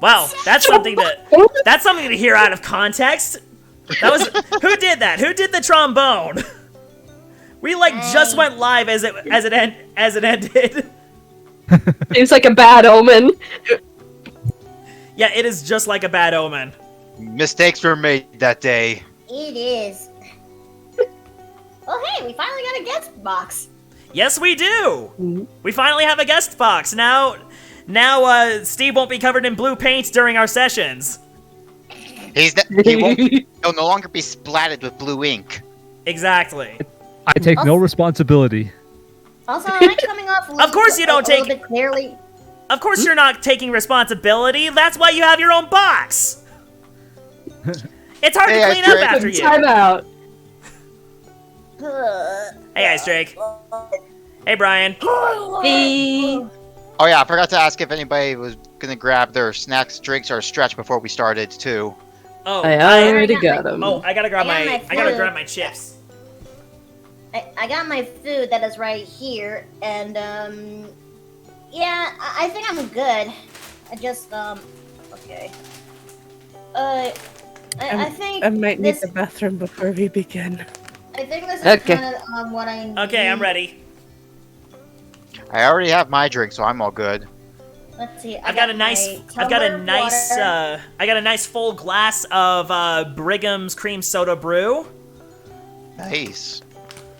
Wow, that's something to hear out of context. That was who did that? Who did the trombone? We just went live as it ended. Seems like a bad omen. Yeah, it is just like a bad omen. Mistakes were made that day. It is. Well, hey, we finally got a guest box. Yes, we do. Mm-hmm. We finally have a guest box now. Steve won't be covered in blue paint during our sessions. He'll no longer be splattered with blue ink. Exactly. I take no responsibility. Also, am I coming off Of course you don't a little bit clearly? Of course you're not taking responsibility. That's why you have your own box. It's hard to clean up after you. Time out. Hey, Ice Drake. Hey, Brian. Hey. Oh yeah, I forgot to ask if anybody was gonna grab their snacks, drinks, or stretch before we started too. Oh, I already got them. Oh, I gotta grab my chips. I got my food that is right here, and yeah, I think I'm good. I just okay. I think I might need the bathroom before we begin. I think this is kind of what I need. Okay, I'm ready. I already have my drink, so I'm all good. Let's see. I got a nice full glass of Brigham's cream soda brew. Nice.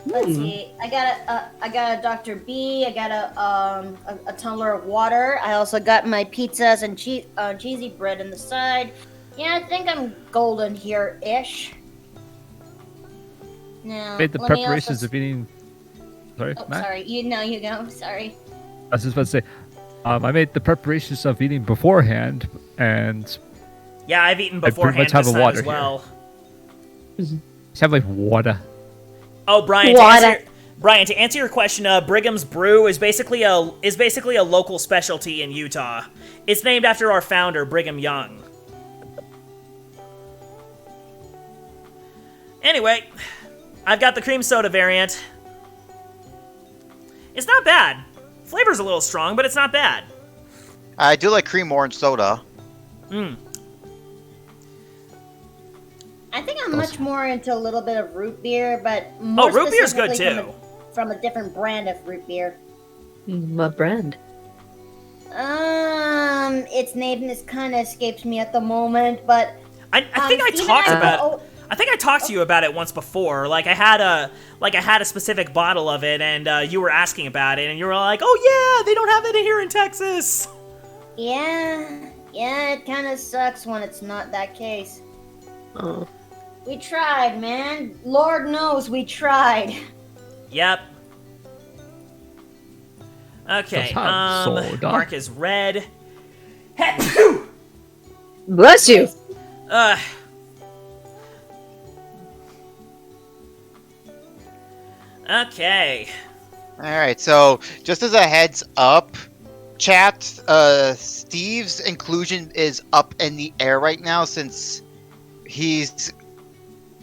Let's see. I got a Dr. B. I got a tumbler of water. I also got my pizzas and cheesy bread in the side. Yeah, I think I'm golden here-ish. Now, Made the preparations of eating. Sorry, Oh, Matt? sorry. You go. Sorry. I was just about to say, I made the preparations of eating beforehand, and Yeah, I've eaten beforehand have this a time water as well. just have like water. Oh, Brian, to answer your question, Brigham's Brew is basically a local specialty in Utah. It's named after our founder, Brigham Young. Anyway, I've got the cream soda variant. It's not bad. Flavor's a little strong, but it's not bad. I do like cream orange soda. I think I'm much more into a little bit of root beer, but root beer's good too. From a different brand of root beer. What brand? Its name kind of escapes me at the moment, but I think I talked about it. I think I talked to you about it once before. Like I had a specific bottle of it, and you were asking about it, and you were like, "Oh yeah, they don't have it here in Texas." Yeah, it kind of sucks when it's not that case. Oh. We tried, man. Lord knows we tried. Yep. Okay. Mark is red. Bless you. Okay. Alright, so just as a heads up, chat, Steve's inclusion is up in the air right now since he's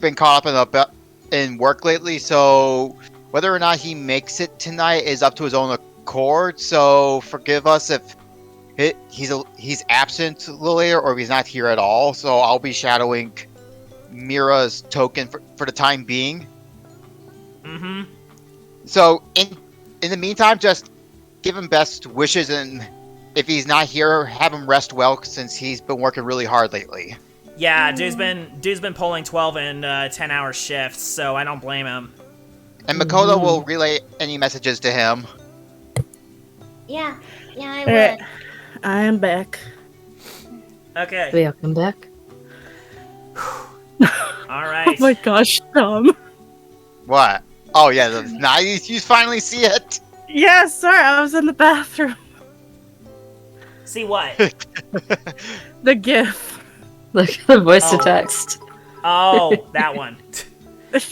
been caught up in work lately, so whether or not he makes it tonight is up to his own accord, so forgive us if he's absent a little later or if he's not here at all, so I'll be shadowing Mira's token for the time being. Mm-hmm. So, in the meantime, just give him best wishes, and if he's not here, have him rest well, since he's been working really hard lately. Yeah, dude's been pulling 12 and 10-hour shifts, so I don't blame him. And Makoto will relay any messages to him. Yeah, I Alright, would. I am back. Okay. Welcome back. All right. Oh my gosh, Tom. What? Oh yeah, nice. You finally see it. Yeah, sorry, I was in the bathroom. See what? The GIF. Look at the voice to text. Oh, that one.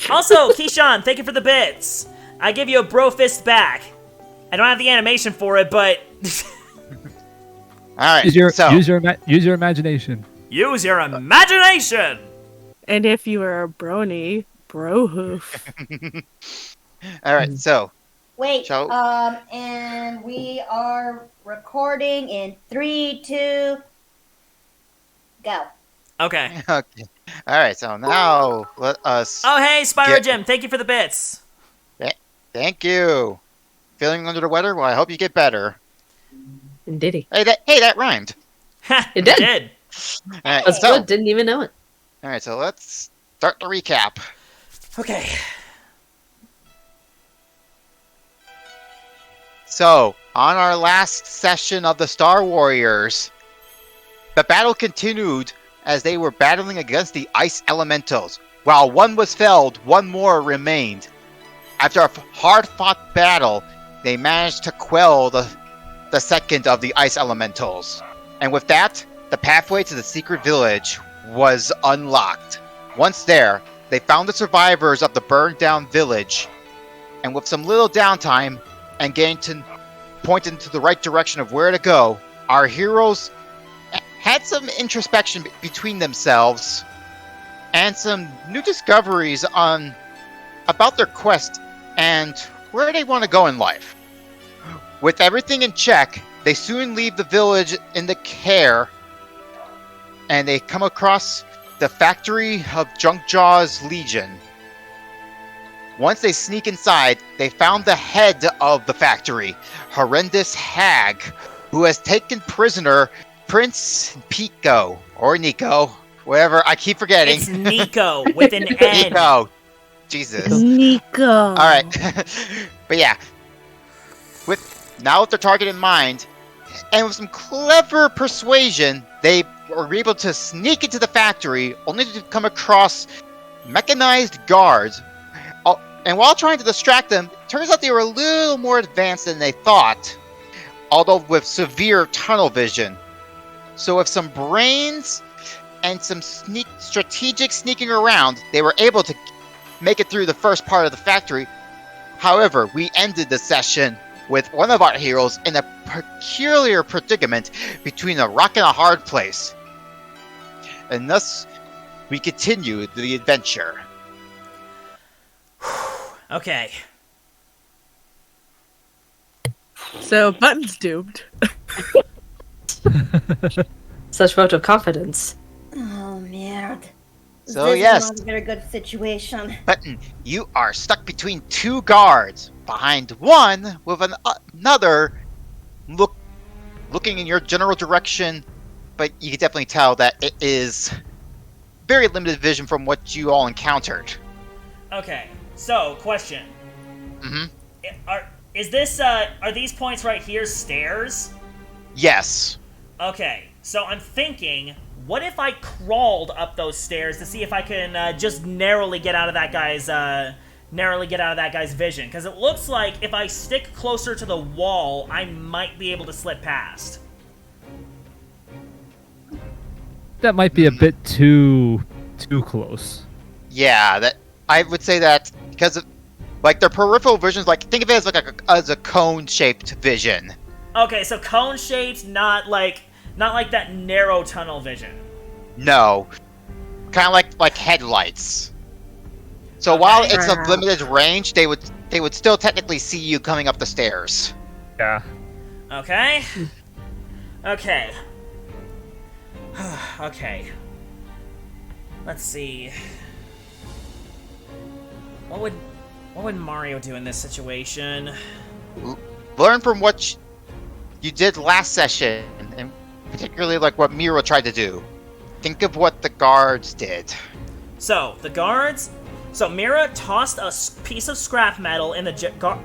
Also, Keyshawn, thank you for the bits. I give you a bro fist back. I don't have the animation for it, but All right. Use your imagination. Use your imagination. And if you were a brony, bro hoof. All right. So. Wait, and we are recording in 3, 2. Go. Okay. Okay. All right. So now let us. Oh, hey, Spyro Get- Jim, thank you for the bits. Thank you. Feeling under the weather? Well, I hope you get better. Indeedy. Hey, that rhymed. Ha, It you did. All right. That's So, good. Didn't even know it. all right. So let's start the recap. Okay. So, on our last session of the Star Warriors, the battle continued as they were battling against the ice elementals. While one was felled, one more remained. After a hard-fought battle, they managed to quell the second of the ice elementals. And with that, the pathway to the secret village was unlocked. Once there, they found the survivors of the burned-down village, and with some little downtime and getting to point into the right direction of where to go, our heroes had some introspection between themselves and some new discoveries about their quest and where they want to go in life. With everything in check, they soon leave the village in the care, and they come across the factory of Junkjaw's Legion. Once they sneak inside, they found the head of the factory, Horrendous Hag, who has taken prisoner Prince Pico, or Nico, whatever, I keep forgetting. It's Nico with an N. Nico. Jesus. Nico. All right. But yeah, now with their target in mind, and with some clever persuasion, they were able to sneak into the factory, only to come across mechanized guards. And while trying to distract them, it turns out they were a little more advanced than they thought, although with severe tunnel vision. So with some brains and some strategic sneaking around, they were able to make it through the first part of the factory. However, we ended the session with one of our heroes in a peculiar predicament between a rock and a hard place. And thus, we continue the adventure. Okay. So Button's doomed. Such vote of confidence. Oh, man. So, This yes. is not a very good situation. Button, you are stuck between two guards. Behind one with another looking in your general direction, but you can definitely tell that it is very limited vision from what you all encountered. Okay. So, question. Mm-hmm. Are these points right here stairs? Yes. Okay. So I'm thinking, what if I crawled up those stairs to see if I can just narrowly get out of that guy's vision? Because it looks like if I stick closer to the wall, I might be able to slip past. That might be a bit too close. Yeah, that I would say that because of like their peripheral vision, like think of it as a cone-shaped vision. Okay, so cone-shaped, not like that narrow tunnel vision. No, kind of like headlights. So Okay. while it's of limited range, they would still technically see you coming up the stairs. Yeah. Okay. Okay. Okay. Let's see. What would Mario do in this situation? Learn from what you did last session, and particularly like what Mira tried to do. Think of what the guards did. So, the guards... So, Mira tossed a piece of scrap metal in the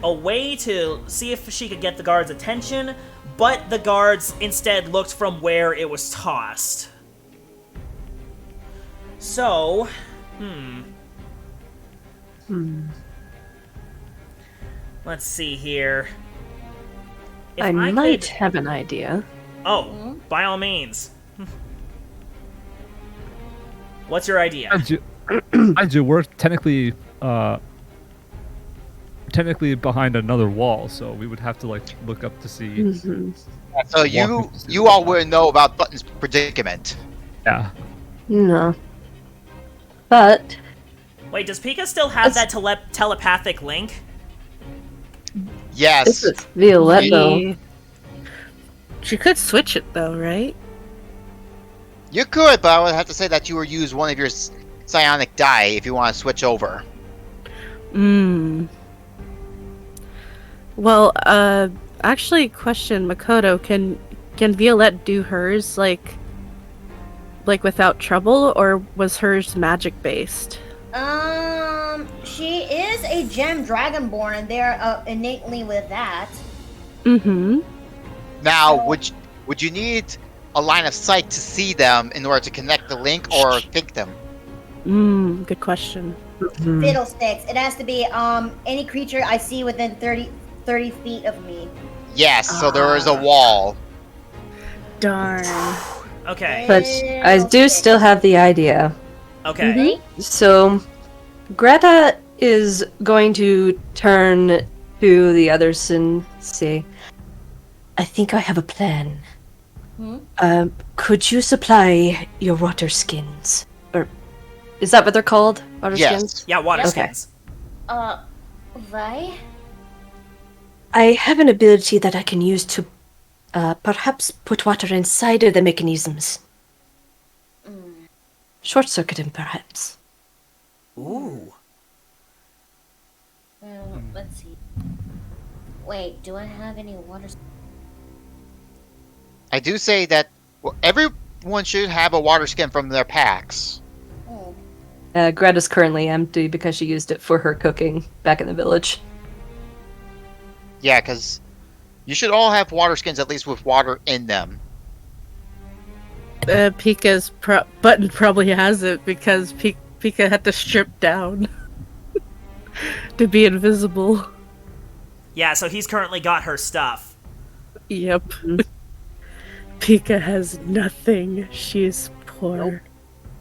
a way to see if she could get the guards' attention, but the guards instead looked from where it was tossed. So, let's see here. If I might could- have an idea. Oh, by all means. What's your idea? Mind you, we're technically behind another wall, so we would have to like look up to see. Mm-hmm. So you all wouldn't know about Button's predicament. Yeah. No. But Wait, does Pika still have that telepathic link? Yes. this is Violette, though. She could switch it though, right? You could, but I would have to say that you would use one of your psionic die if you want to switch over. Well, actually, question, Makoto, can Violette do hers like without trouble, or was hers magic based? She is a gem dragonborn, and they're innately with that. Mm-hmm. Now, would you need a line of sight to see them in order to connect the link, or think them? Good question. Fiddlesticks. It has to be any creature I see within 30 feet of me. Yes, so there is a wall. Darn. Okay. But I do still have the idea. Okay. So, Greta is going to turn to the others and say, I think I have a plan. Could you supply your water skins? Or is that what they're called? Water Yes. skins? Yeah, water Okay. skins. Right? I have an ability that I can use to perhaps put water inside of the mechanisms. Short circuit them, perhaps. Ooh. Let's see. Wait, do I have any water? I do say that everyone should have a water skin from their packs. Oh. Greta's currently empty because she used it for her cooking back in the village. Yeah, because you should all have water skins at least with water in them. Pika's button probably has it because Pika had to strip down to be invisible. Yeah, so he's currently got her stuff. Yep. Pika has nothing. She is poor.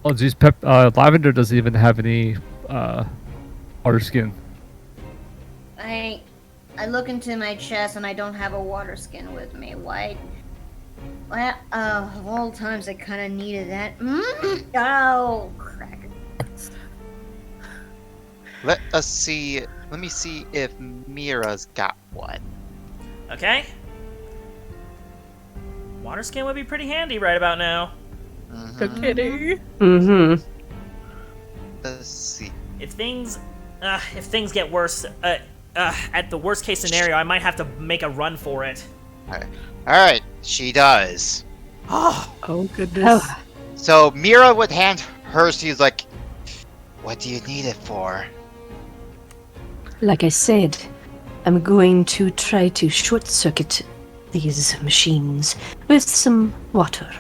Oh, geez, Lavender doesn't even have any water skin. I look into my chest and I don't have a water skin with me. Why? Well, of all times I kind of needed that. Oh, crack. Let me see if Mira's got one. Okay. Water skin would be pretty handy right about now. No kidding. Mm-hmm. Let's see. If things get worse, at the worst case scenario, I might have to make a run for it. Alright, she does. Oh goodness. So Mira would hand hers to you, like, what do you need it for? Like I said, I'm going to try to short circuit these machines with some water.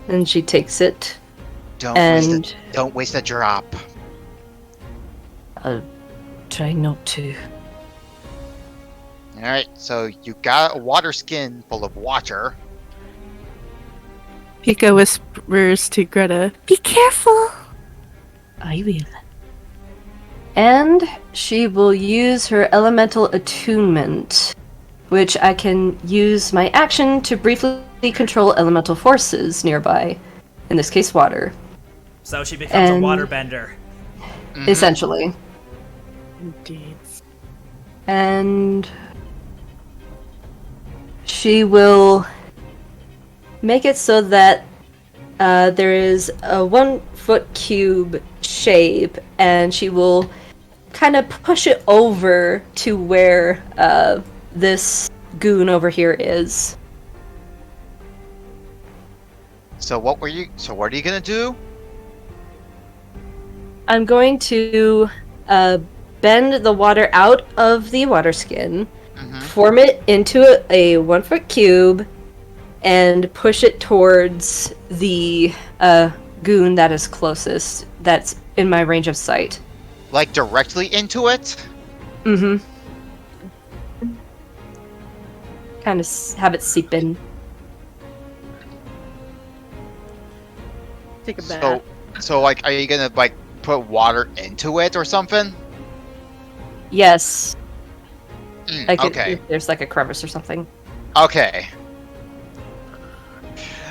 And she takes it. Don't waste a drop. I'll try not to. Alright, so you got a water skin full of water. Pika whispers to Greta, "Be careful." I will. And she will use her elemental attunement, which I can use my action to briefly control elemental forces nearby. In this case, water. So she becomes a And- waterbender. Essentially. Indeed. And she will make it so that there is a 1 foot cube shape, and she will kind of push it over to where this goon over here is. So what are you gonna do? I'm going to bend the water out of the water skin, form it into a 1 foot cube, and push it towards the goon that is closest, that's in my range of sight. Like directly into it? Mm-hmm. Kind of have it seep in. Take a bath. So like, are you gonna like put water into it or something? Yes. Like okay. if there's like a crevice or something. Okay.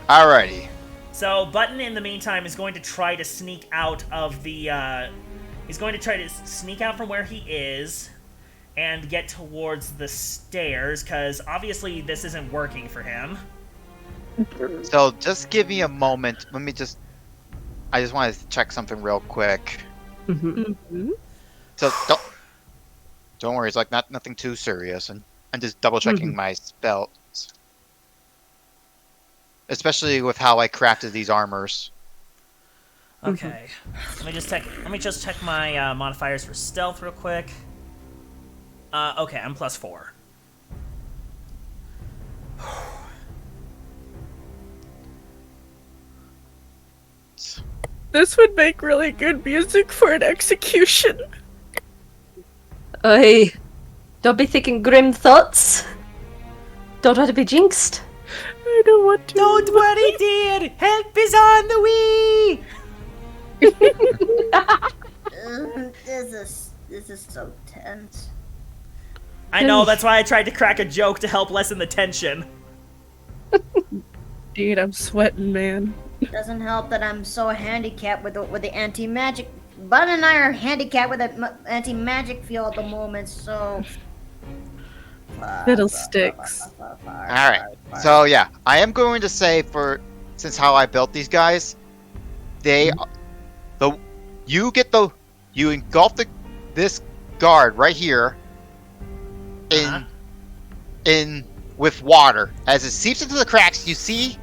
Alrighty. So Button, in the meantime, is going to try to sneak out of the. He's going to try to sneak out from where he is, and get towards the stairs, because obviously this isn't working for him. So just give me a moment. I just want to check something real quick. Mhm. So don't worry. It's like nothing too serious, and I'm just double checking my spells, especially with how I crafted these armors. Okay. Let me just check my modifiers for stealth real quick. Okay, I'm +4. This would make really good music for an execution. Oi, don't be thinking grim thoughts. Don't want to be jinxed. I don't want to. Don't worry, dear. Help is on the way. This is so tense. I know. That's why I tried to crack a joke to help lessen the tension. Dude, I'm sweating, man. Doesn't help that I'm so handicapped with the anti-magic. Bud and I are handicapped with the anti-magic field at the moment, so. Fiddlesticks. All right. So yeah, I am going to say since how I built these guys, you engulf this guard right here in with water. As it seeps into the cracks, you see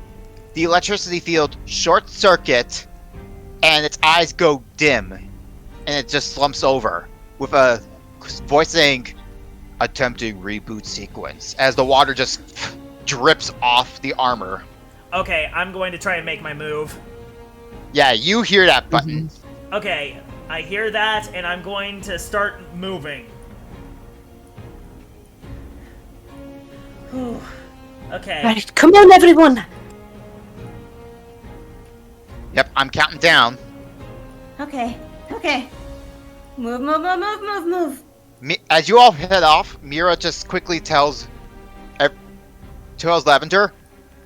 the electricity field short circuit, and its eyes go dim, and it just slumps over with a voice saying, "Attempting reboot sequence," as the water just drips off the armor. Okay, I'm going to try and make my move. Yeah, you hear that button. Okay, I hear that, and I'm going to start moving. Whew. Okay. Right, come on, everyone. Yep, I'm counting down. Okay. Move. As you all head off, Mira just quickly tells Lavender,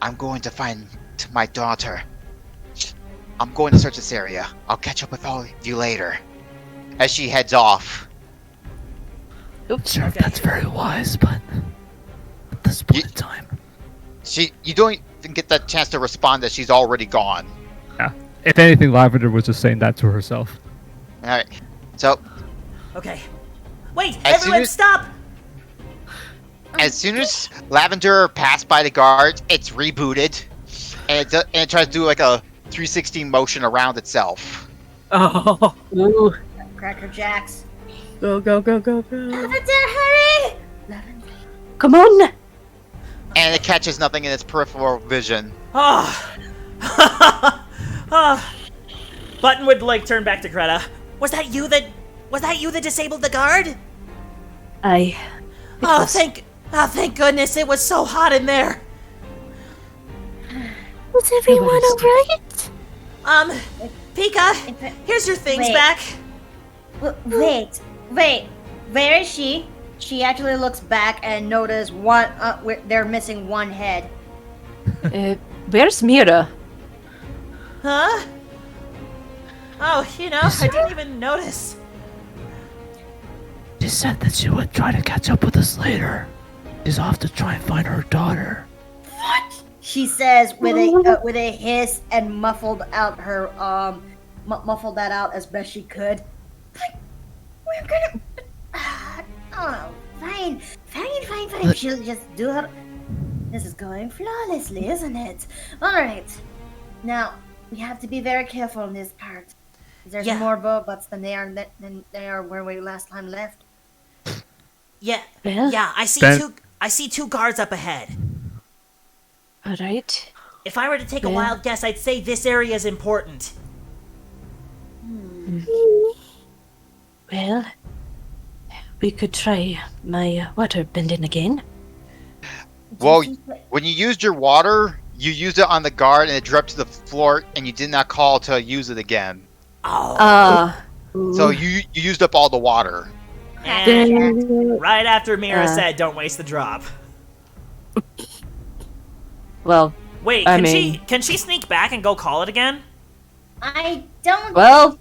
"I'm going to find my daughter. I'm going to search this area. I'll catch up with all of you later." As she heads off. Sure, that's very wise, but at this point in time. You don't even get that chance to respond that she's already gone. Yeah. If anything, Lavender was just saying that to herself. Alright. So Okay. Wait, As everyone soon as- stop! as soon as Lavender passed by the guards, it's rebooted. And it tries to do like a 360 motion around itself. Oh. Ooh. Cracker Jacks. Go. Lavender, hurry! Come on. And it catches nothing in its peripheral vision. Button would turn back to Greta. Was that you that disabled the guard? Thank goodness, it was so hot in there. Was everyone alright? Pika, here's your things Wait. back. Wait. Where is she? She actually looks back and notices they're missing one head. Where's Mira? Huh? Oh, I didn't even notice. She said that she would try to catch up with us later. She's off to try and find her daughter. She says with a hiss and muffled that out as best she could. We're gonna. Oh, fine. She'll just do her. This is going flawlessly, isn't it? All right. Now we have to be very careful in this part. There's Yeah. more robots than they are where we last time left. Yeah. Well, Yeah, I Ben- see two guards up ahead. alright. If I were to take a Yeah. wild guess, I'd say this area is important. Well, we could try my water bending again. Well, when you used your water, you used it on the guard and it dropped to the floor, and you did not call to use it again. Oh. So you used up all the water. And right after Mira said, "Don't waste the drop." Well, Wait, I can she sneak back and go call it again? I don't. let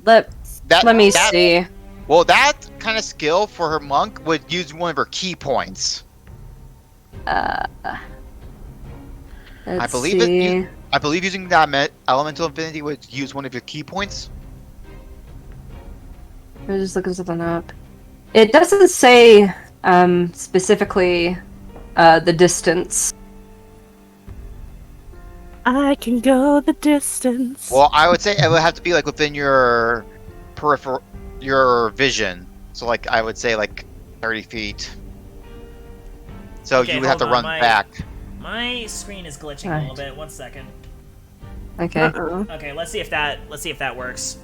me that- see. Well, that kind of skill for her monk would use one of her key points. Let's believe see. I believe using that elemental affinity would use one of your key points. I'm just looking something up. It doesn't say specifically the distance. I can go the distance. Well, I would say it would have to be like within your peripheral, your vision. So like I would say like 30 feet. So Okay, you would have to hold on, run back. My screen is glitching a Alright. little bit. 1 second. Okay. Uh-oh. Okay, let's see if that works.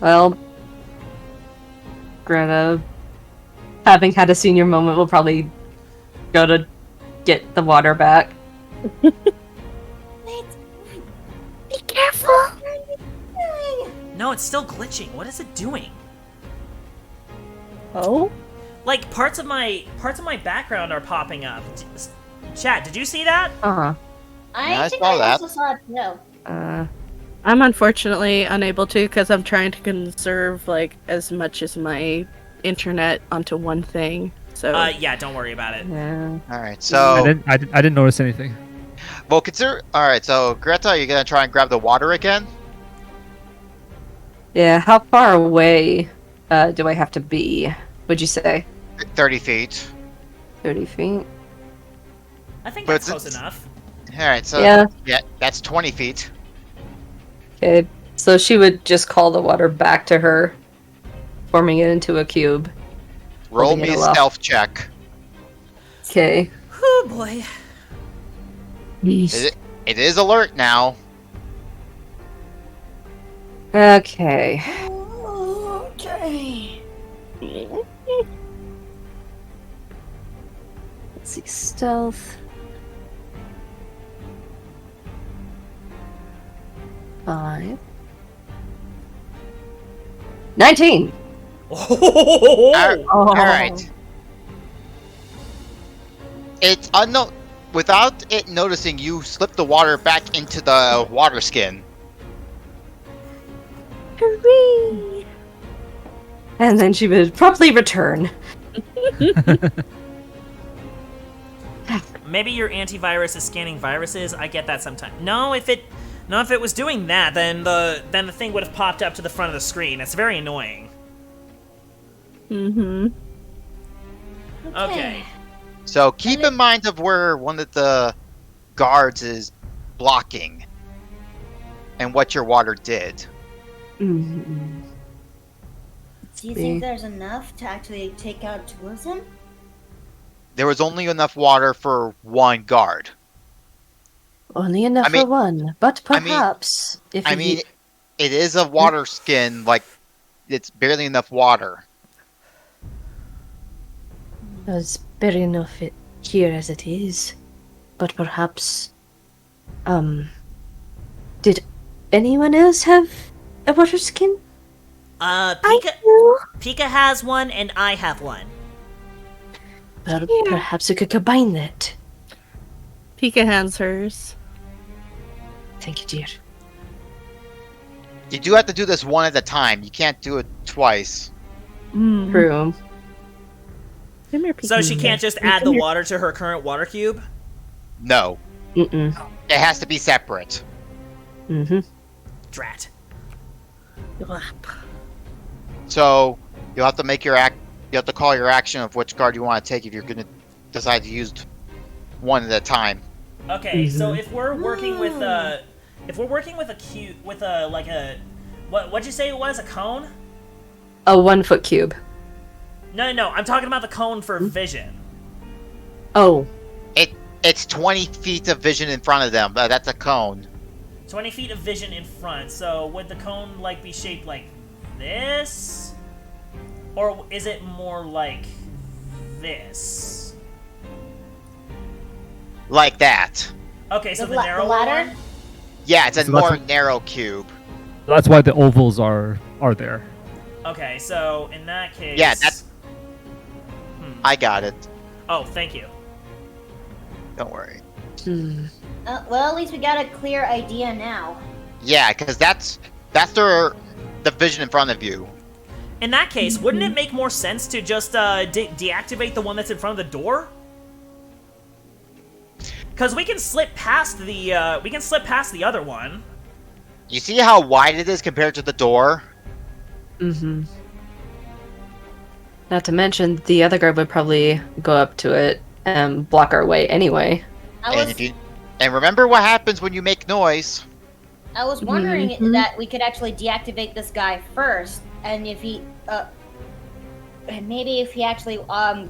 Well, Greta, having had a senior moment, will probably go to get the water back. Be careful. What are you doing? No, it's still glitching. What is it doing? Oh? Like parts of my background are popping up. Chat, did you see that? Uh-huh. Yeah, I I think saw I that. also saw it too. I'm unfortunately unable to because I'm trying to conserve like as much as my internet onto one thing. So Yeah, don't worry about it. Yeah. All right. I So didn't notice anything. well, consider. All right. So Greta, are you gonna try and grab the water again? Yeah, how far away do I have to be? Would you say? 30 feet. 30 feet? I think But that's close it's- enough. All right. So Yeah. that's 20 feet. Okay, so she would just call the water back to her, forming it into a cube. Roll Holding me it a aloft. stealth check. Okay. Oh boy. It is alert now. Okay. Okay. Let's see, stealth. 5. 19! Oh, All right. It's unknown. Without it noticing, you slip the water back into the water skin. hooray! And then she would promptly return. Maybe your antivirus is scanning viruses. I get that sometimes. No, if it was doing that, then the thing would have popped up to the front of the screen. It's very annoying. Mm-hmm. Okay. So keep in mind of where one of the guards is blocking, and what your water did. Mm-mm. Do you think there's enough to actually take out two of them? There was only enough water for one guard. Only enough I mean- for one, but I mean- perhaps if I you- mean, it is a water skin, like it's barely enough water. It's barely enough here as it is, but perhaps, did anyone else have a water skin? Pika has one and I have one. Well, perhaps we could combine that. Pika hands hers. Thank you, dear. You do have to do this one at a time. You can't do it twice. Mm. True. Come here, So Pika. she can't just add the water to her current water cube? No, Mm-mm. it has to be separate. Mm-hmm. Drat. So you'll have to make your act. You have to call your action of which guard you want to take if you're gonna decide to use one at a time. Okay, so if we're working with a cube with a like a what'd you say it was, a cone? A 1-foot cube. No, I'm talking about the cone for vision. Oh, It's 20 feet of vision in front of them. That's a cone. 20 feet of vision in front. So would the cone like be shaped like this? Or is it more like this? Like that. Okay, so The the la- narrow the ladder? one? Yeah, it's a So that's more what- narrow cube. That's why the ovals are there. Okay, so in that case... Yeah, that's- I got it. Oh, thank you. Don't worry. Well, at least we got a clear idea now. Yeah, because that's the vision in front of you. In that case, wouldn't it make more sense to just deactivate the one that's in front of the door? Because we can slip past the other one. You see how wide it is compared to the door? Mm-hmm. Not to mention, the other guard would probably go up to it and block our way anyway. And remember what happens when you make noise. I was wondering that we could actually deactivate this guy first, and if he, maybe if he actually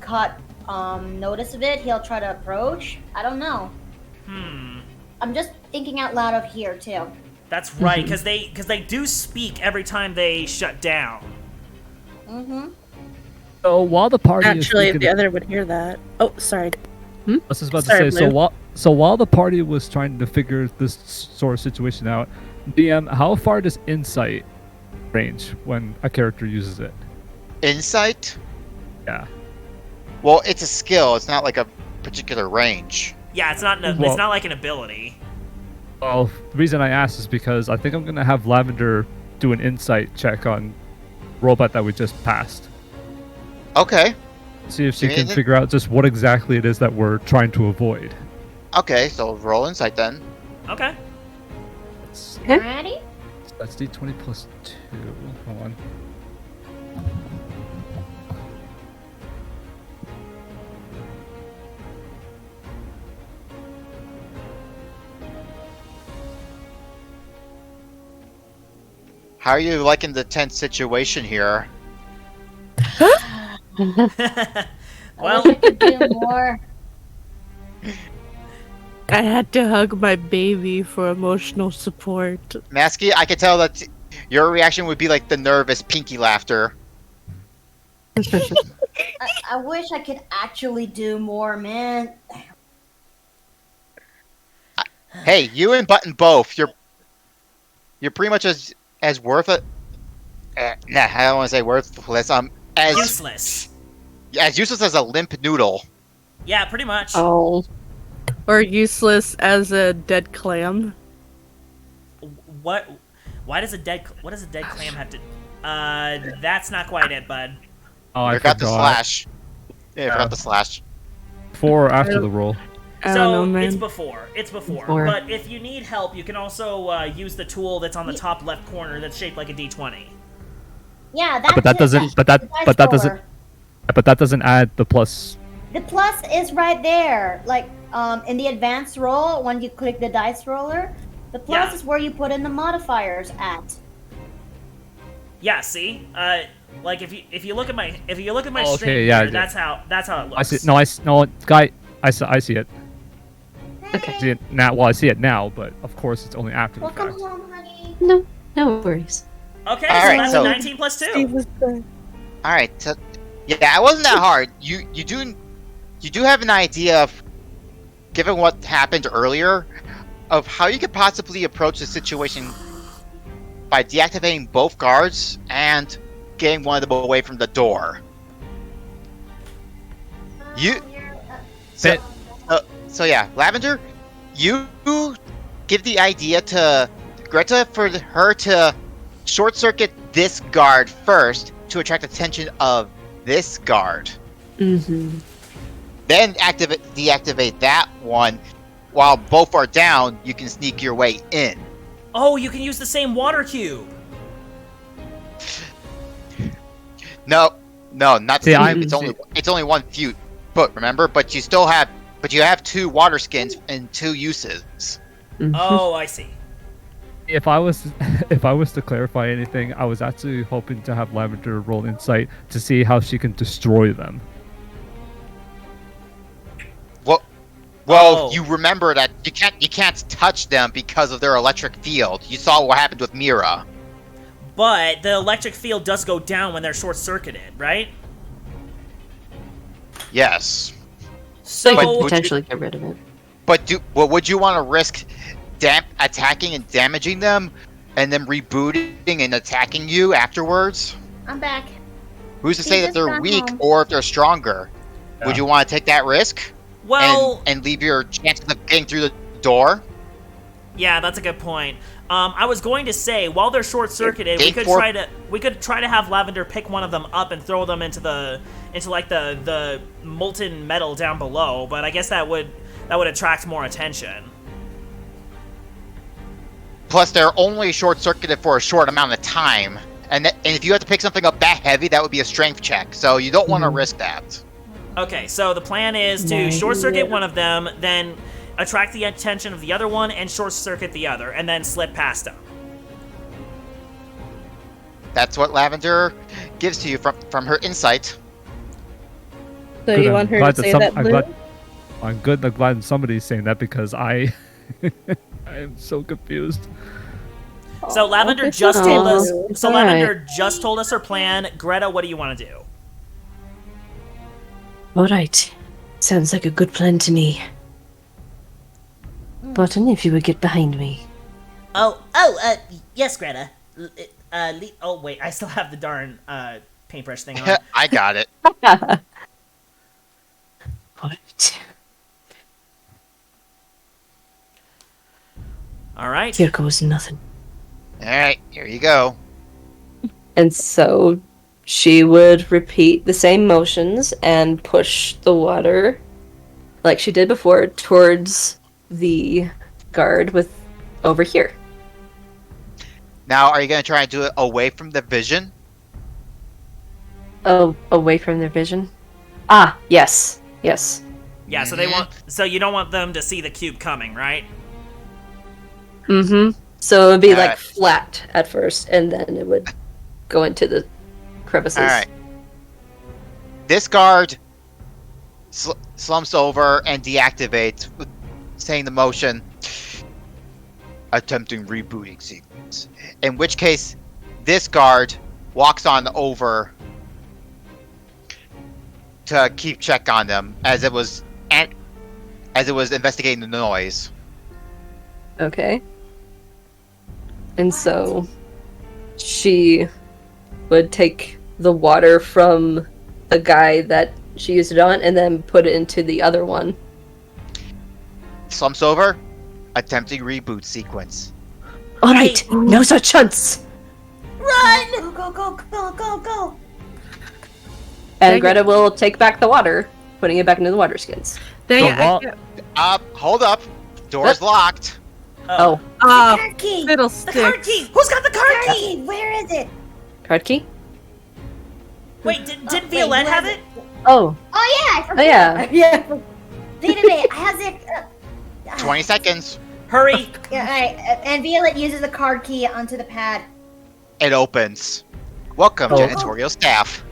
caught notice of it, he'll try to approach. I don't know. I'm just thinking out loud of here too. That's right, because they do speak every time they shut down. So while the party Actually, is the other would hear that. Oh, sorry. I was just about Sorry, to say, Blue. so while the party was trying to figure this sort of situation out, DM, how far does insight range when a character uses it? Insight? Yeah. Well, it's a skill. It's not like a particular range. Yeah, it's not it's not like an ability. Well, the reason I asked is because I think I'm gonna have Lavender do an insight check on robot that we just passed. Okay. See if she Give me can the- figure out just what exactly it is that we're trying to avoid. Okay, so roll insight then. Okay. Ready? That's D20 plus 2. Hold on. How are you liking the tense situation here? I Well, wish I could do more. I had to hug my baby for emotional support. Masky, I can tell that your reaction would be like the nervous pinky laughter. I wish I could actually do more, man. Hey, you and Button both. You're pretty much as worth it. Nah, I don't want to say worthless. As useless. as useless as a limp noodle. Yeah, pretty much. Oh. Or useless as a dead clam. What? Why does a dead? What does a dead clam have to? That's not quite it, bud. Oh, I Forgot forgot. the slash. Yeah, forgot the slash. Before or after the roll? I So don't know, man. it's before. It's before. Before. But if you need help, you can also use the tool that's on the top left corner that's shaped like a D20. Yeah, that's But that it. doesn't. But The that. dice But that doesn't. roller. But that doesn't add the plus. The plus is right there. Like, in the advanced roll, when you click the dice roller, the plus Yeah. is where you put in the modifiers at. Yeah. See. Like if you look at my Oh, string okay, yeah, here, yeah. that's how it looks. I see. No, guy. I see it. Okay. I see it now. Well, I see it now, but of course it's only after the Welcome fact. home, honey. No worries. Okay, All so right, that's so- 19 plus 2. Steve was there. All right. So, yeah, it wasn't that hard. You do have an idea of, given what happened earlier, of how you could possibly approach the situation by deactivating both guards and getting one of them away from the door. You. So, so yeah, Lavender, you give the idea to Greta for her to short circuit this guard first to attract attention of this guard. Mm-hmm. Then deactivate that one. While both are down, you can sneak your way in. Oh, you can use the same water cube. No, not See, the I'm- it's only one foot, remember? But you have 2 water skins and 2 uses. Oh, I see. If I was to clarify anything, I was actually hoping to have Lavender roll insight to see how she can destroy them. Well, Oh. you remember that you can't touch them because of their electric field. You saw what happened with Mira. But the electric field does go down when they're short-circuited, right? Yes, So you But could would you- potentially get rid of it. but would you want to risk attacking and damaging them, and then rebooting and attacking you afterwards? I'm back. Who's to He say that just they're got weak home. or if they're stronger? Yeah. Would you want to take that risk Well, and leave your chances of getting through the door? yeah, that's a good point. I was going to say, while they're short-circuited, we could try to have Lavender pick one of them up and throw them into the molten metal down below. But I guess that would attract more attention. Plus, they're only short-circuited for a short amount of time, and if you have to pick something up that heavy, that would be a strength check. So you don't want to risk that. Okay, so the plan is to short-circuit one of them, then attract the attention of the other one, and short-circuit the other, and then slip past them. That's what Lavender gives to you from her insight. So you want her to say that, Blue? I'm glad somebody's saying that because I am so confused. So Lavender just told us. So Lavender just told us her plan. Greta, what do you want to do? All right. Sounds like a good plan to me. Button, if you would get behind me. Yes, Greta. Oh, wait, I still have the darn paintbrush thing on. I got it. Alright. Alright. Here goes nothing. Alright, here you go. And so she would repeat the same motions and push the water, like she did before, towards the guard over here. Now, are you going to try and do it away from the vision? Oh, away from their vision? Ah, yes. Yes. Yeah, so so you don't want them to see the cube coming, right? Mm-hmm. So it would be like Alright. flat at first, and then it would go into the crevices. Alright. This guard slumps over and deactivates, saying the motion, attempting rebooting sequence. In which case, this guard walks on over to keep check on them as it was investigating the noise. Okay. And so she would take the water from the guy that she used it on and then put it into the other one. Slumps over, attempting reboot sequence. Alright, now's our chance! Run! Go, go, go, go, go, go! And Greta will take back the water, putting it back into the water skins. Hold up. Door's What? locked. Oh. Oh, Card key! fiddlesticks. The card key! Who's got the card Card key? key! Where is it? Card key? Wait, did wait, Violette who have has it? Oh. Oh yeah, I forgot. Oh yeah. Yeah. Wait, how's it? 20 seconds. Hurry! Yeah, alright. And Violet uses the card key onto the pad. It opens. Welcome, Oh. janitorial staff.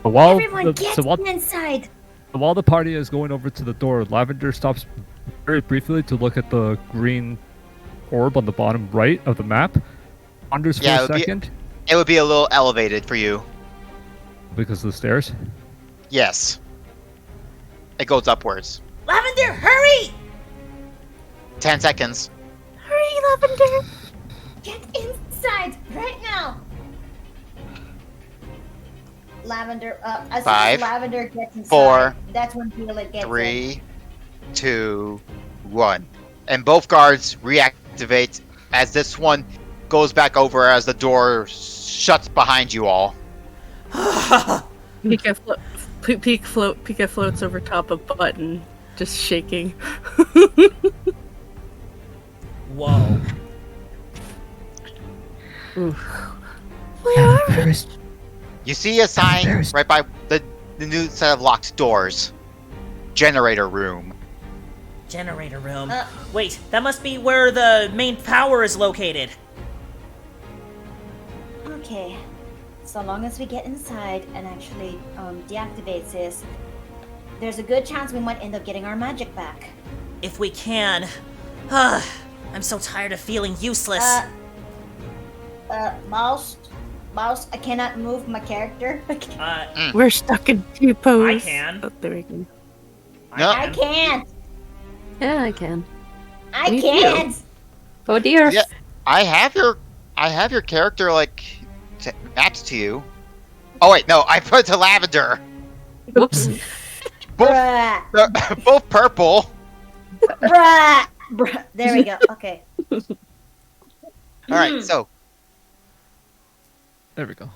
Everyone get inside. While the party is going over to the door, Lavender stops very briefly to look at the green orb on the bottom right of the map. Wanders for Yeah, a second It would be a little elevated for you. because of the stairs. Yes. It goes upwards. Lavender, hurry! 10 seconds. Hurry, Lavender. Get inside right now. Lavender, as soon 5, as Lavender gets inside, 4, that's when Violet gets in. 3, 2, 1. And both guards reactivate as this one goes back over as the door shuts behind you all. Pika floats over top of Button, just shaking. Whoa. You see a sign right by the new set of locked doors. Generator room. Generator room. Wait, that must be where the main power is located. Okay, so long as we get inside and actually deactivate this, there's a good chance we might end up getting our magic back. If we can. I'm so tired of feeling useless. Mouse, I cannot move my character. We're stuck in two poses. I can. Oh, there we go. No. I can't. Yeah, I can. I Me can't. Oh dear. Yeah, I have your character like matched to you. Oh wait, no, I put it to Lavender. Whoops. Bruh. Both purple. Bruh. Bruh. There we go. Okay. All right, so There we go.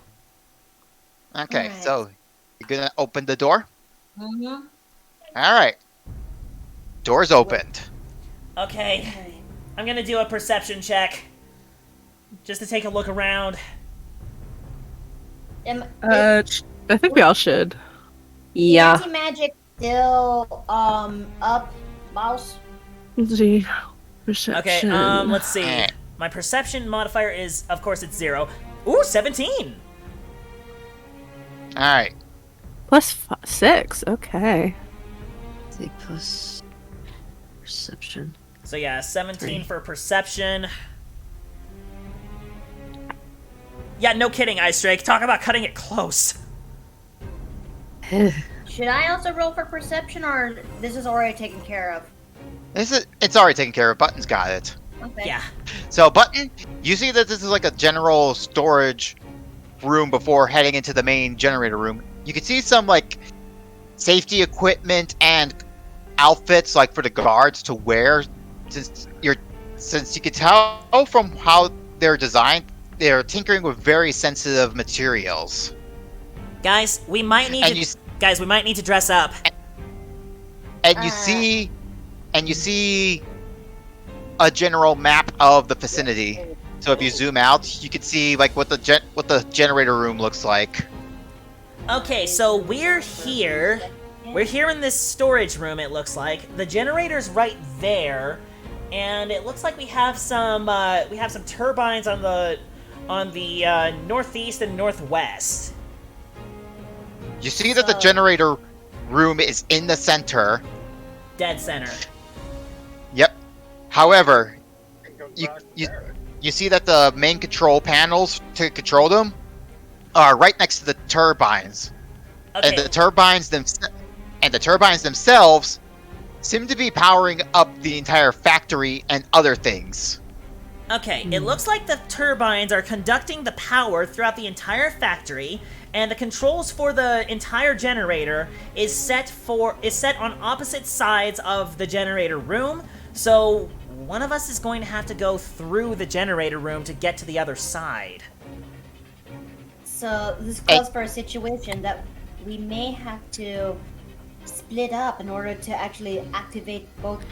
okay, Alright. so you're gonna open the door. Mm-hmm. All right, door's opened. Okay, I'm gonna do a perception check. Just to take a look around. I think we all should. Yeah. Anti-magic still up, mouse. Let's see. Perception. Okay, let's see. Alright. My perception modifier is, of course, it's 0. Ooh, 17! All right, Plus 6. Okay. Take plus perception. So yeah, 17 for perception. Yeah, no kidding, Ice Drake. Talk about cutting it close. Should I also roll for perception, or this is already taken care of? it's already taken care of. Button's got it. Okay. Yeah. So Button, you see that this is like a general storage room before heading into the main generator room. You can see some like safety equipment and outfits like for the guards to wear. Since you can tell from how they're designed, they're tinkering with very sensitive materials. Guys, we might need And to... you Guys, we might need to dress up. and you see a general map of the vicinity. So if you zoom out, you can see like what the generator room looks like. Okay, so we're here. We're here in this storage room, it looks like. The generator's right there. And it looks like we have some turbines on the northeast and northwest. You see that the generator room is in the center. Dead center. Yep. However, you see that the main control panels to control them are right next to the turbines, Okay. and the turbines themselves seem to be powering up the entire factory and other things. Okay, it looks like the turbines are conducting the power throughout the entire factory, and the controls for the entire generator is set on opposite sides of the generator room. So one of us is going to have to go through the generator room to get to the other side. So this calls for a situation that we may have to split up in order to actually activate both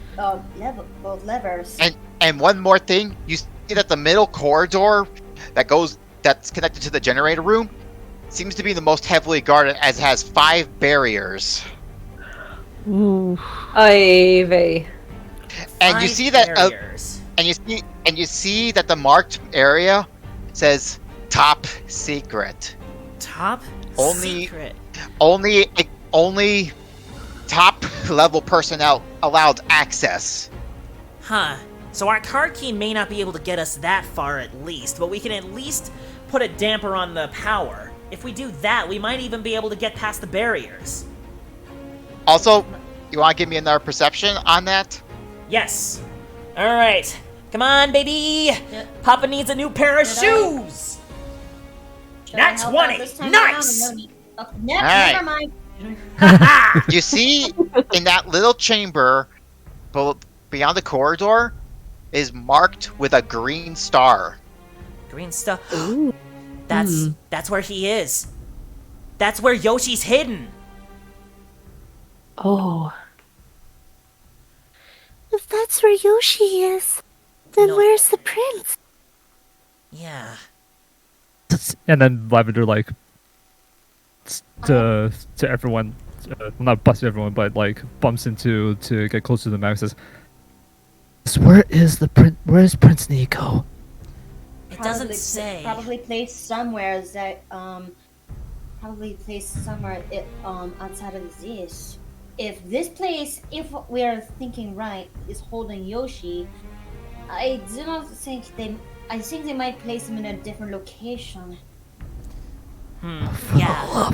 levers. And one more thing, you see that the middle corridor that's connected to the generator room seems to be the most heavily guarded, as it has 5 barriers. Ooh. Ivy. And you 5 see that barriers. and you see that the marked area says top secret. Top Only- secret. Only top level personnel allowed access. Huh. So our card key may not be able to get us that far at least, but we can at least put a damper on the power. If we do that, we might even be able to get past the barriers. Also, you want to give me another perception on that? Yes. Alright. Come on, baby! Papa needs a new pair of shoes! Should Nat I help 20. out this time Nice! around? No need. Oh, Alright. never mind. Haha! You see, in that little chamber beyond the corridor is marked with a green star. Green stuff. Ooh. That's where he is. That's where Yoshi's hidden. Oh. If that's where Yoshi is, then No. where's the prince? Yeah. And then Lavender like to everyone, not busts everyone, but like bumps into to get closer to the map. Says, "Where is the prince? Where is Prince Nico?" It doesn't say. Probably placed somewhere that outside of this. If this place, if we are thinking right, is holding Yoshi, I do not think I think they might place him in a different location. Yeah.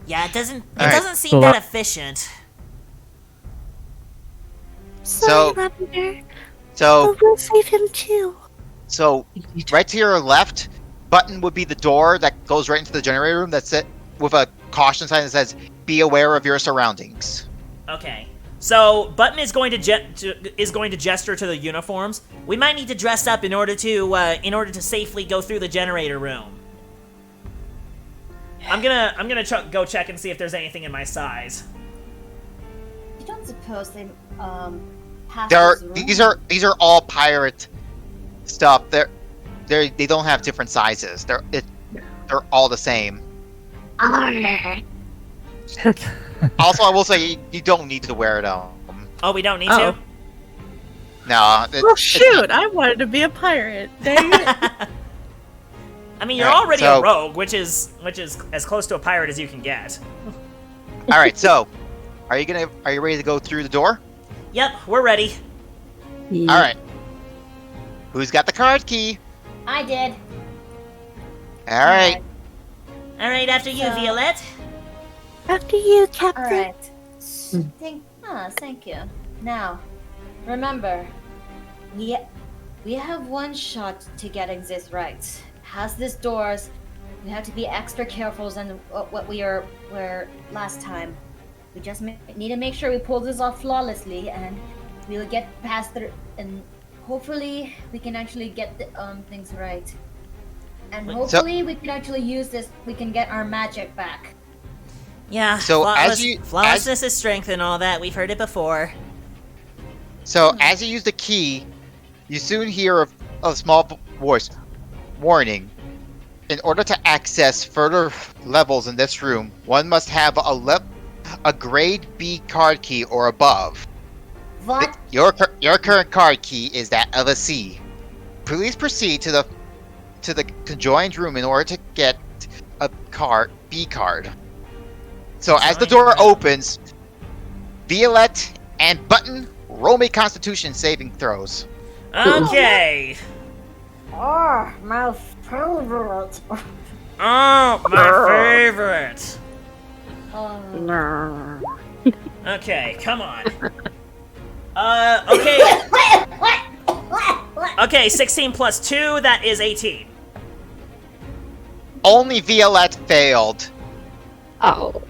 Yeah, it doesn't Alright, seem so that that- efficient. Sorry, So- Lavender. So, But we'll save him too. so right to your left, button would be the door that goes right into the generator room. That's it, with a caution sign that says, "Be aware of your surroundings." Okay. So Button is going to gesture to the uniforms. We might need to dress up in order to safely go through the generator room. I'm gonna go check and see if there's anything in my size. You don't suppose they have They're, this room? these are all pirate stuff. They don't have different sizes. They're all the same. Also, I will say you don't need to wear them. Oh, we don't need Oh. to? No. Well, shoot! I wanted to be a pirate. Dang it. I mean, you're Alright, already so- a rogue, which is as close to a pirate as you can get. All right. So, are you ready to go through the door? Yep, we're ready. All right. Who's got the card key? I did. All right. All right, after you, So- Violette. After you, Captain. All right. Thank you. Now, remember, we have one shot to getting this right. Has this doors. We have to be extra careful than what we were last time. We just need to make sure we pull this off flawlessly, and we'll get past the. And hopefully, we can actually get the things right. And hopefully, we can actually use this. We can get our magic back. Yeah, So, flawlessness is strength and all that. We've heard it before. So, as you use the key, you soon hear a small voice. Warning. In order to access further levels in this room, one must have a grade B card key or above. What? Your current card key is that of a C. Please proceed to the conjoined room in order to get a B card. So as the door opens, Violette and Button roll me Constitution saving throws. Okay. Oh, my favorite. Oh, my favorite. Oh. Okay, come on. Okay. Okay, 16 plus 2, that is 18. Only Violette failed. Oh.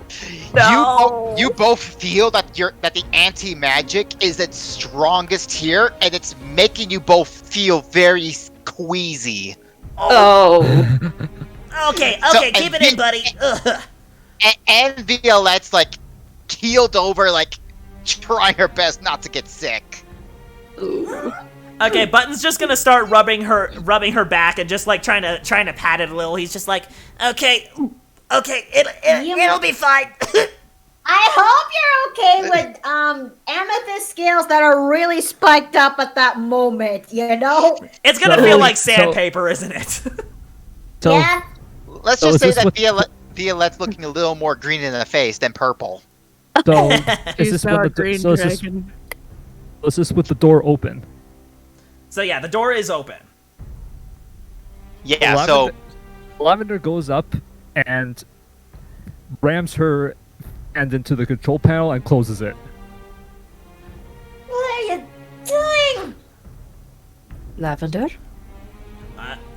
You both feel that the anti-magic is its strongest here, and it's making you both feel very queasy. Oh. Okay, So, keep it in, buddy. Ugh. And Violette's like keeled over, like trying her best not to get sick. Ooh. Okay, Button's just gonna start rubbing her back and just like trying to pat it a little. He's just like, okay, it'll be fine. I hope you're okay with amethyst scales that are really spiked up at that moment, you know? It's gonna So- feel like so- sandpaper, isn't it? So, Yeah? Let's So just is say this that what- Violette's looking a little more green in the face than purple. so is She's this now when a the green so is this, dragon. is this with the door open? So yeah, the door is open. Yeah, so Lavender goes up and rams her hand into the control panel and closes it. What are you doing? Lavender?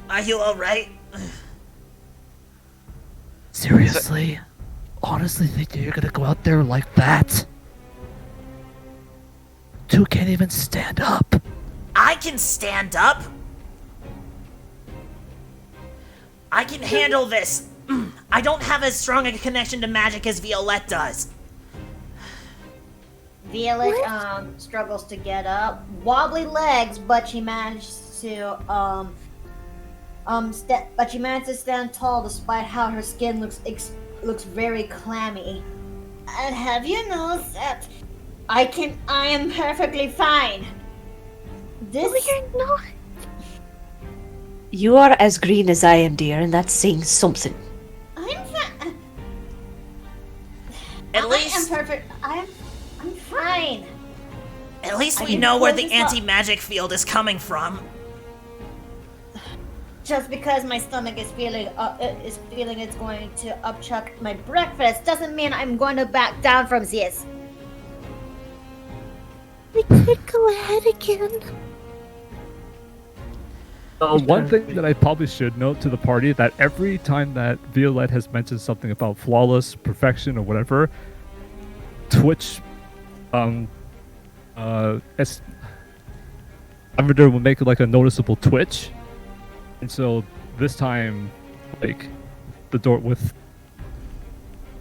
Are you alright? Seriously? Honestly think you're gonna go out there like that? Two can't even stand up. I can stand up. I can handle this. I don't have as strong a connection to magic as Violette does. Violet struggles to get up. Wobbly legs, but she managed to stand tall despite how her skin looks very clammy. And have you noticed that I am perfectly fine. This You're not. You are as green as I am, dear, and that's saying something. I'm fine. At I am least, perfect. I'm fine. at least I we can know where pull the this up. anti-magic field is coming from. Just because my stomach is feeling it's going to upchuck my breakfast doesn't mean I'm going to back down from this. We could go ahead again. One thing that I probably should note to the party that every time that Violette has mentioned something about flawless perfection or whatever, Twitch Lavender will make like a noticeable twitch, and so this time, like the door with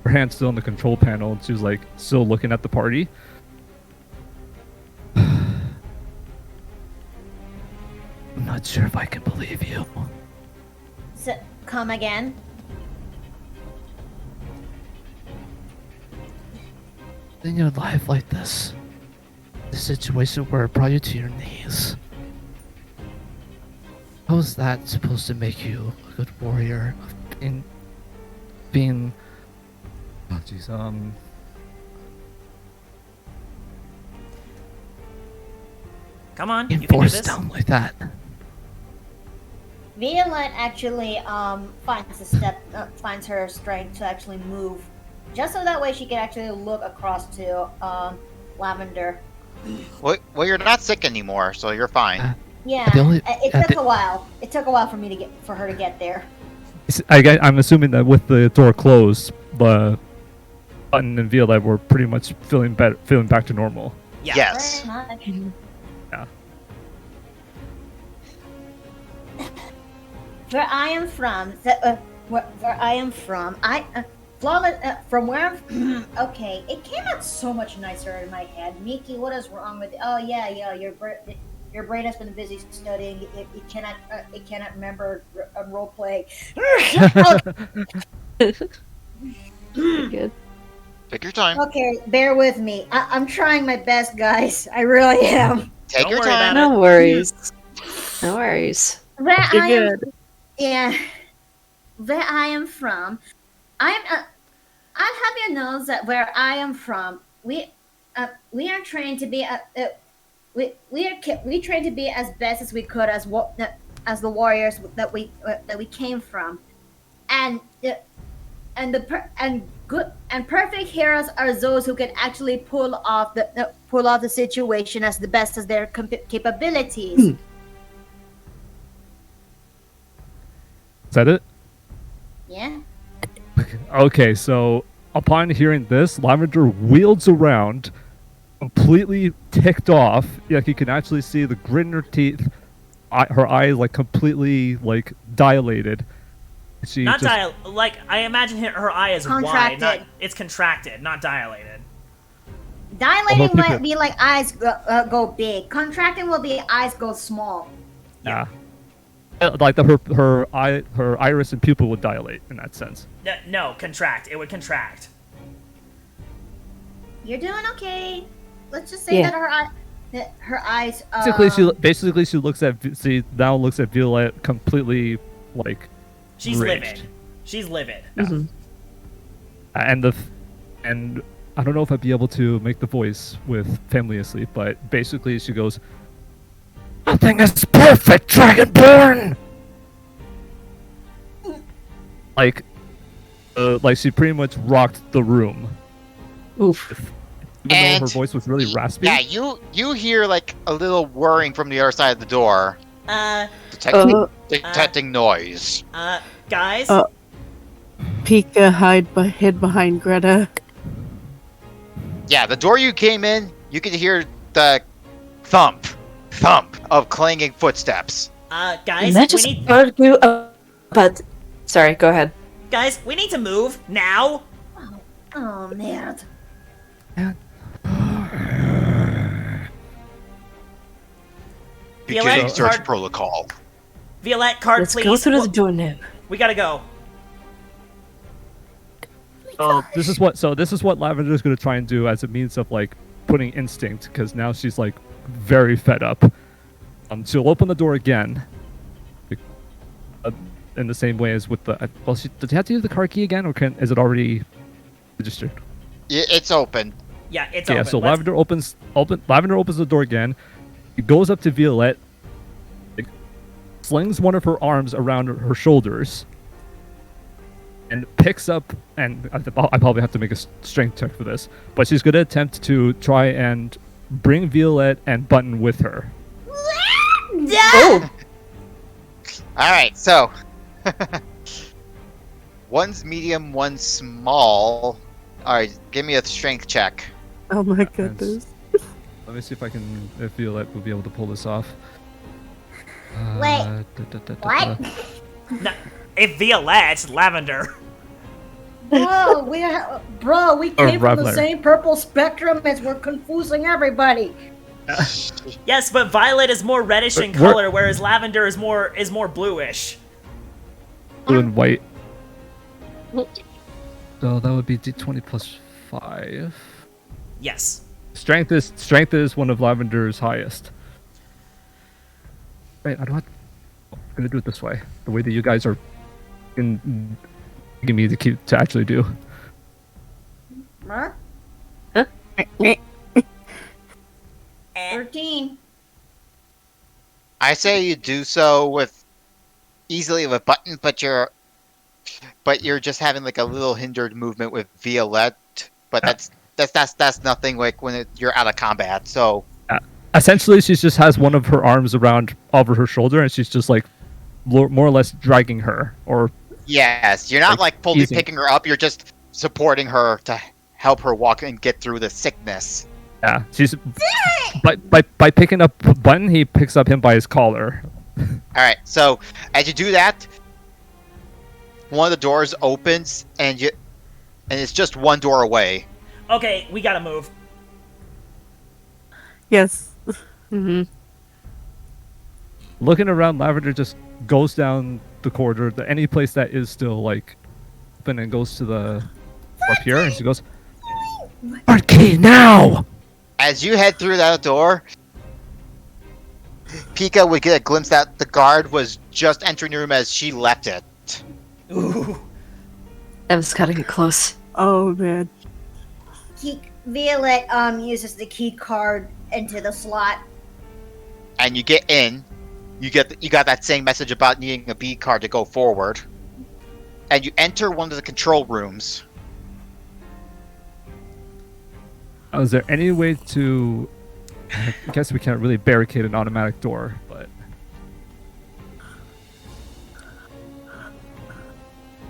her hand still on the control panel, and she's like still looking at the party. I'm not sure if I can believe you. So, come again? In your life like this, the situation where it brought you to your knees. How is that supposed to make you a good warrior? Being oh jeez, Come on, being you can do forced this. down like that. Violet actually finds her strength to actually move, just so that way she can actually look across to Lavender. Well, you're not sick anymore, so you're fine. Yeah, The only- it took a while. It took a while for her to get there. I'm assuming that with the door closed, the Button and Violet were pretty much feeling back to normal. Yeah. Yes. Very much. Yeah. Where I am from, from where I'm, okay, it came out so much nicer in my head. Miki, what is wrong with? Oh yeah, your brain has been busy studying. It cannot remember role play. Good. Take your time. Okay, bear with me. I'm trying my best, guys. I really am. Take Don't your worry time. about No worries. No worries. Where You're I am, good. yeah, where I am from, I'll have you know that where I am from, we are trained to be we trained to be as best as we could as the warriors that we came from, and good and perfect heroes are those who can actually pull off the situation as the best as their capabilities. Is that it? Yeah. Okay, so upon hearing this, Lavender wields around, completely ticked off. Like you can actually see the grit in her teeth, her eyes like completely like dilated. She Not just, like I imagine her eye is wide. Contracted. It's contracted, not dilated. Dilating people- might be like eyes go big. Contracting will be eyes go small. yeah. Like her iris and pupil would dilate in that sense. No, contract. It would contract. You're doing okay. Let's just say Yeah. that her eyes. Basically she looks at Violet completely like She's raged. livid. She's livid. Mhm. And I don't know if I'd be able to make the voice with Family Asleep, but basically she goes, "Nothing is perfect, Dragonborn." Like she pretty much rocked the room, Oof. even though And- her voice was really raspy. Yeah, you hear like a little whirring from the other side of the door, Uh, detecting noise. guys. Pika hid behind Greta. Yeah, the door you came in, you could hear the thump of clanging footsteps. Guys, Let's we just need argue about. Sorry, go ahead. guys, we need to move now. Oh man. Beginning Violet, search card- protocol. Violet, card, Let's please. go through the Well, door now. we gotta go. This is what Lavender's gonna try and do as a means of like putting instinct, because now she's like very fed up. She'll open the door again, in the same way as with the. Does she have to use the car key again, or is it already registered? It's open. Yeah, it's Yeah. open. So Let's- Lavender opens the door again. He goes up to Violet, like, slings one of her arms around her shoulders, and picks up. And I probably have to make a strength check for this, but she's going to attempt to try and bring Violet and Button with her. Oh, All right, so one's medium, one's small. All right, give me a strength check. Oh my goodness. Let me see if Violette will be able to pull this off. Wait, what? No, if Violette, it's Lavender. Bro, we came from the Raveler. same purple spectrum as we're confusing everybody. Yes, but Violet is more reddish in We're- color, whereas Lavender is more bluish. Blue and white. So that would be D20 plus 5. Yes. Strength is one of Lavender's highest. Wait, I don't have. I'm gonna do it this way. The way that you guys are in give me to actually do. Huh? 13. I say you do so with easily with button, but you're just having like a little hindered movement with Violette. But that's nothing like when you're out of combat. So Essentially, she just has one of her arms around over her shoulder, and she's just like more or less dragging her. Or yes, you're not like fully easing. picking her up. You're just supporting her to help her walk and get through the sickness. yeah, she's. By picking up Button, he picks up him by his collar. All right. So as you do that, one of the doors opens, and it's just one door away. Okay, we gotta move. Yes. Mm-hmm. Looking around, Lavender just goes down the corridor to any place that is still like open and goes to the up here, and she goes, "Key now!" As you head through that door, Pika would get a glimpse that the guard was just entering the room as she left it. Ooh. That was gotta get close. Oh man. Violet uses the key card into the slot. And you get in, you got that same message about needing a B card to go forward, and you enter one of the control rooms. Is there any way to? I guess we can't really barricade an automatic door, but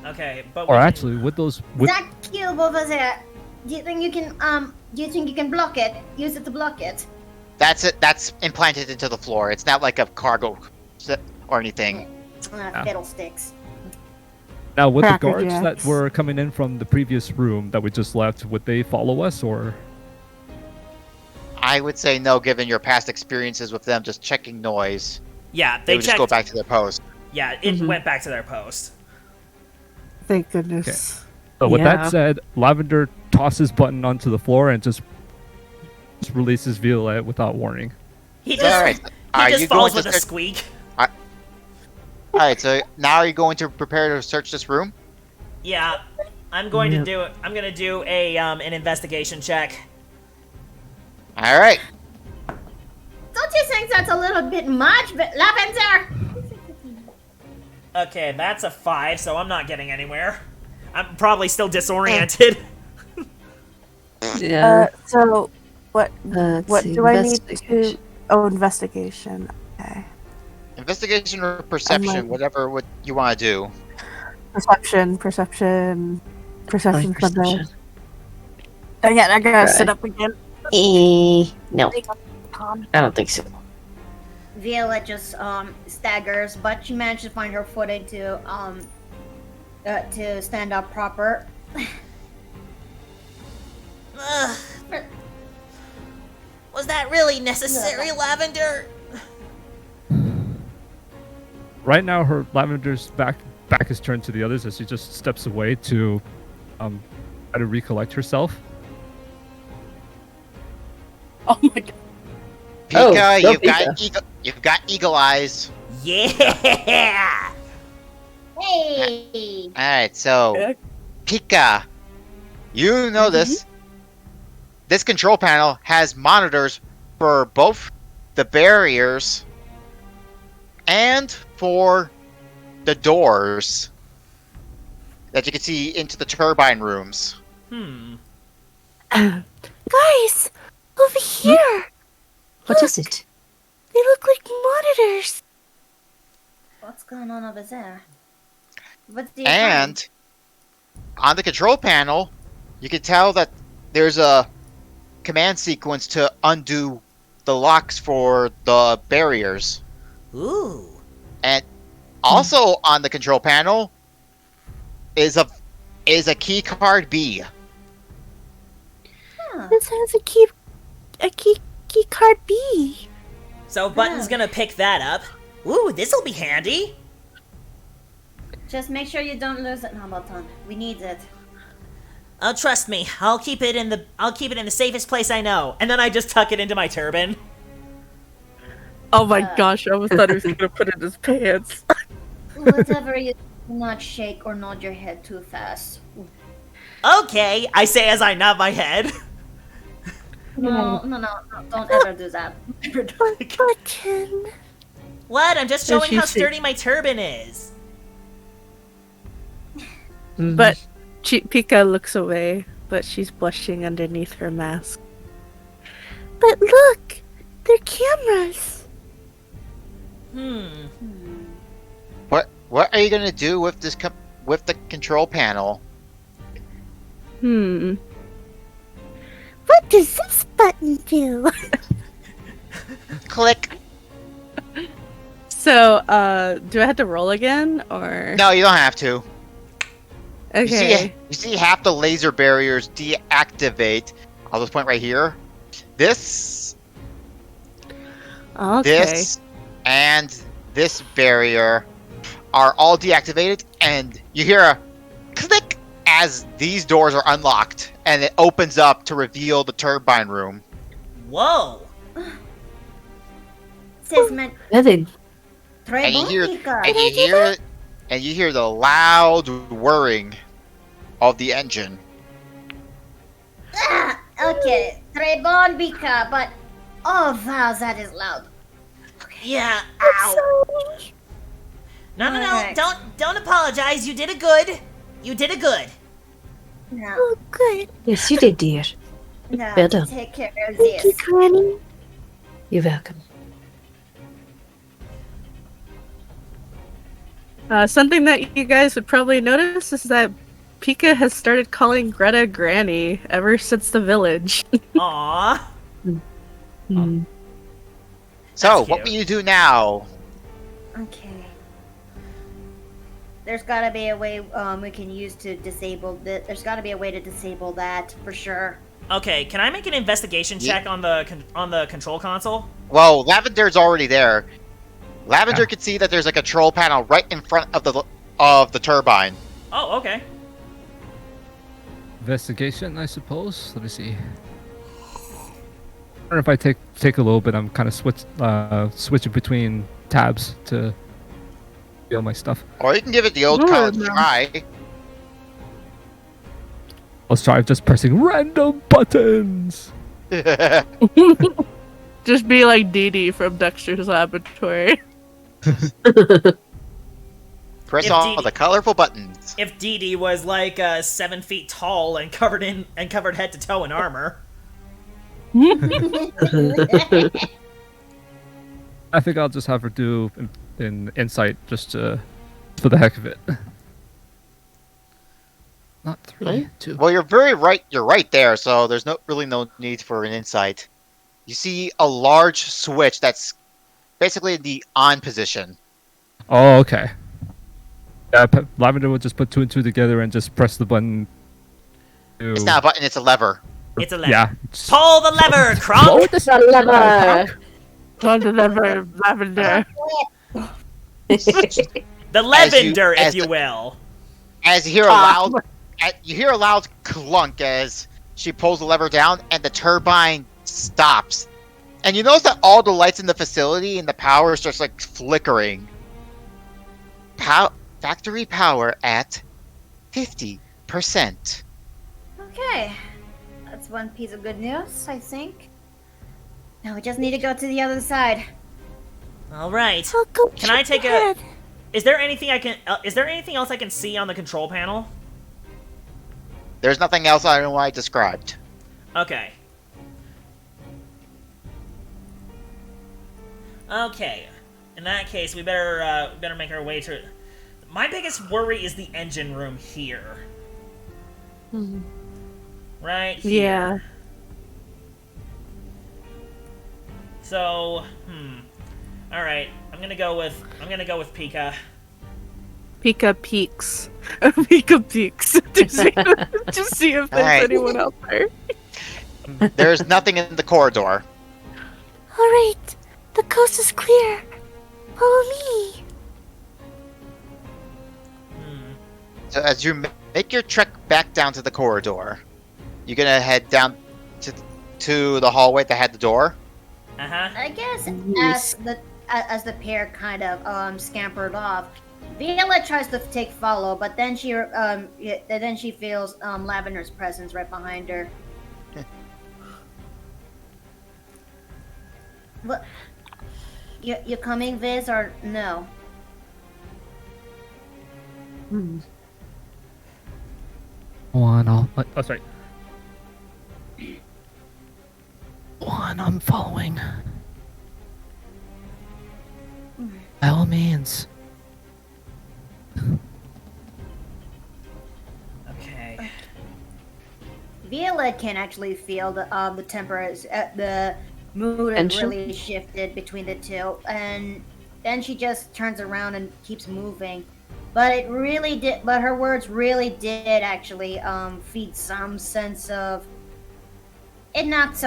Okay, but or we can- actually, with those, That cube over there. Do you think you can block it? Use it to block it. That's it. That's implanted into the floor. It's not like a cargo or anything. Fiddlesticks. now with the Cracker guards that Jacks. were coming in from the previous room that we just left, would they follow us or? I would say no, given your past experiences with them just checking noise. Yeah, They they would just checked. go back to their post. Yeah, it Mhm. went back to their post. Thank goodness. But with Yeah. that said, Lavender tosses Button onto the floor and just releases Violette without warning. He All just right. he Are just you falls going with to a start- squeak. All right. So now are you going to prepare to search this room? Yeah, I'm going Yep. to do it. I'm gonna do a an investigation check. All right. Don't you think that's a little bit much, Lavender? Okay, that's a 5, so I'm not getting anywhere. I'm probably still disoriented. Yeah. So what Let's what see, do I need to investigation. Oh, investigation. Okay. Investigation or perception, like- whatever what you want to do. Perception. Like Perception's my best. perception. Dang it, I gotta Right. sit up again. No, I don't think so. Violet just staggers, but she managed to find her footing to stand up proper. Ugh. Was that really necessary, Lavender? Right now, her Lavender's back is turned to the others as she just steps away to try to recollect herself. Oh my god. Oh, Pika, go you've got eagle eyes. Yeah. Hey! All right, so Okay. Pika, you know this. This control panel has monitors for both the barriers and for the doors that you can see into the turbine rooms. Guys, over here. What is it? They look like monitors. What's going on over there? What's the And on the control panel, you can tell that there's a command sequence to undo the locks for the barriers. Ooh. And also on the control panel is a key card B. This has a key card B. So Button's gonna pick that up. Ooh, this'll be handy. Just make sure you don't lose it, Hamilton. We need it. Oh, trust me. I'll keep it in the safest place I know. And then I just tuck it into my turban. Oh my gosh, I almost thought he was gonna put it in his pants. Whatever you do, not shake or nod your head too fast. Okay, I say as I nod my head. No, don't ever do that. Button. What? I'm just So showing how she's- sturdy my turban is. But Pika looks away, but she's blushing underneath her mask. But look, they're cameras. What are you gonna do with this with the control panel? Hmm. What does this button do? Click. So, do I have to roll again, or? No, you don't have to. Okay. You see half the laser barriers deactivate. I'll just point right here. This, Okay. this, and this barrier are all deactivated, and you hear a click as these doors are unlocked, and it opens up to reveal the turbine room. Whoa. Says man, Nothing. And you hear, Trebonnica. and you hear the loud whirring of the engine. Okay, Trebonnica, but oh wow, that is loud. Yeah. Ow. Sorry. No. Alright. Don't apologize. You did it good. You did it good. No, Oh, good. Yes, you did, dear. no, Well done. take care of Thank you, this. Granny. You're welcome. Something that you guys would probably notice is that Pika has started calling Greta Granny ever since the village. Aww. Hmm. So, That's what cute. will you do now? Okay. There's gotta be a way we can use to disable this. There's gotta be a way to disable that for sure. Okay, can I make an investigation check on the control console? Well, Lavender's already there. Lavender Yeah. can see that there's a control panel right in front of the turbine. Oh, okay. Investigation, I suppose. Let me see. I don't know if I take a little bit. I'm kind of switching between tabs to feel my stuff. Or you can give it the old Ooh, college no. try. Let's try just pressing random buttons. Just be like Dee Dee from Dexter's Laboratory. Press If all DD the colorful buttons. If Dee Dee was like 7 feet tall and covered head to toe in armor. I think I'll just have her do an insight just for the heck of it. Not 3, 2. Well, you're very right. You're right there, so there's really no need for an insight. You see a large switch that's basically in the on position. Oh, okay. Yeah, Lavender would just put 2 and 2 together and just press the button. It's not a button; it's a lever. It's a lever. Yeah. Pull the lever, Kronk! Don't remember Lavender. The lavender, as if you will. As you hear a loud clunk as she pulls the lever down, and the turbine stops. And you notice that all the lights in the facility and the power starts like flickering. Factory power at 50%. Okay, that's one piece of good news, I think. Now we just need to go to the other side. All right. I'll go Can I check take a? ahead. Is there anything I can? Is there anything else I can see on the control panel? There's nothing else I don't know I described. Okay. Okay. In that case, we better make our way to. My biggest worry is the engine room here. Right here. Yeah. So, all right. I'm gonna go with Pika. Pika peeks. Pika peeks to see if there's Alright. anyone out there. There's nothing in the corridor. Alright, the coast is clear. Follow me. So as you make your trek back down to the corridor, you're gonna head down to the hallway that had the door. I guess Yes. as the pair kind of scampered off, Violet tries to take follow, but then she feels Lavender's presence right behind her. What? You coming, Viz, or no? One, oh, sorry. One, I'm following. By all means. Okay. Violet can actually feel the temper, the mood has Tension? really shifted between the two, and then she just turns around and keeps moving. But it really did. But her words really did actually feed some sense of. It knocked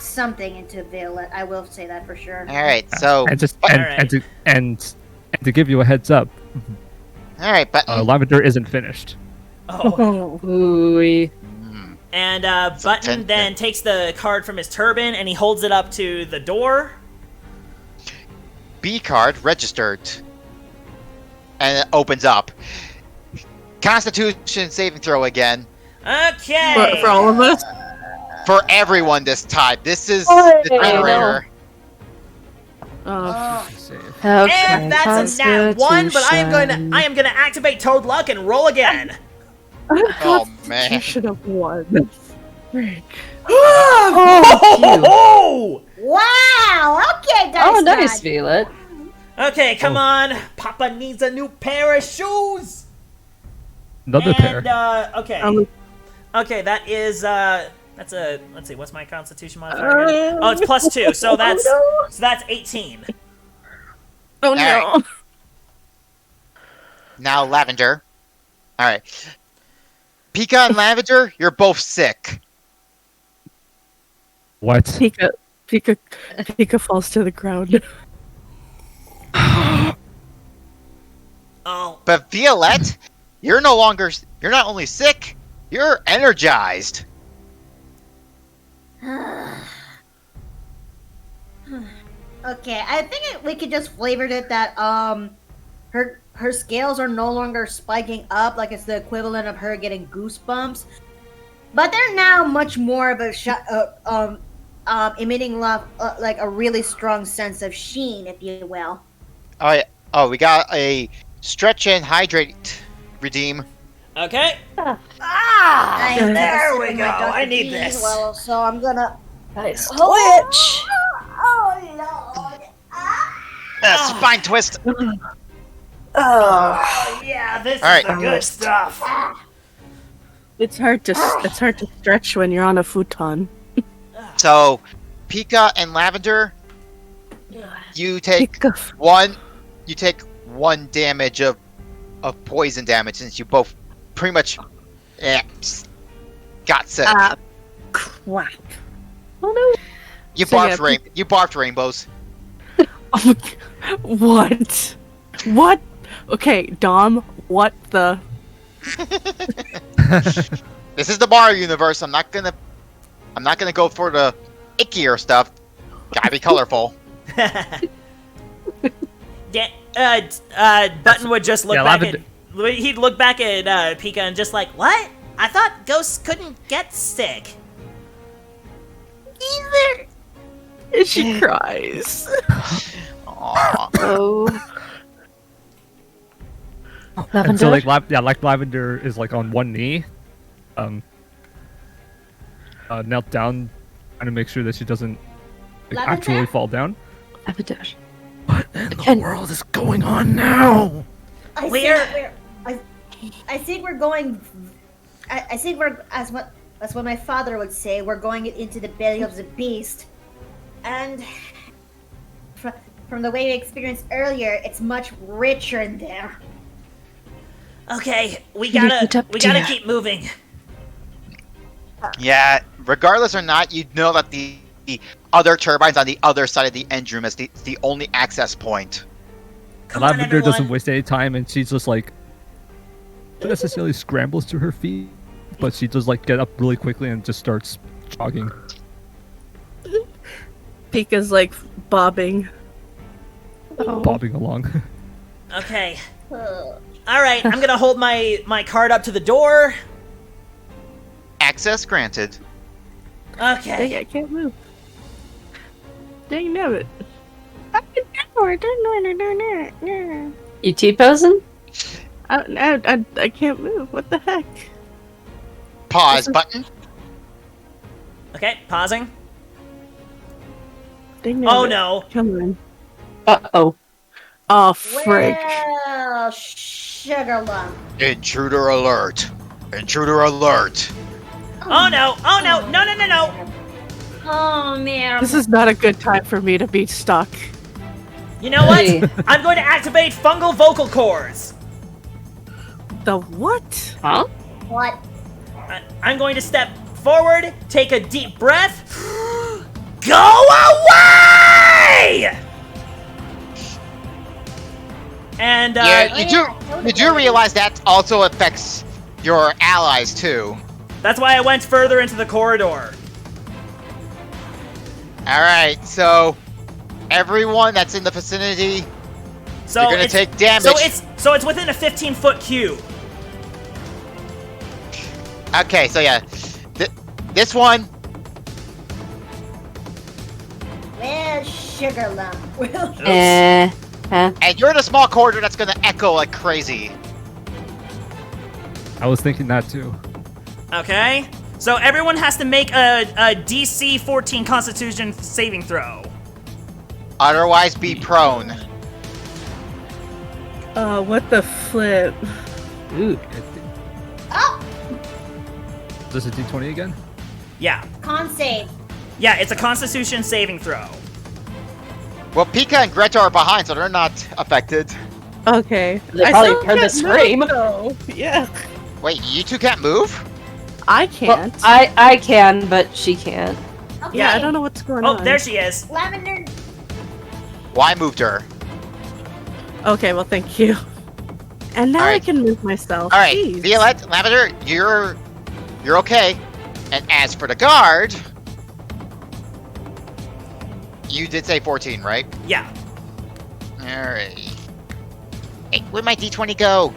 something into Violet. I will say that for sure. All right, so And to give you a heads up, all right, but Lavender isn't finished. Oh. Ooh. And Button then takes the card from his turban and he holds it up to the door. B card registered, and it opens up. Constitution saving throw again Okay. For all of us? for everyone this time. This is the generator. Oh, Okay. And that's a nat 1, but I am gonna activate Toad Luck and roll again. Oh man! you should have won. Frick. Oh! Wow. Okay, guys. Oh, nice, Violet. Okay, come on. Papa needs a new pair of shoes. Another pair. Okay. Okay, that is that's a let's see, what's my constitution modifier? Oh, it's +2. So that's 18. Oh no. Alright. Now Lavender. All right, Pika and Lavender, you're both sick. What? Pika falls to the ground. Oh. But Violet, you're not only sick, you're energized. Okay, I think we could just flavor it that her scales are no longer spiking up like it's the equivalent of her getting goosebumps, but they're now much more of a emitting love, like a really strong sense of sheen, if you will. All right. Oh, we got a stretch and hydrate redeem. Okay. I am there gonna we sip go. my Dr. I need P this. as well, so I'm gonna. Nice. Twitch! Oh lord! Spine twist. Oh, yeah, this All right. is the good stuff. It's hard to stretch when you're on a futon. So, Pika and Lavender, you take one damage of poison damage since you both pretty much got sick. Crap. Oh no. You So, barfed yeah, you barfed rainbows. What? What? Okay, Dom, what the? This is the Mario universe. I'm not gonna go for the ickier stuff. Gotta be colorful. Yeah, Button would just look Yeah, back Lavender- at. He'd look back at Pika and just like, what? I thought ghosts couldn't get sick. And she cries. Aw. Oh. And so like Lavender is like on one knee, knelt down, trying to make sure that she doesn't Lavender? actually fall down. Lavender. What in the world is going on now? I think we're going. I think we're as what my father would say. We're going into the belly of the beast. And from the way we experienced earlier, it's much richer in there. Okay, we Leave gotta it up we to gotta ya. keep moving. Yeah, regardless or not, you know that the other turbine's on the other side of the end room as the only access point. Come on, Lavender everyone. doesn't waste any time, and she's just like, not necessarily scrambles to her feet, but she does like get up really quickly and just starts jogging. Pika's like bobbing. Oh. Bobbing along. Okay. Ugh. All right, I'm gonna hold my card up to the door. Access granted. Dang, Okay. I can't move. Dang it. You T-posing? I can't move. What the heck? Pause button. Okay, pausing. Dang Oh it. no. Come on. Uh-oh. Oh, frick. Well, sugar lump. Intruder alert. Intruder alert. Oh no. Oh no. No no no no. Oh man. This is not a good time for me to be stuck. You know what? Hey. I'm going to activate fungal vocal cords. The what? Huh? What? I'm going to step forward, take a deep breath. Go away! And Yeah, you yeah, do. You do realize that also affects your allies too. that's why I went further into the corridor. All right, so everyone that's in the vicinity, So you're gonna it's, take damage. so it's within a 15-foot cube. Okay, so yeah, this one. Well, sugar lump. Well, And you're in a small corridor that's gonna echo like crazy. I was thinking that too. Okay. So everyone has to make a DC 14 Constitution saving throw. Otherwise, be prone. What the flip? Ooh. oh, Is this a D20 again? Yeah. con save. Yeah, it's a Constitution saving throw. Well, Pika and Greta are behind, so they're not affected. Okay. They I probably still heard the can't scream. move, though. Yeah. Wait, you two can't move? I Well, can't. I can, but she can't. Okay. Yeah, I don't know what's going Oh, on. there she is. Lavender. Well, I moved her. Okay, well, thank you. And now I Alright. can move myself. All right, Jeez. Violet, Lavender, you're okay. And as for the guard, you did say 14, right? Yeah. All right. Hey, where'd my D20 go?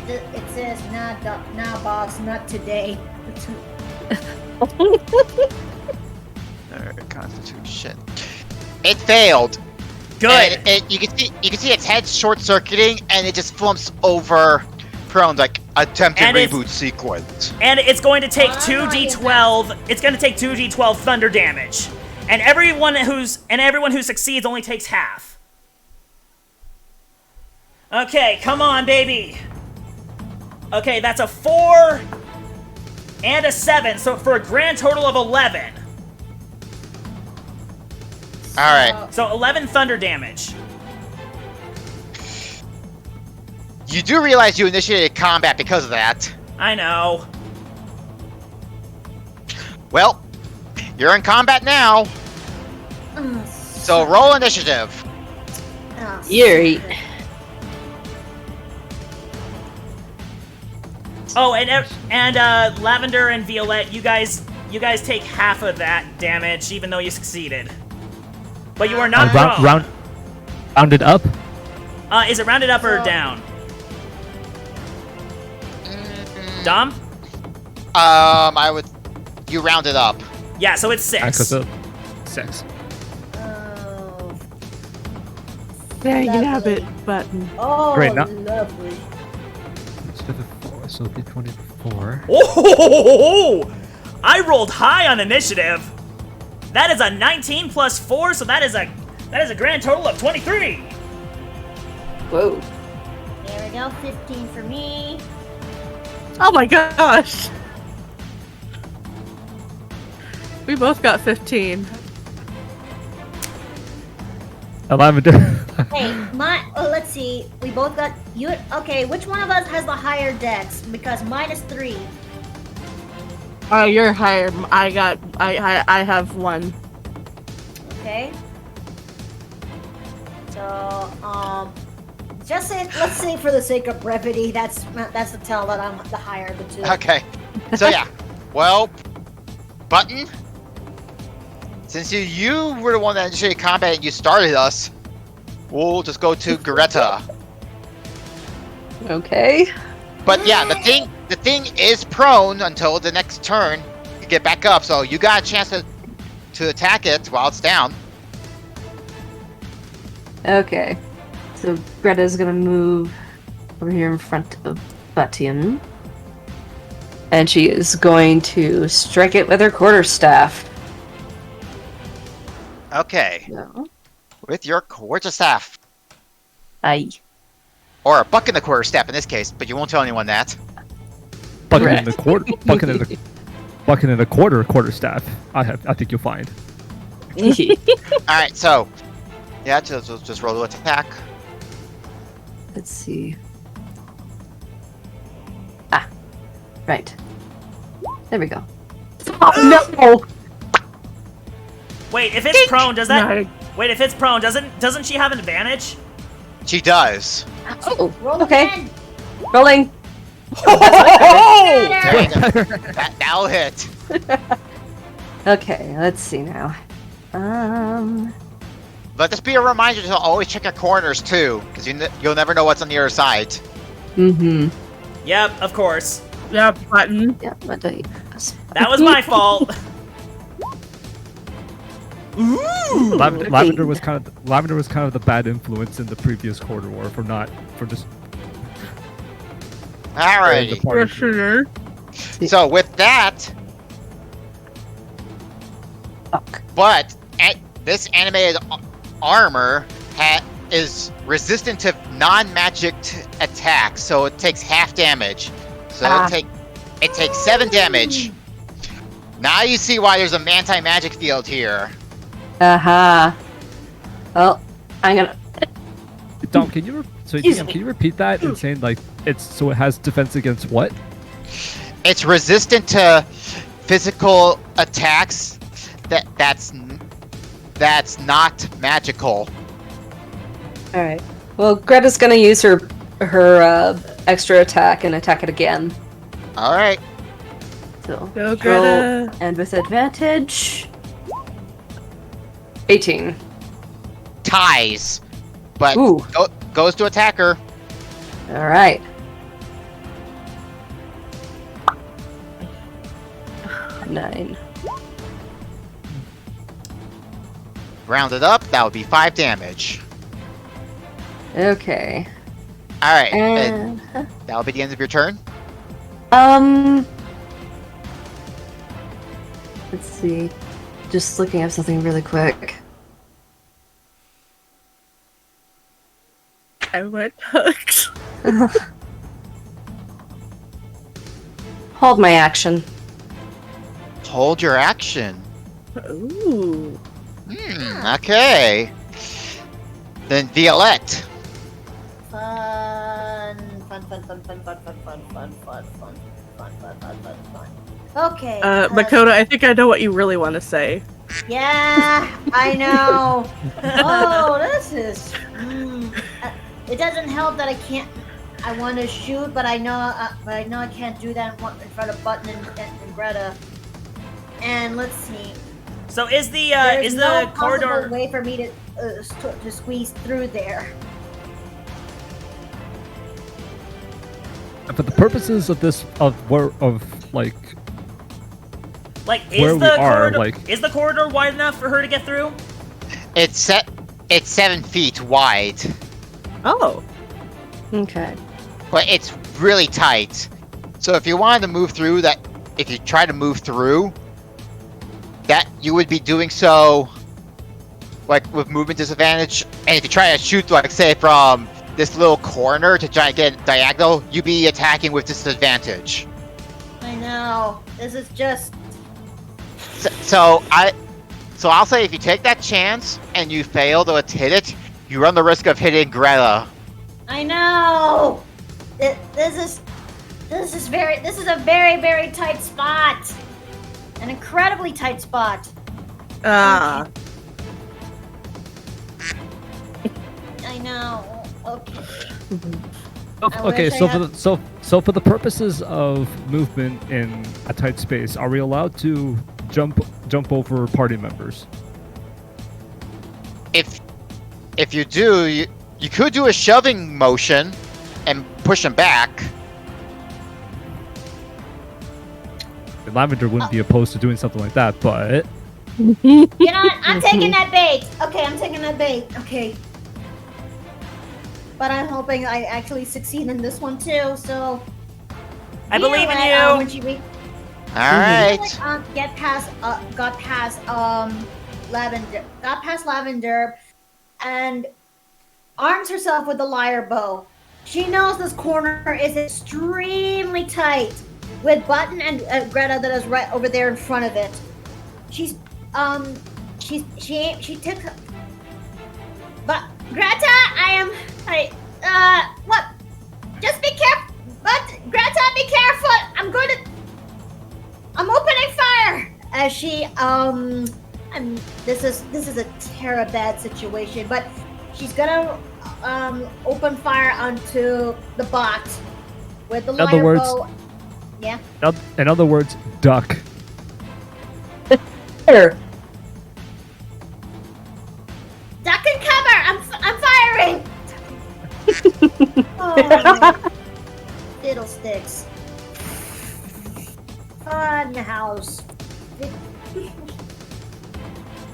It says, nah, boss, not today. Constitution. Shit. It failed. Good. And you can see its head short circuiting, and it just flumps over prone like attempted And it's- reboot sequence. And it's going to take Oh, 2d12. It's going to take 2d12 thunder damage. And everyone who succeeds only takes half. Okay, come on, baby. Okay, that's a 4 and a 7, so for a grand total of 11. All right. So 11 thunder damage. You do realize you initiated combat because of that. I know. Well, you're in combat now, Oh, so roll initiative. oh, Yuri. Oh, and Lavender and Violette, you guys take half of that damage, even though you succeeded. But you are not prone. Rounded up. Is it rounded up or So- down? Dom? You round it up. Yeah, so it's 6. Access up. 6. Oh, There you have Lovely. it, button. oh Great, now- lovely. Instead of 4, so D24. Oh! I rolled high on initiative. That is a 19 plus 4, so that is a grand total of 23. Whoa. There we go, 15 for me. Oh my gosh! We both got 15. Lavender. Hey, let's see. We both got you. Okay, which one of us has the higher dex? Because mine is 3. Oh, you're higher. I have 1. Okay. So, let's say for the sake of brevity, that's the tell that I'm the higher of the 2. Okay. So yeah. Well, Button. Since you were the one that initiated combat and you started us, we'll just go to Greta. Okay. But yeah, the thing is prone until the next turn to get back up. So you got a chance to attack it while it's down. Okay. So Greta's gonna move over here in front of Button. And she is going to strike it with her quarterstaff. Okay. No. With your quarterstaff. Aye. Or a buck in the quarterstaff in this case, but you won't tell anyone that. Bucket in the quarter. Bucket in a quarter staff. I think you'll find. Alright, so yeah, just roll to attack. Let's see. Ah. Right. There we go. Oh, no! Wait, if it's prone, does that? No. Wait, if it's prone, doesn't she have an advantage? She does. Oh, Roll okay. again. Rolling. There you go. That'll hit. Okay, let's see now. Let this be a reminder to always check your corners too, because you'll never know what's on the other side. Mm-hmm. Yep, of course. Yeah, Button. Yeah, what do you... That was my fault. Lavender was kind of the bad influence in the previous quarter war for just the Alrighty. party. Sure. So with that, Fuck. but this animated armor is resistant to non-magic attacks, so it takes half damage. So it takes 7 damage. Now you see why there's a anti-magic field here. Uh-huh. Well, I'm gonna... Dom, can you repeat that and saying like it has defense against what? It's resistant to physical attacks that's not magical. Alright. Well, Greta's gonna use her extra attack and attack it again. All right. So, Go, roll, Greta. and with advantage... 18. Ties, but Ooh. goes to attacker. Alright. 9. Rounded up, that would be 5 damage. Okay. All right, And... that'll be the end of your turn. Let's see. Just looking up something really quick. I went hooked. Hold my action. Hold your action. Ooh. Okay. Then Violette. Fun. Okay. Makoto, I think I know what you really want to say. Yeah, I know. Oh, this is. It doesn't help that I can't. I want to shoot, but I know I can't do that in front of Button and Greta. And let's see. So is the There's no corridor? possible way for me to squeeze through there. And for the purposes of this Like, where we are, is the corridor wide enough for her to get through? It's 7 feet wide, Oh. Okay. but it's really tight. So if you wanted to move through that, if you try to move through, that you would be doing so, like with movement disadvantage. And if you try to shoot, like say from this little corner to try and get diagonal, you'd be attacking with disadvantage. I know. This is just. So I'll say if you take that chance and you fail to hit it, you run the risk of hitting Greta. I know. This is a very, very tight spot. An incredibly tight spot. Ah. I know. Okay. Okay, wish I so had- for the purposes of movement in a tight space, are we allowed to jump over party members? If you do, you could do a shoving motion and push them back. Lavender wouldn't be opposed to doing something like that, but You know what? I'm taking that bait. Okay, I'm taking that bait. Okay. But I'm hoping I actually succeed in this one too. So. I believe in Violet, you. when she All right. got past Lavender, and arms herself with the lyre bow. She knows this corner is extremely tight, with Button and Greta that is right over there in front of it. She took. But Greta, what? Just be careful. But Greta, be careful. I'm opening fire. As she this is a terrible bad situation, but she's gonna open fire onto the bot with the In other lyre words- bow. Yeah. in other words, duck. Sure. Duck and cover. I'm firing. Oh, fiddlesticks. Fun house.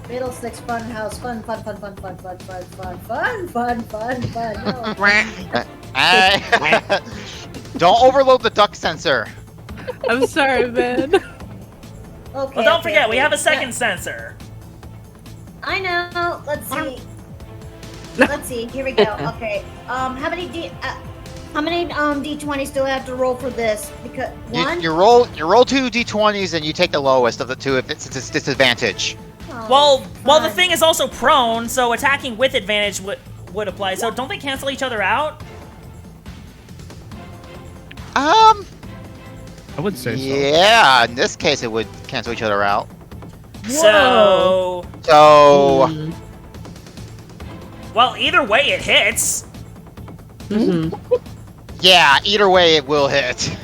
Fiddlesticks fun house. Fun. No. Don't overload the duck sensor. I'm sorry, man. Okay. Well, don't forget, okay. we have a second sensor. I know. Let's see. Let's see. Here we go. Okay. How many d20s do I have to roll for this? Because one. You roll 2 d20s and you take the lowest of the two since it's disadvantage. Well, the fun. thing is also prone, so attacking with advantage would apply. So don't they cancel each other out? I would say so. Yeah, in this case it would cancel each other out. So, So well, either way, it hits. yeah, either way it will hit.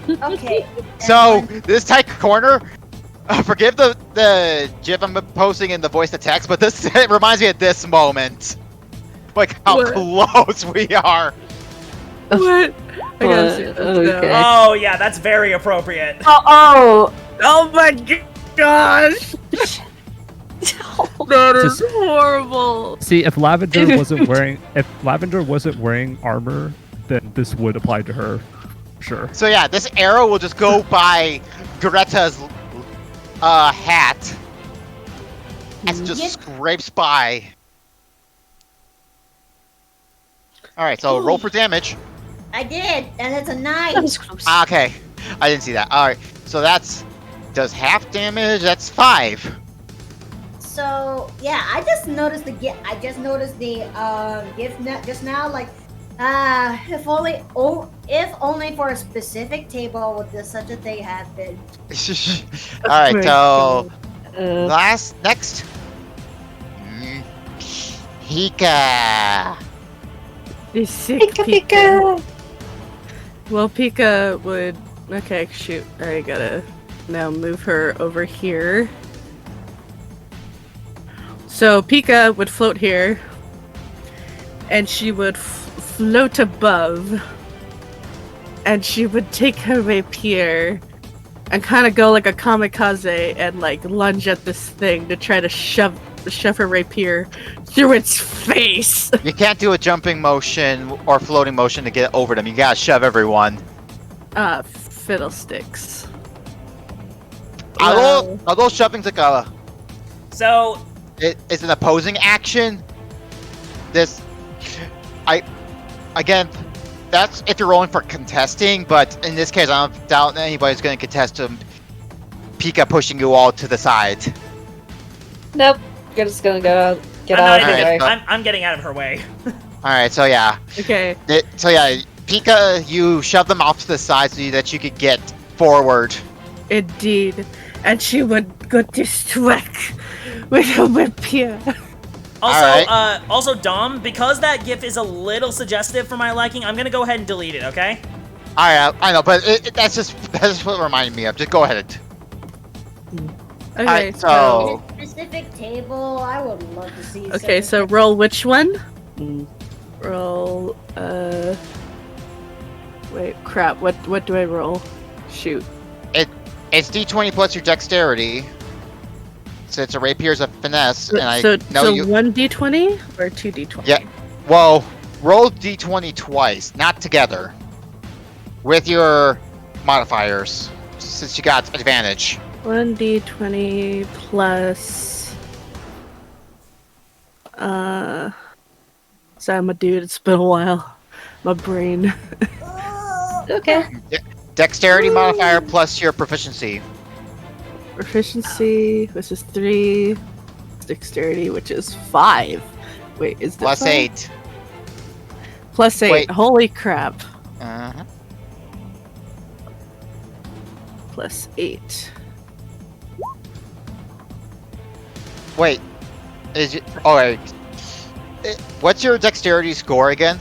Okay. So this tight corner. Forgive the gif I'm posting in the voice to text, but this it reminds me of this moment. Like how What? close we are. What? I gotta see this Okay. now. Oh yeah, that's very appropriate. Oh, Oh my gosh! That is Just- horrible. See, if Lavender wasn't wearing armor, then this would apply to her. Sure. So yeah, this arrow will just go by Greta's hat as it just Yep. scrapes by. Alright, so roll for damage. I did, and it's a 9. that was close. Okay, I didn't see that. Alright, so does half damage, that's 5. So yeah, I just noticed the gift. I just noticed the gift just now. Like, if only for a specific table would this such a thing happen. Alright, so Uh, next. Hika. You sick Pika Pika. Pika. Well, Pika would. Okay, shoot. I gotta now move her over here. So Pika would float here, and she would float above, and she would take her rapier and kind of go like a kamikaze and like lunge at this thing to try to shove her rapier through its face. You can't do a jumping motion or floating motion to get over them. You gotta shove everyone. Fiddlesticks. Although shoving's like So it's an opposing action. Again, that's if you're rolling for contesting, but in this case, I don't doubt anybody's going to contest them. Pika pushing you all to the side. Nope. You're just gonna go get I'm out not of the even. way. I'm getting out of her way. Alright, so yeah. Okay. Pika, you shove them off to the side so that you could get forward. Indeed. And she would go distract with her rapier. Also, Dom, because that GIF is a little suggestive for my liking, I'm gonna go ahead and delete it. Okay? Alright, I know, but that's just what it reminded me of. Just go ahead. Okay, Alright, In so a specific table, I would love to see. Okay, so something. roll which one? Mm. Roll, wait, crap, what do I roll? Shoot. it's D20 plus your dexterity. So it's a rapier's a finesse, and I So know you. 1d20 or 2d20? Yeah. Well, roll D20 twice, not together. With your modifiers, since you got advantage. 1d20 plus... Sorry, I'm a dude, it's been a while. My brain. Okay. Dexterity modifier plus your proficiency. Proficiency, which is 3. Dexterity, which is 5. Wait, is that Plus 5? 8. Plus 8. Wait. Holy crap. Uh-huh. Plus 8. Wait. Is it? Alright. What's your dexterity score again?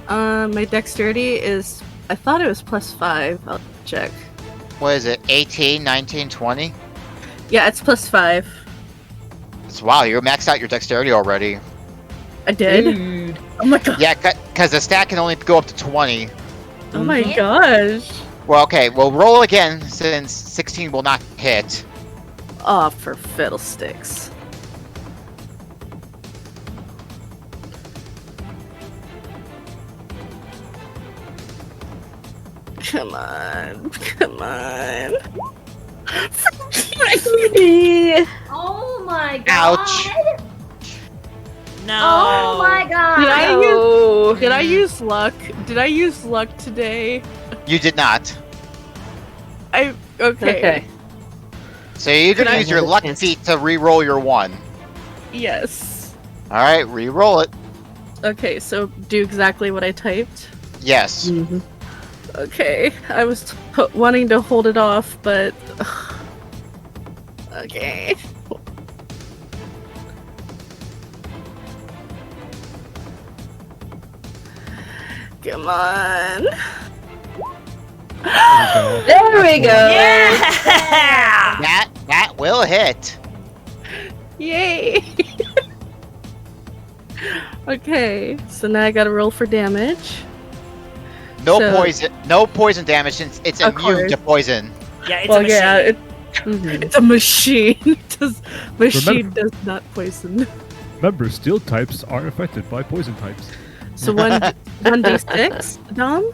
My dexterity is... I thought it was plus 5. I'll check. What is it? 18, 19, 20? Yeah, it's plus 5. Wow, you maxed out your dexterity already. I did? Dude. Oh my god. Yeah, because the stat can only go up to 20. Oh my Mhm. gosh. Well, okay, well, roll again, since 16 will not hit. Oh, for fiddlesticks. Come on. Come on. Oh my god! Ouch. No. Oh my god! Did I use luck? Did I use luck today? You did not. Okay. Okay. So you're Can gonna I- use your luck feat to re-roll your 1. Yes. Alright, re-roll it. Okay, so do exactly what I typed. Yes. Mhm. Okay, I was wanting to hold it off, but okay. Come on. There we go. Yeah. That will hit. Yay! Okay, so now I gotta roll for damage. No So- poison damage since it's Of immune course. to poison. Yeah, it's Well, a machine. yeah, Mhm. it's a machine. Machine Remember- does not poison. Remember, steel types are affected by poison types. So 1d6, Dom?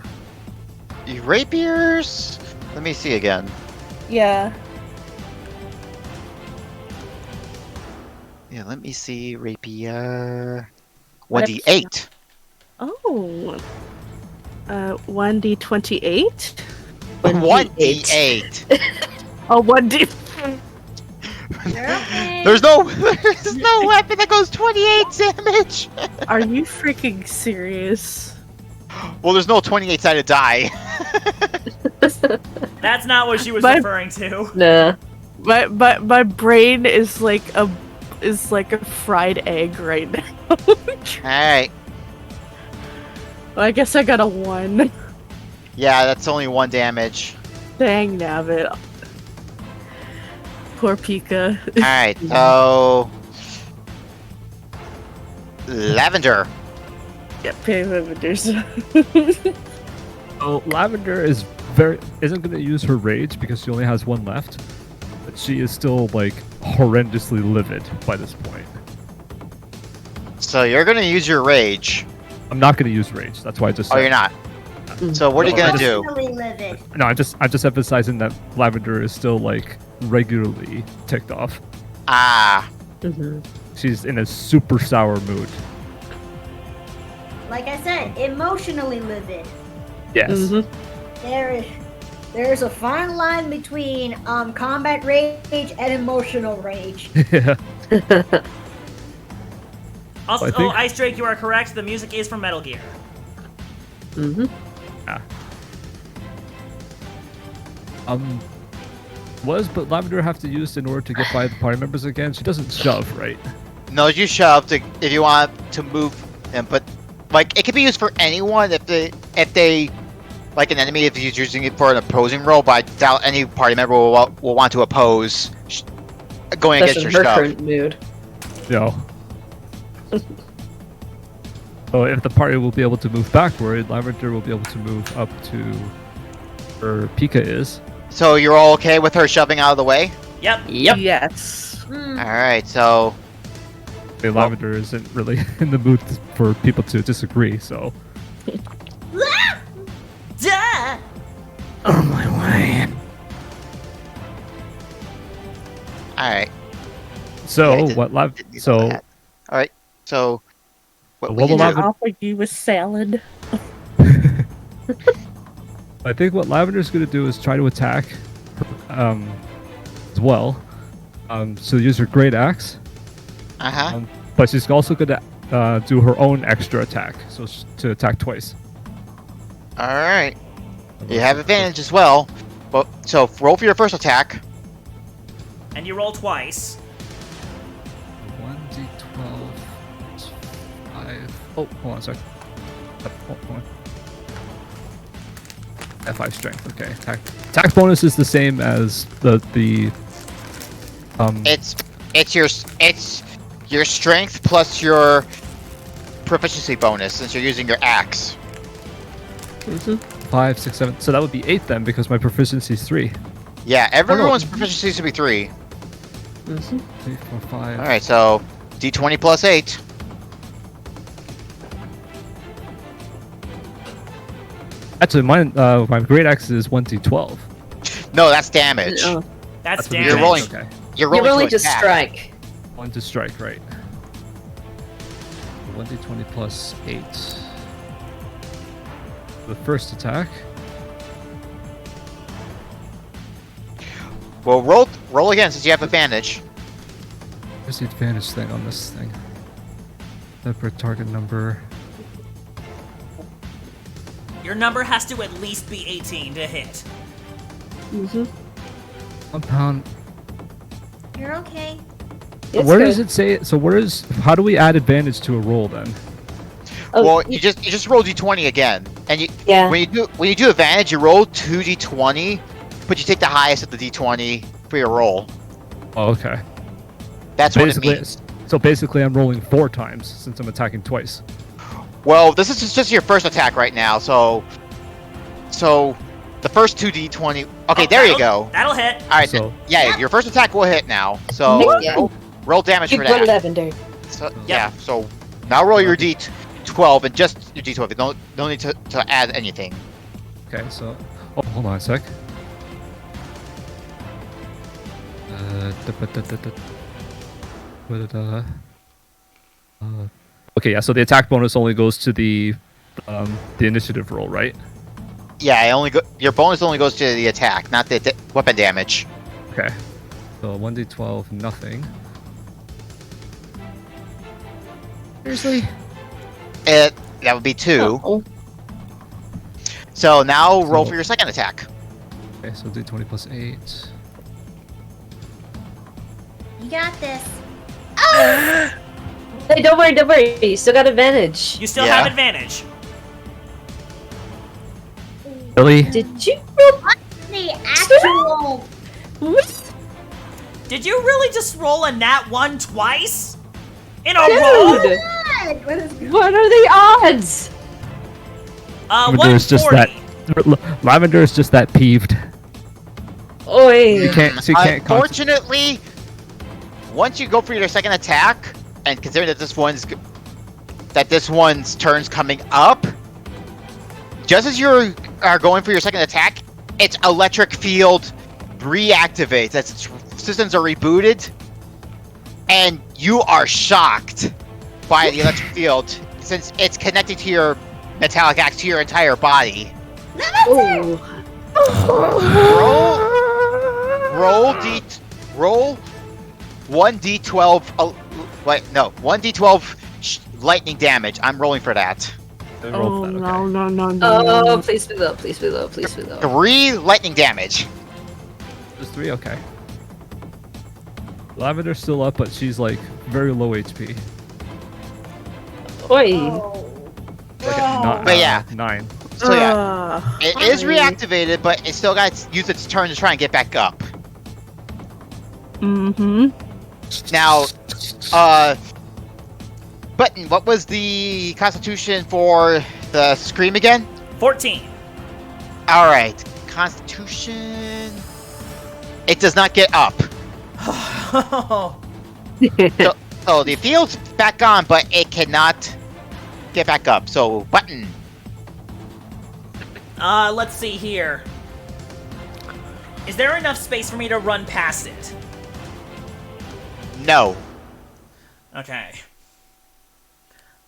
Rapiers? Let me see again. Yeah. Yeah, let me see. Rapier. What 1d8. Oh. 1d28? 1d8. Oh, 1d. There's no weapon that goes 28 damage. Are you freaking serious? Well, there's no 28-sided die. That's not what she was My- referring to. Nah. My brain is like a fried egg right now. Alright. Well, I guess I got a 1. Yeah, that's only 1 damage. Dang nabbit. Poor Pika. Alright, so... Lavender. Yeah, pay lavenders. So Lavender isn't going to use her rage because she only has 1 left. But she is still like horrendously livid by this point. So you're gonna use your rage. I'm not going to use rage. That's why I just. Oh, said- you're not. So what are you gonna do? Emotionally livid. No, I'm just emphasizing that Lavender is still like regularly ticked off. Ah. Mhm. She's in a super sour mood. Like I said, emotionally livid. Yes. Mhm. There is. There's a fine line between combat rage and emotional rage. Yeah. Also, I think- Ice Drake, you are correct. The music is from Metal Gear. Mm-hmm. What does but Lavender have to use in order to get by the party members again? She doesn't shove, right? No, you shove to, if you want to move them, but like it can be used for anyone if they like an enemy if he's using it for an opposing role. But I doubt any party member will want to oppose going That's against in your her shove. current mood. No. So if the party will be able to move backward, Lavender will be able to move up to where Pika is. So you're all okay with her shoving out of the way? Yep. Yep. Yes. All right. So Okay, Lavender isn't really in the mood for people to disagree, so. Duh! On my way. all right. So Yeah, what Lav? Didn't use So that. all right. So what What we will can do- Lavender- Offer you a salad. I think what Lavender's going to do is try to attack, as well. So use her great axe, Uh-huh. but she's also going to do her own extra attack, so to attack twice. All right. You have advantage as well. But so roll for your first attack. And you roll twice. 1d12 5. Oh, hold on a sec. Hold on. F5 strength. Okay. Attack bonus is the same as the It's your strength plus your proficiency bonus since you're using your axe. 5, 6, 7. So that would be 8 then because my proficiency is 3. Yeah, everyone's proficiency should be 3. 3, 4, 5. All right, so d20 plus 8. Actually, mine, my great axe is 1d12. No, that's damage. Oh. That's what damage. You're rolling. Okay. You're You're rolling rolling to to attack. strike. 1 to strike, right. 1d20 plus 8. The first attack. Well, roll again since you have advantage. Where's the advantage thing on this thing? Separate target number. Your number has to at least be 18 to hit. Mm-hmm. Compound. You're okay. Where does it say it? So how do we add advantage to a roll then? Oh, Well, you just roll d20 again, and yeah. when you do advantage, you roll 2d20, but you take the highest of the d20 for your roll. Oh, okay. That's what it means. So basically, I'm rolling 4 times since I'm attacking twice. Well, this is just your first attack right now, so the first 2d20. Okay, Oh, there you go. That'll hit. All right, So- yeah, your first attack will hit now. So Yeah. roll damage Big for one that. lavender. So, yeah, so now roll your d12 and just your d12. You don't need to add anything. Okay, so hold on a sec. Okay, yeah. So the attack bonus only goes to the initiative roll, right? Yeah, your bonus only goes to the attack, not the weapon damage. Okay. So 1d12, nothing. Seriously? That would be 2. Oh. So now roll So- for your second attack. Okay, so d20 plus 8. You got this. Hey, don't worry. You still got advantage. You still Yeah. have advantage. Really? Did you? The actual. Did you really just roll a nat 1 twice? In a row? Dude! What is What are the odds? Lavender is just 140. Lavender is just that peeved. Oi. You can't concentrate. Unfortunately, once you go for your second attack, and considering that this one's turn's coming up, just as you are going for your second attack, its electric field reactivates as its systems are rebooted, and you are shocked by the electric field since it's connected to your metallic axe to your entire body. Ooh. Roll 1d12. Wait, no, 1d12 lightning damage. I'm rolling for that. Then roll Oh for that, no, okay. no, no, no, Oh, no. please be low, please be low, please be low. 3 lightning damage. Just 3, okay. Lavender's still up, but she's like very low HP. Oi. Like at But yeah. 9. So yeah, it is Funny. reactivated, but it still got to use its turn to try and get back up. Mm-hmm. Now, Button, what was the constitution for the scream again? 14. Alright, constitution... It does not get up. So the field's back on, but it cannot get back up. So, Button. Let's see here. Is there enough space for me to run past it? No. Okay.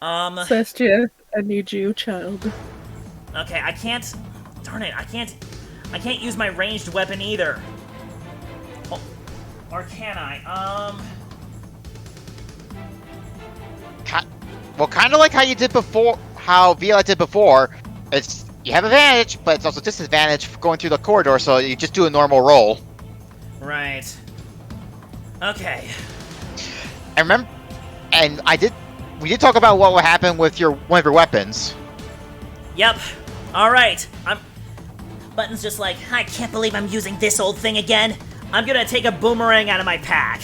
Celestia, I need you, child. Okay, I can't... Darn it, I can't use my ranged weapon either. Oh, or can I? Well, kind of like how you did before, how Violet did before. It's you have advantage, but it's also disadvantage for going through the corridor. So you just do a normal roll. Right. Okay. And remember, we did talk about what would happen with one of your weapons. Yep. Alright. Button's just like, I can't believe I'm using this old thing again. I'm gonna take a boomerang out of my pack.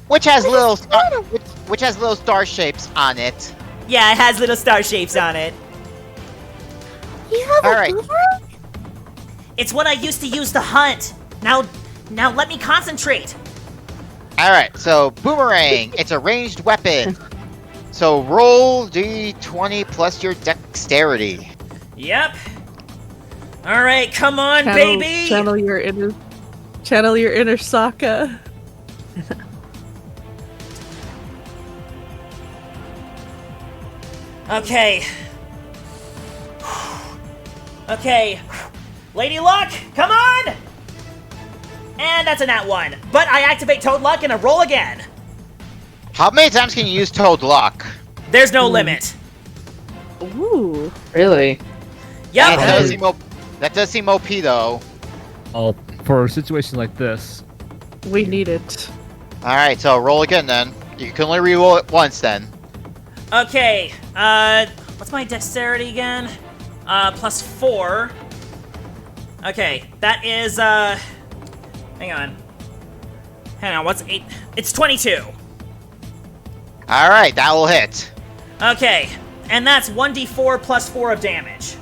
Which has little star shapes on it. Yeah, it has little star shapes on it. You have All a right. boomerang? It's what I used to use to hunt. Now let me concentrate. Alright, so boomerang. It's a ranged weapon. So roll d20 plus your dexterity. Yep. Alright, come on, baby! Channel your inner Sokka. Okay. Okay. Lady Luck, come on! And that's a nat 1. But I activate Toad Luck and I roll again. How many times can you use Toad Luck? There's no limit. Ooh. Really? Yep. That does seem OP though. Well, for a situation like this, We need it. Alright, so roll again then. You can only re-roll it once then. Okay. What's my dexterity again? Plus 4. Okay, that is, hang on. What's 8? It's 22. Alright, that will hit. Okay, and that's 1d4 plus 4 of damage.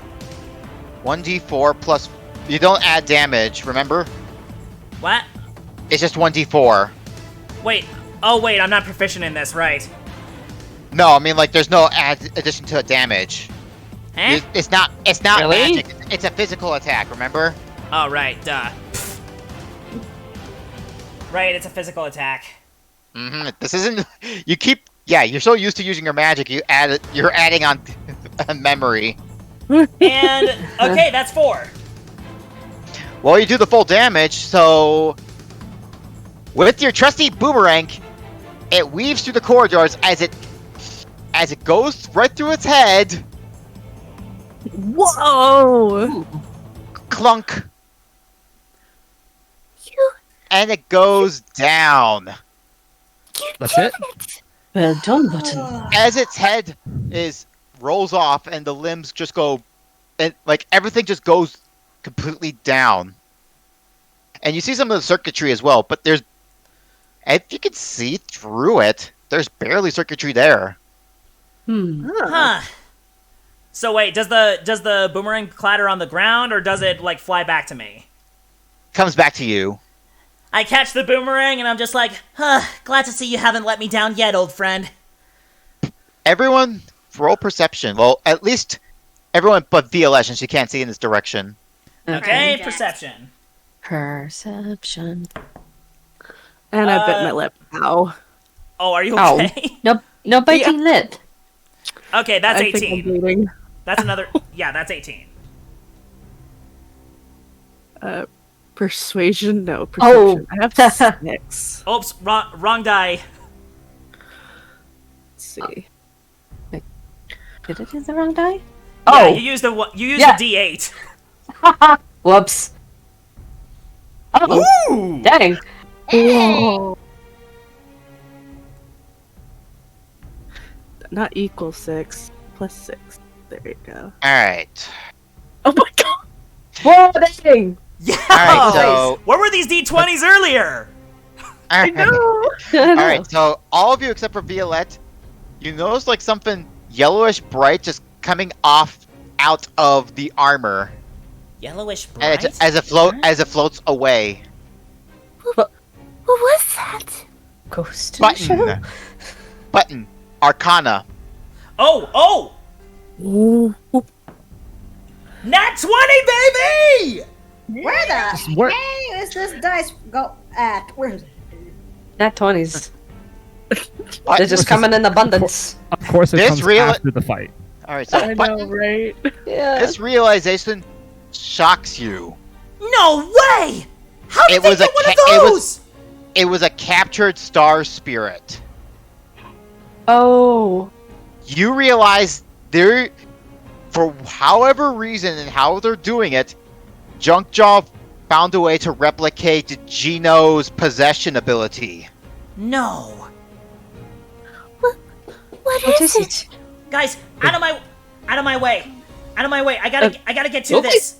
1d4 plus... You don't add damage, remember? What? It's just 1d4. Wait. Oh, wait, I'm not proficient in this, right? No, I mean, like, there's no addition to damage. Eh? It's not Really? magic. It's a physical attack, remember? Oh, right, duh. Right, it's a physical attack. Mm-hmm. This isn't... You keep... Yeah, you're so used to using your magic, you're adding on memory. And, okay, that's 4. Well, you do the full damage, so... With your trusty boomerang, it weaves through the corridors as it goes right through its head. Whoa! Clunk. You And it goes down. that's it? Well done, Button. As its head rolls off and the limbs just go... And, like, everything just goes completely down. And you see some of the circuitry as well, but there's... If you can see through it, there's barely circuitry there. Huh. So wait, does the boomerang clatter on the ground, or does it, like, fly back to me? Comes back to you. I catch the boomerang, and I'm just like, huh, glad to see you haven't let me down yet, old friend. Everyone, roll perception. Well, at least everyone but Violet, since she can't see in this direction. Okay, Okay. perception. Perception. And I bit my lip. Ow. Oh, are you Ow. okay? No biting lip. Okay, that's I think I'm 18. bleeding. That's another... Yeah, that's 18. Persuasion? No, Oh. perception. I have 6. Oops, wrong die. Let's see. Did I use the wrong die? Yeah, you used the D8. Whoops. Oh, Ooh! dang. Whoa. Not equal 6. Plus 6. There you go. Alright. Oh my god! Whoa, dang. Yeah! Alright, so. Where were these D20s earlier? I know! Alright, so all of you except for Violette, you notice like something yellowish bright just coming off out of the armor Yellowish and bright? as it floats away. What was that? Ghost in the shell? Button. Button. Arcana. Oh! Ooh. Nat 20, baby! Where the Where- hey is this dice go at? Where is it? Nat 20s. They're Button. just coming in abundance. Of course, it This comes real- after the fight. Alright, so I Button, know, right? Yeah. this realization shocks you. No way! How did It they was get a one of ca- it was- those? It was a captured star spirit. Oh. You realize they're, for however reason and how they're doing it, Junkjaw found a way to replicate Gino's possession ability. No. What is it? it? Guys, out of my way. Out of my way. I gotta get to okay. this.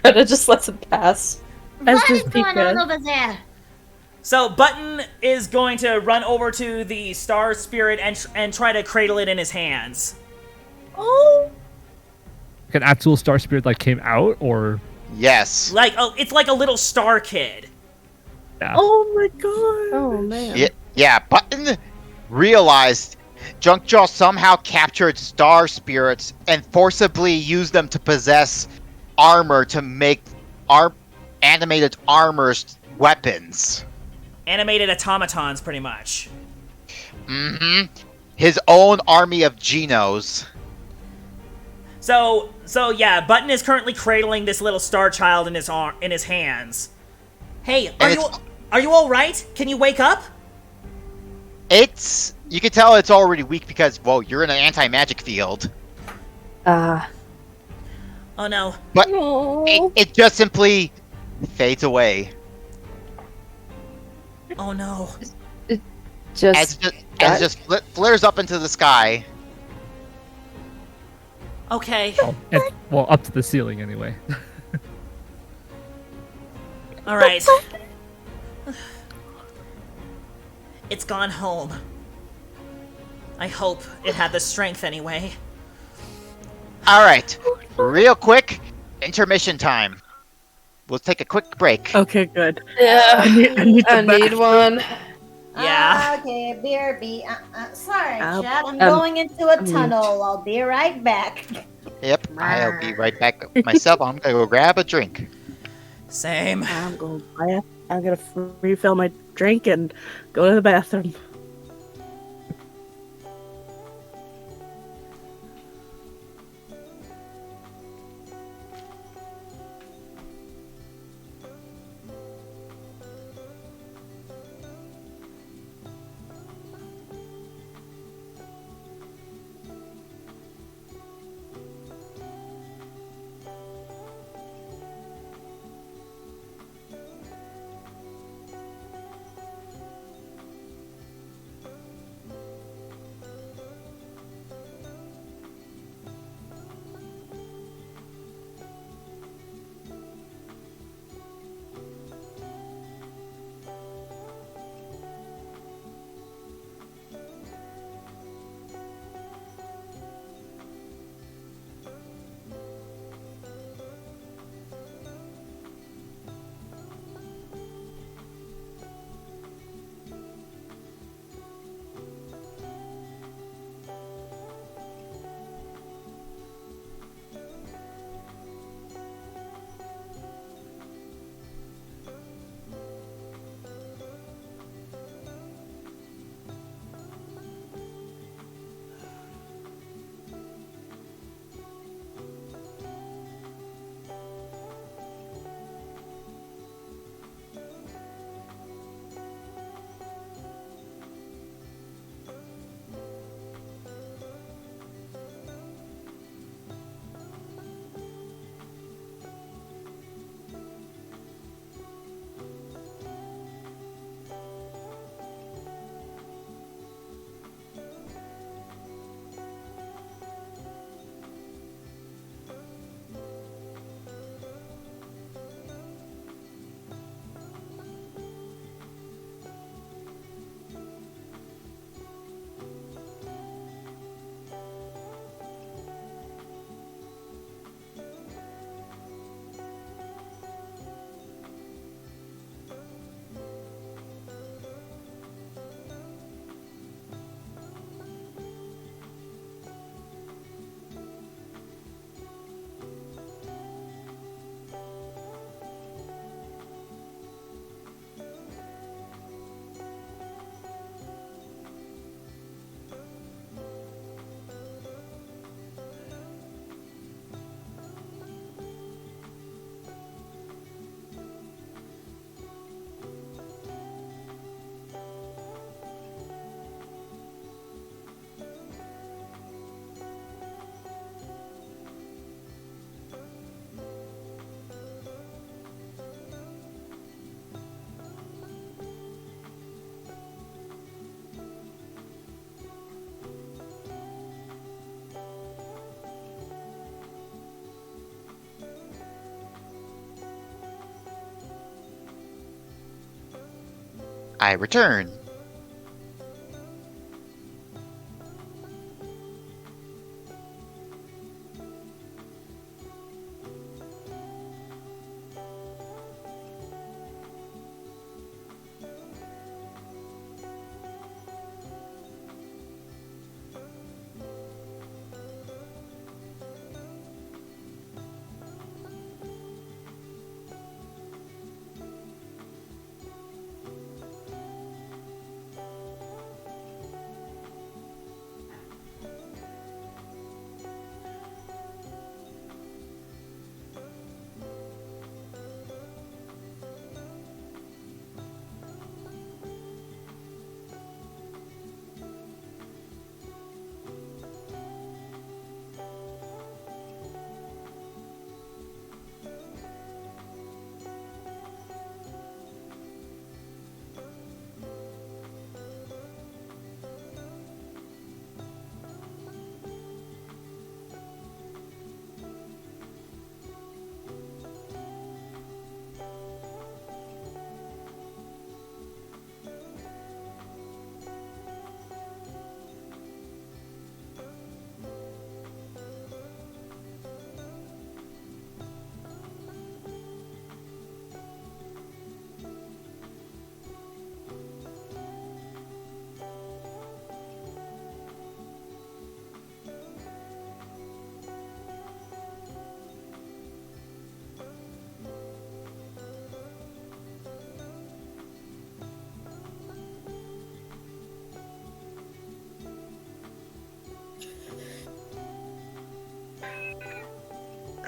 Greta just lets it pass. As What does is going on Pika. over there? So Button is going to run over to the star spirit and try to cradle it in his hands. Oh, Like an actual star spirit like came out, or Yes. Like, oh, it's like a little star kid. yeah. Oh my god! Oh, man. Yeah, Button realized Junkjaw somehow captured star spirits and forcibly used them to possess armor to make animated armors weapons. Animated automatons, pretty much. Mm-hmm. His own army of Genos. So yeah, Button is currently cradling this little star child in his hands. Hey, And are you all right? Can you wake up? You can tell it's already weak because, well, you're in an anti-magic field. Oh no. But Oh. it just simply fades away. Oh no. Just As it just flares up into the sky. Okay. Well, up to the ceiling anyway. All right. It's gone home. I hope it had the strength anyway. Alright, real quick, intermission time. We'll take a quick break. Okay, good. yeah. I need the I need bathroom. one. Yeah. Okay, BRB. Sorry, Um, Chad. I'm going into a mute. tunnel. I'll be right back. Yep, I'll be right back myself. I'm gonna go grab a drink. Same. I'm gonna refill my drink and go to the bathroom. I return.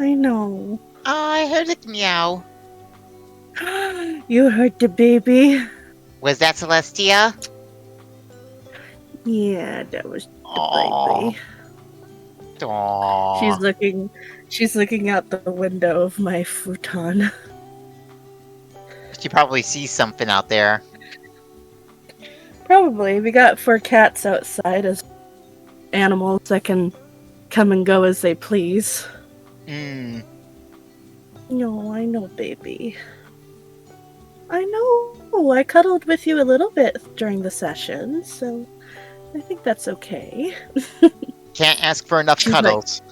I know. I heard it meow. You heard the baby? Was that Celestia? Yeah, that was the Aww. baby. Aww. She's looking out the window of my futon. She probably sees something out there. Probably. We got 4 cats outside as animals that can come and go as they please. Hmm. No, I know, baby. I know. I cuddled with you a little bit during the session, so I think that's okay. Can't ask for enough She's cuddles.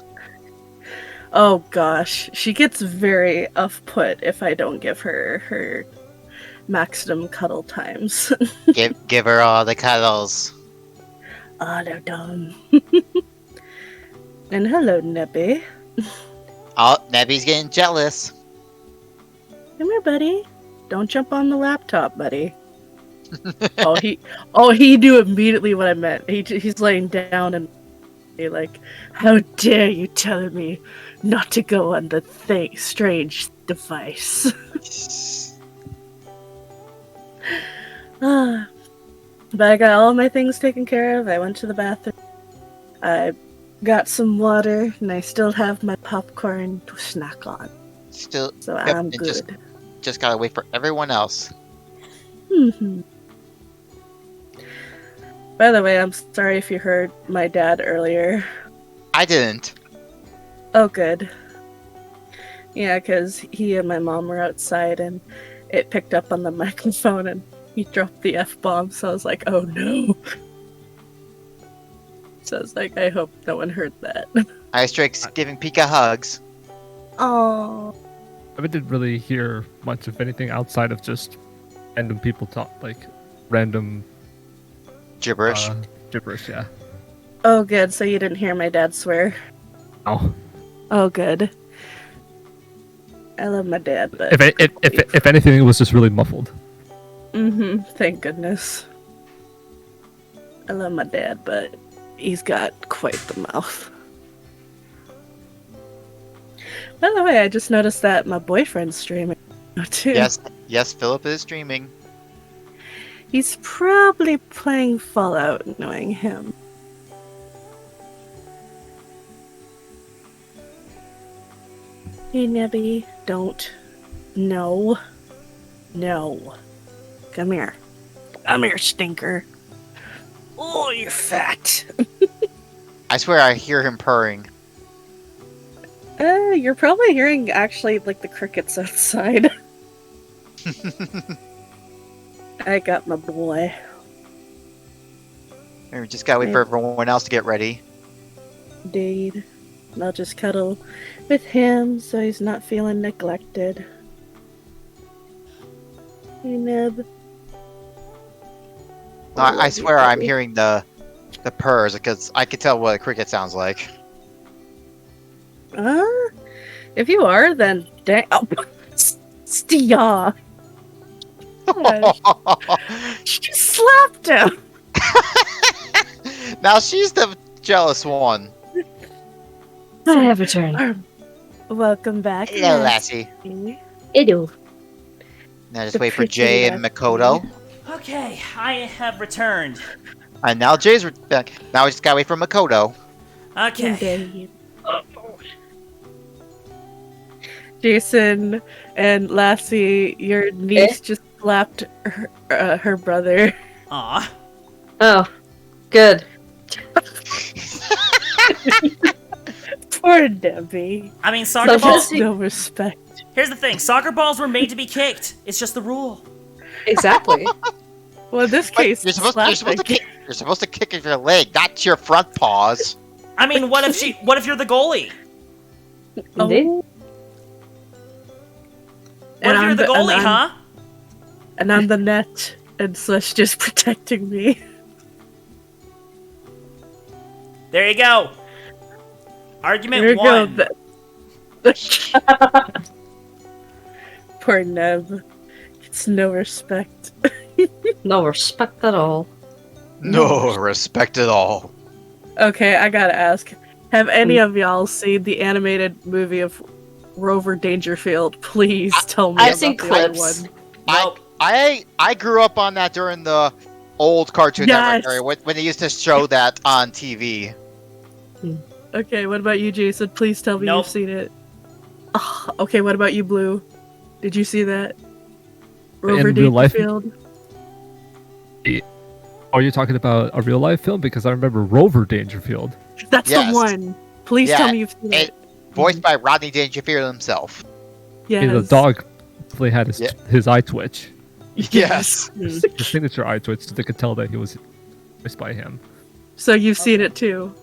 Oh gosh, she gets very off-put if I don't give her her maximum cuddle times. Give her all the cuddles. Oh, they're dumb. And hello, Nebby. Oh, Nebby's getting jealous. Come here, buddy. Don't jump on the laptop, buddy. he knew immediately what I meant. He's laying down and like, how dare you tell me not to go on the strange device. But I got all my things taken care of. I went to the bathroom. I got some water, and I still have my popcorn to snack on. Still, So yep, I'm and good. Just gotta wait for everyone else. Mhm. By the way, I'm sorry if you heard my dad earlier. I didn't. Oh, good. Yeah, because he and my mom were outside, and it picked up on the microphone, and he dropped the F-bomb, so I was like, oh no. So I was like, I hope no one heard that. Ice Drake's giving Pika hugs. Oh. I didn't really hear much of anything outside of just random people talk, like random Gibberish. gibberish. Yeah. Oh, good. So you didn't hear my dad swear. Oh. Oh, good. I love my dad, but If anything, it was just really muffled. Thank goodness. I love my dad, but he's got quite the mouth. By the way, I just noticed that my boyfriend's streaming now, too. Yes, Philip is streaming. He's probably playing Fallout, knowing him. Hey, Nebby, don't. No. No. Come here. Come here, stinker. Oh, you're fat. I swear I hear him purring. You're probably hearing, actually, like, the crickets outside. I got my boy. We just gotta wait for everyone else to get ready. Indeed. And I'll just cuddle with him so he's not feeling neglected. Hey, Neb. No, I swear I'm hearing the purrs because I can tell what a cricket sounds like. If you are, then dang. Oh, Stia! She just slapped him! Now she's the jealous one. I have returned. Welcome back. Hello, lassie. Edu. Now just The wait for pretty Jay and Makoto. Okay, I have returned. And now Jay's back. Now we just gotta wait for Makoto. Okay. Indeed. Jason and Lassie, your niece just slapped her brother. Aw. Oh, good. Poor Debbie. I mean, soccer So balls. just- No respect. Here's the thing: soccer balls were made to be kicked. It's just the rule. Exactly. Well, in this Wait, case, you're supposed to slapping. kick. You're supposed to kick with your leg, not your front paws. I mean, what if you're the goalie? Indeed. Oh. What if you're the goalie, huh? And I'm the net, and Slush just protecting me. There you go. Argument There you one. go. Poor Neb. It's no respect. No respect at all. No respect at all. Okay, I gotta ask. Have any of y'all seen the animated movie of Rover Dangerfield? Please tell me I've about seen the other clips. one. Nope. I grew up on that during the old Cartoon Network Yes. era when they used to show that on TV. Okay, what about you, Jason? Please tell me Nope. you've seen it. Ah, okay, what about you, Blue? Did you see that? Rover In real life? Dangerfield? Are you talking about a real life film? Because I remember Rover Dangerfield. That's Yes. the one. Please Yeah, tell me you've seen it. Voiced by Rodney Dangerfield himself. Yes. The dog definitely had Yeah. his eye twitch. Yes. His signature eye twitch, so they could tell that he was voiced by him. So you've seen it too.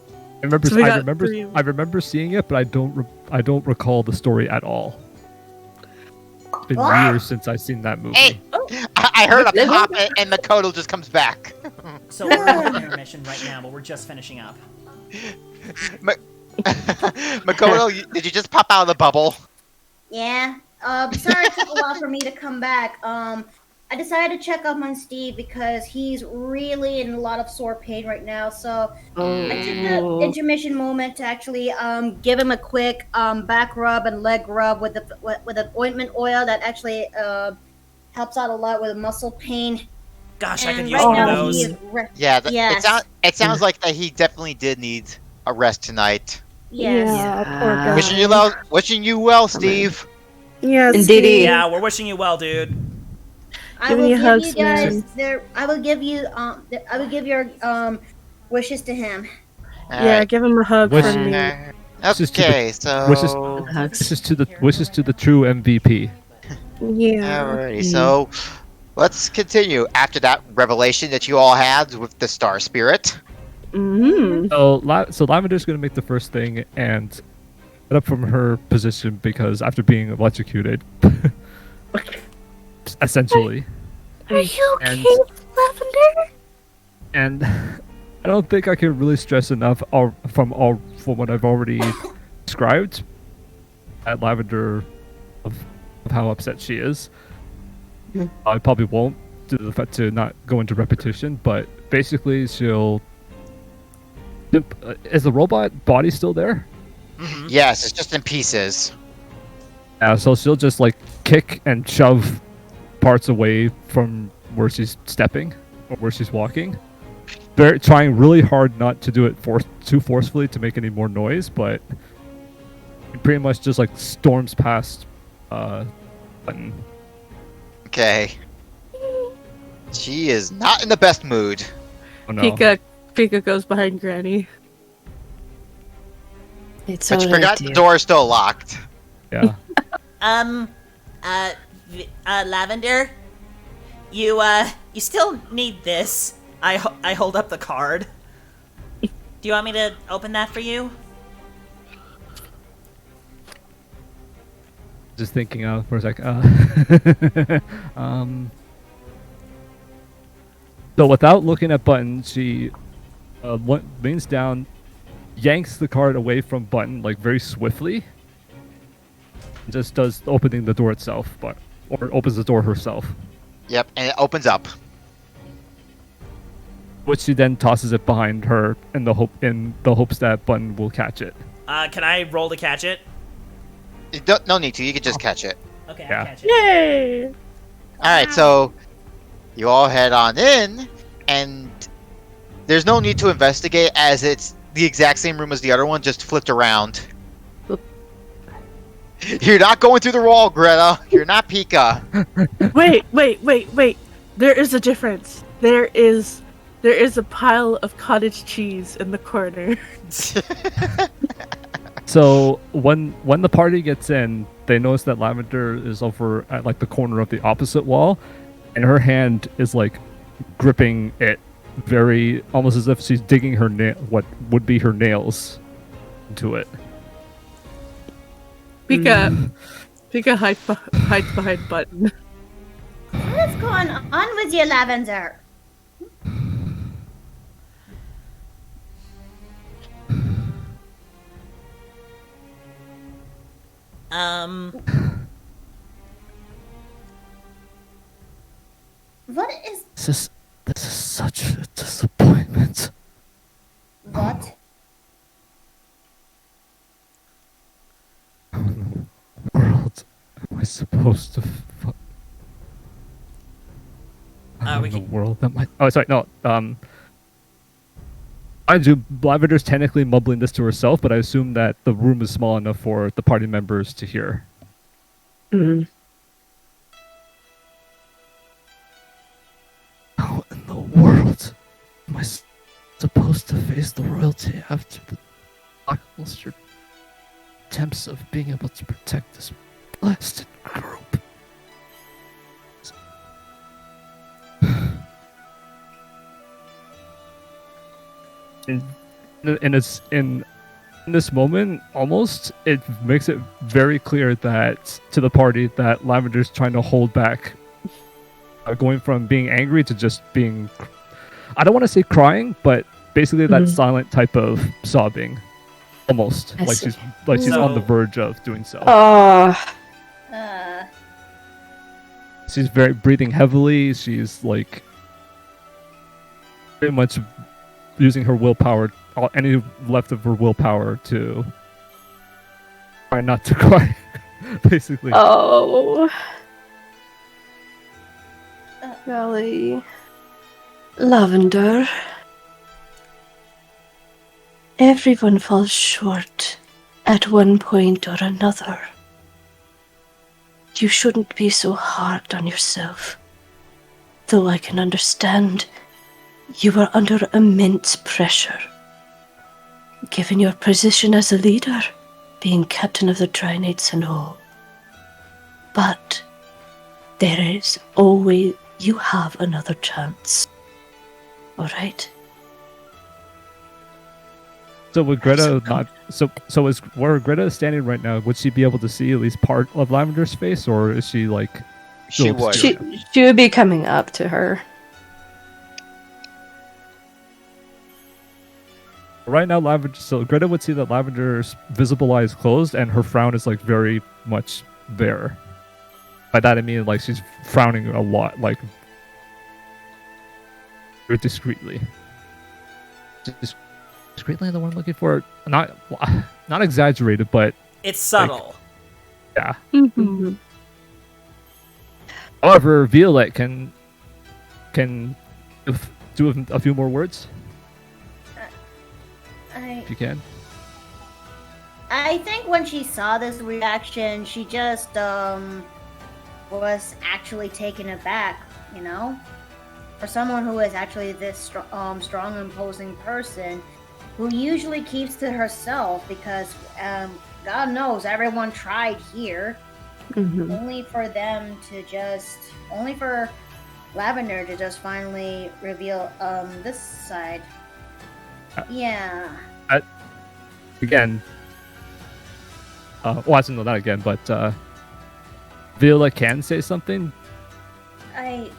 I remember. So we I got remember. three. I remember seeing it, but I don't recall the story at all. It's been years since I've seen that movie. Hey, I heard a Living? pop and Makoto just comes back. So we're in intermission right now, but we're just finishing up. Makoto, did you just pop out of the bubble? Yeah. Sorry it took a while for me to come back. I decided to check up on Steve because he's really in a lot of sore pain right now. So I took the intermission moment to actually give him a quick back rub and leg rub with an ointment oil that actually helps out a lot with muscle pain. Gosh, I And could use right one of now those. he is Yeah, Yes. it sounds like that he definitely did need a rest tonight. Yes. Yeah, poor guy. Wishing you well, Steve. Yes. Indeed. Steve. Yeah, we're wishing you well, dude. I Give will me a give hug, you guys Susan. I will give you I will give your wishes to him. Yeah, give him a hug Wish- from me. Wishes to the- Okay, so wishes- Wishes to the true MVP. Yeah. alrighty, so let's continue after that revelation that you all had with the Star Spirit. Mm-hmm. So Lavender's gonna make the first thing and get up from her position because after being electrocuted, essentially. Are you And- okay, Lavender? And I don't think I can really stress enough from what I've already described at Lavender of how upset she is. I probably won't due to the fact to not go into repetition, but basically she'll. Is the robot body still there? Yes, it's just in pieces. Yeah, so she'll just like kick and shove parts away from where she's stepping or where she's walking. They're trying really hard not to do it too forcefully to make any more noise, but it pretty much just like storms past button. Okay. She is not in the best mood. Oh no. Pika goes behind Granny. It's But you alright, forgot the dear. door is still locked. Yeah. Lavender, You still need this. I hold up the card. Do you want me to open that for you? Just thinking out for a sec. So without looking at Button, she leans down, yanks the card away from Button like very swiftly. Just does opening the door itself, or opens the door herself. Yep, and it opens up. Which she then tosses it behind her in the hopes that Button will catch it. Can I roll to catch it? No need to. You can just catch it. Okay, Yeah. I'll catch it. Yay! All right, so you all head on in, and there's no need to investigate as it's the exact same room as the other one, just flipped around. You're not going through the wall, Greta. You're not Pika. Wait. There is a difference. There is a pile of cottage cheese in the corner. So when the party gets in, they notice that Lavender is over at like the corner of the opposite wall, and her hand is like gripping it, very almost as if she's digging her what would be her nails into it. Pika hides behind Button. What's going on with you, Lavender? What is This is such a disappointment. what? How in the world am I supposed to? How we in the can- world am I? Oh, sorry, no. I do. Lavender's technically mumbling this to herself, but I assume that the room is small enough for the party members to hear. Mm. How in the world am I supposed to face the royalty after the lackluster attempts of being able to protect this blasted group? In this moment, almost, it makes it very clear that to the party that Lavender's trying to hold back, going from being angry to just being, I don't want to say crying, but basically that silent type of sobbing, almost I like see. she's on the So- verge of doing so. Oh, She's very breathing heavily. She's like very much using her willpower, any left of her willpower, to try not to cry. Basically, oh. Golly. Lavender. Everyone falls short at one point or another. You shouldn't be so hard on yourself. Though I can understand you are under immense pressure. Given your position as a leader, being captain of the Trinates and all. But there is always, you have another chance. Alright? so would Greta so not? So is where Greta is standing right now? Would she be able to see at least part of Lavender's face, or is she like? She still would. obscure? She would be coming up to her. Right now, Lavender. So Greta would see that Lavender's visible eye is closed, and her frown is like very much there. By that I mean like she's frowning a lot, like very discreetly. Discreetly, the one I'm looking for. Not exaggerated, but It's subtle. yeah. Mm-hmm. However, Violet can do a few more words if you can. I think when she saw this reaction, she just was actually taken aback, you know? For someone who is actually this strong, imposing person, who usually keeps to herself because God knows everyone tried here, Mm-hmm. only for them to only for Lavender to just finally reveal this side. Yeah. Again, well, actually, no, not again, but Viola can say something. I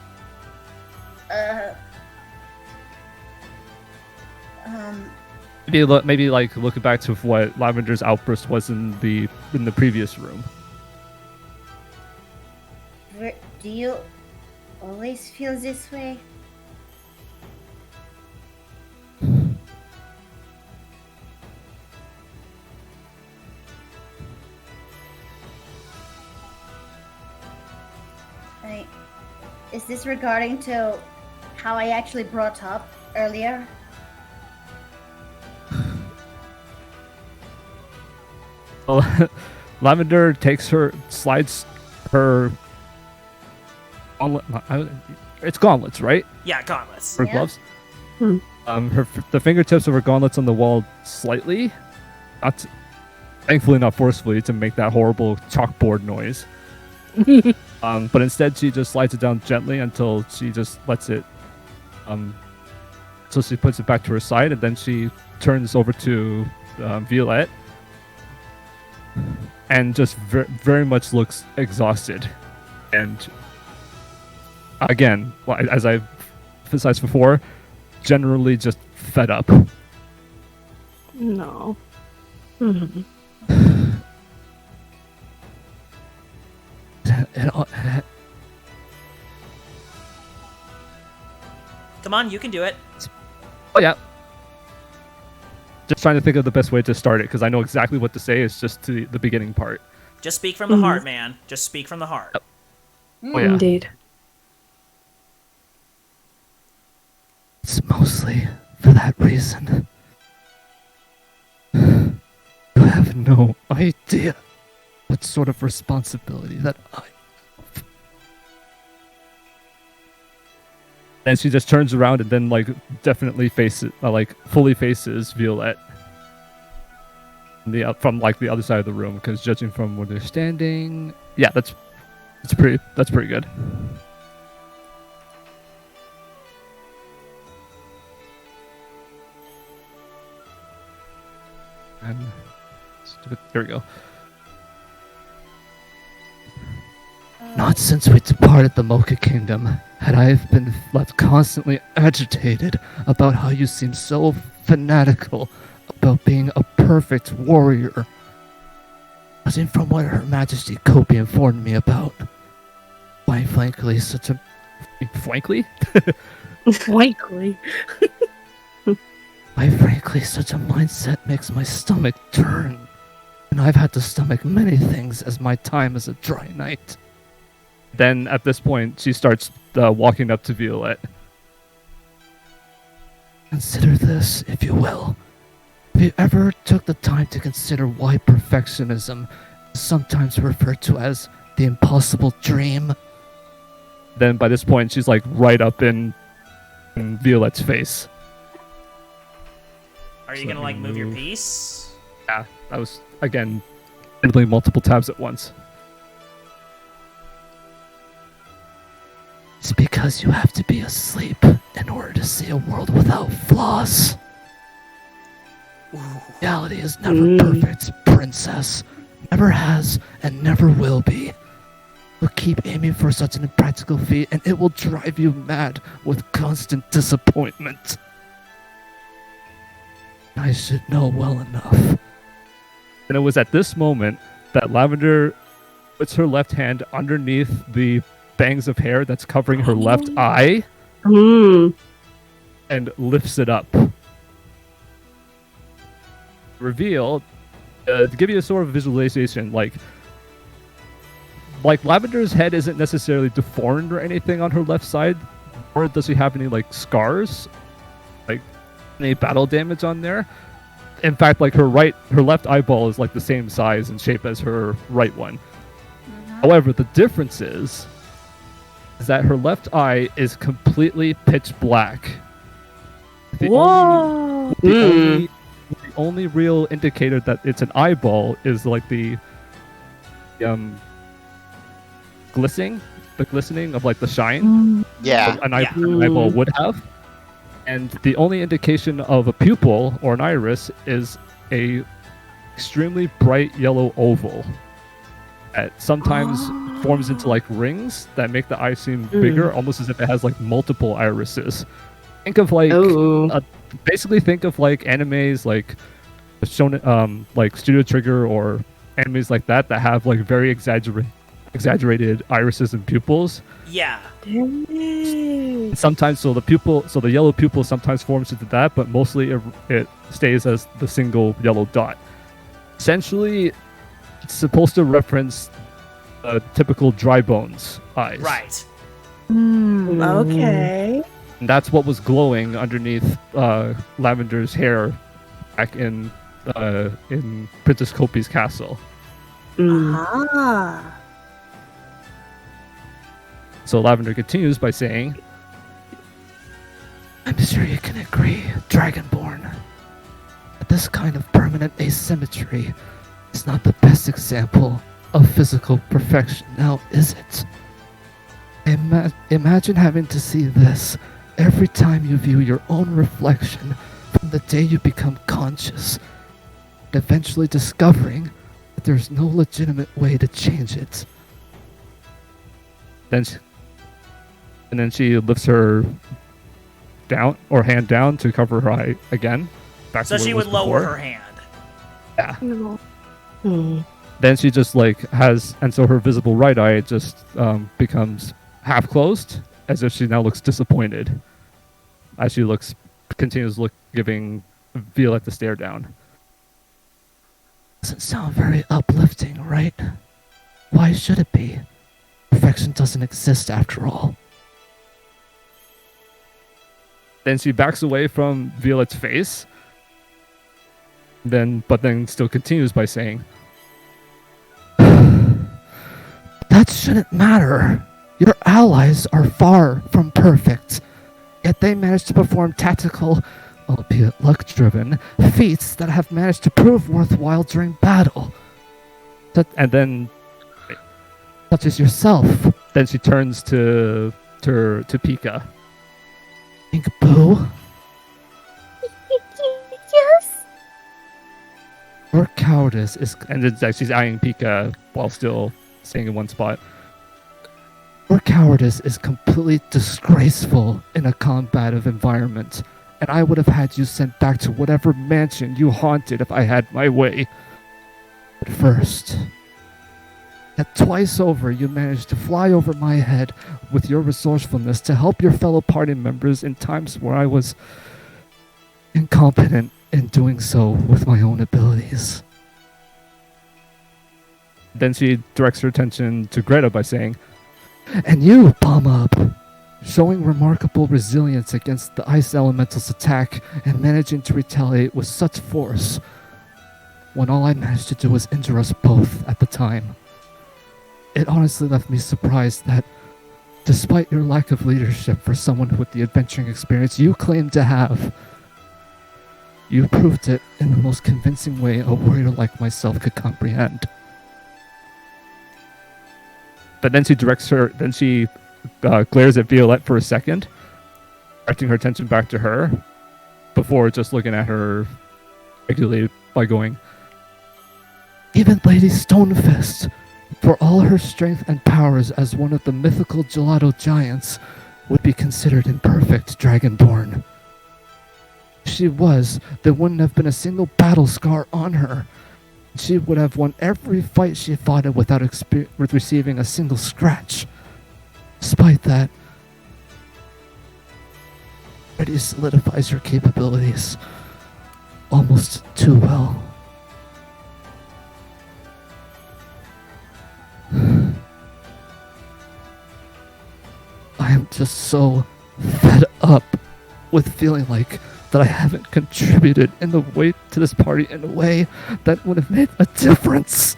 Maybe like looking back to what Lavender's outburst was in the previous room. do you always feel this way? Is this regarding to how I actually brought up earlier? Well, Lavender slides her gauntlet. It's gauntlets, right? Yeah, gauntlets. Her Yeah. gloves. Hmm. The fingertips of her gauntlets on the wall slightly, thankfully not forcefully, to make that horrible chalkboard noise. But instead, she just slides it down gently until she just lets it. So she puts it back to her side, and then she turns over to Violette, and just very much looks exhausted. And again, as I've emphasized before, generally just fed up. No. Mhm. Come on, you can do it. Oh yeah. Just trying to think of the best way to start it, because I know exactly what to say. It's just to the beginning part. Just speak from the heart, man. Just speak from the heart. Oh yeah. Indeed. It's mostly for that reason. You have no idea what sort of responsibility that I have. And she just turns around and then definitely fully faces Violette. From the other side of the room, because judging from where they're standing, yeah, that's pretty good. And there we go. Not since we departed the Mocha Kingdom had I been left constantly agitated about how you seem so fanatical about being a perfect warrior. Judging from what Her Majesty Kobe informed me about. Quite frankly, Frankly? Frankly. Quite frankly, such a mindset makes my stomach turn. And I've had to stomach many things as my time as a dry knight. Then at this point, she starts walking up to Violette. Consider this, if you will. Have you ever took the time to consider why perfectionism is sometimes referred to as the impossible dream? Then by this point, she's right up in Violette's face. Are you gonna move your piece? Yeah, that was again handling multiple tabs at once. It's because you have to be asleep in order to see a world without flaws. Reality is never perfect, princess. Never has and never will be. You'll keep aiming for such an impractical feat and it will drive you mad with constant disappointment. I should know well enough. And it was at this moment that Lavender puts her left hand underneath the bangs of hair that's covering her left eye and lifts it up. Reveal, to give you a sort of visualization, like Lavender's head isn't necessarily deformed or anything on her left side, nor does she have any scars, any battle damage on there. In fact, her left eyeball is the same size and shape as her right one. However, the difference is that her left eye is completely pitch black. The only real indicator that it's an eyeball is the glistening the glistening of like the shine Yeah. an eyeball would have. And the only indication of a pupil or an iris is a extremely bright yellow oval that sometimes forms into like rings that make the eye seem bigger, almost as if it has like multiple irises. Think of like basically think of like animes like shown like Studio Trigger or animes like that have like very exaggerated irises and pupils. Yeah. Sometimes so the yellow pupil sometimes forms into that, but mostly it stays as the single yellow dot. Essentially, it's supposed to reference typical dry bones eyes. Right. Okay. And that's what was glowing underneath Lavender's hair back in Princess Kopi's castle. Ah. So Lavender continues by saying, I'm sure you can agree, Dragonborn, that this kind of permanent asymmetry is not the best example of physical perfection, now is it? Imagine having to see this every time you view your own reflection from the day you become conscious, and eventually discovering that there's no legitimate way to change it. Then she lifts her down or hand down to cover her eye again. Back So to where she it would was lower before. her hand. Yeah. Then she just like and so her visible right eye just becomes half closed, as if she now looks disappointed, as she continues giving Violette the stare down. Doesn't sound very uplifting, right? Why should it be? Perfection doesn't exist after all. Then she backs away from Violette's face. But then still continues by saying, That shouldn't matter. Your allies are far from perfect. Yet they managed to perform tactical, albeit luck-driven, feats that have managed to prove worthwhile during battle. and then Such as yourself. then she turns to Pika. Think, Boo? Yes. Your cowardice is And it's like she's eyeing Pika while still staying in one spot. Your cowardice is completely disgraceful in a combative environment, and I would have had you sent back to whatever mansion you haunted if I had my way. But first, that twice over you managed to fly over my head with your resourcefulness to help your fellow party members in times where I was incompetent in doing so with my own abilities. Then she directs her attention to Greta by saying, And you, Palm Up, showing remarkable resilience against the Ice Elemental's attack and managing to retaliate with such force, when all I managed to do was injure us both at the time. It honestly left me surprised that, despite your lack of leadership for someone with the adventuring experience you claim to have, you proved it in the most convincing way a warrior like myself could comprehend. but then she glares at Violette for a second, directing her attention back to her, before just looking at her regularly by going, Even Lady Stonefist, for all her strength and powers as one of the mythical gelato giants, would be considered imperfect Dragonborn. If she was, there wouldn't have been a single battle scar on her. She would have won every fight she fought in without receiving a single scratch. Despite that, already solidifies her capabilities almost too well. I am just so fed up with feeling like that I haven't contributed in the way to this party in a way that would have made a difference.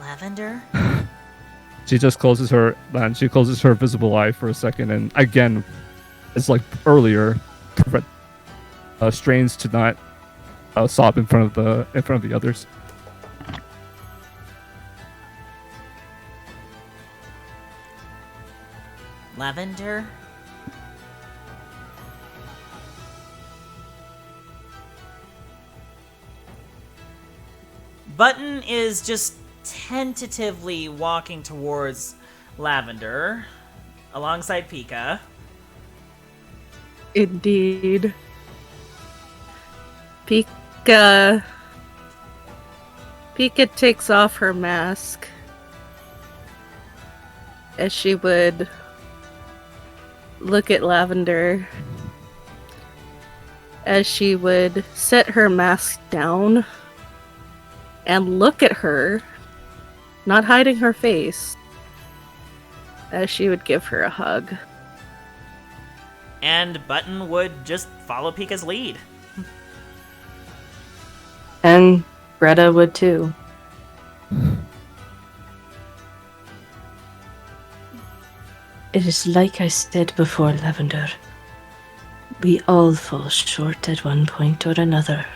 Lavender? she closes her visible eye for a second, and again, it's like earlier, strains to not sob in front of the others. Lavender? Button is just tentatively walking towards Lavender alongside Pika. Indeed. Pika takes off her mask as she would look at Lavender, as she would set her mask down and look at her, not hiding her face, as she would give her a hug. And Button would just follow Pika's lead. And Greta would too. It is like I said before, Lavender. We all fall short at one point or another.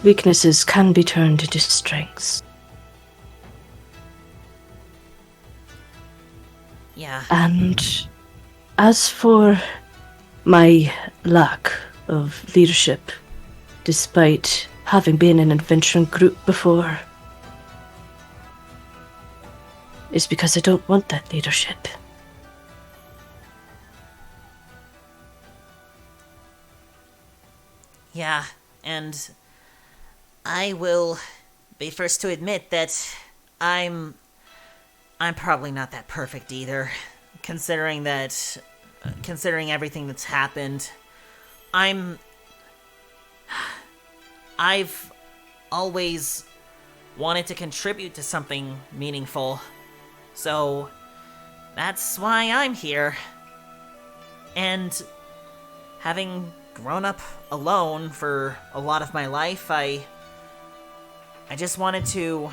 Weaknesses can be turned into strengths. Yeah. And as for my lack of leadership, despite having been in an adventuring group before, is because I don't want that leadership. Yeah, and I will be first to admit that I'm probably not that perfect either, considering everything that's happened. I've always wanted to contribute to something meaningful, so that's why I'm here. And having grown up alone for a lot of my life, I just wanted to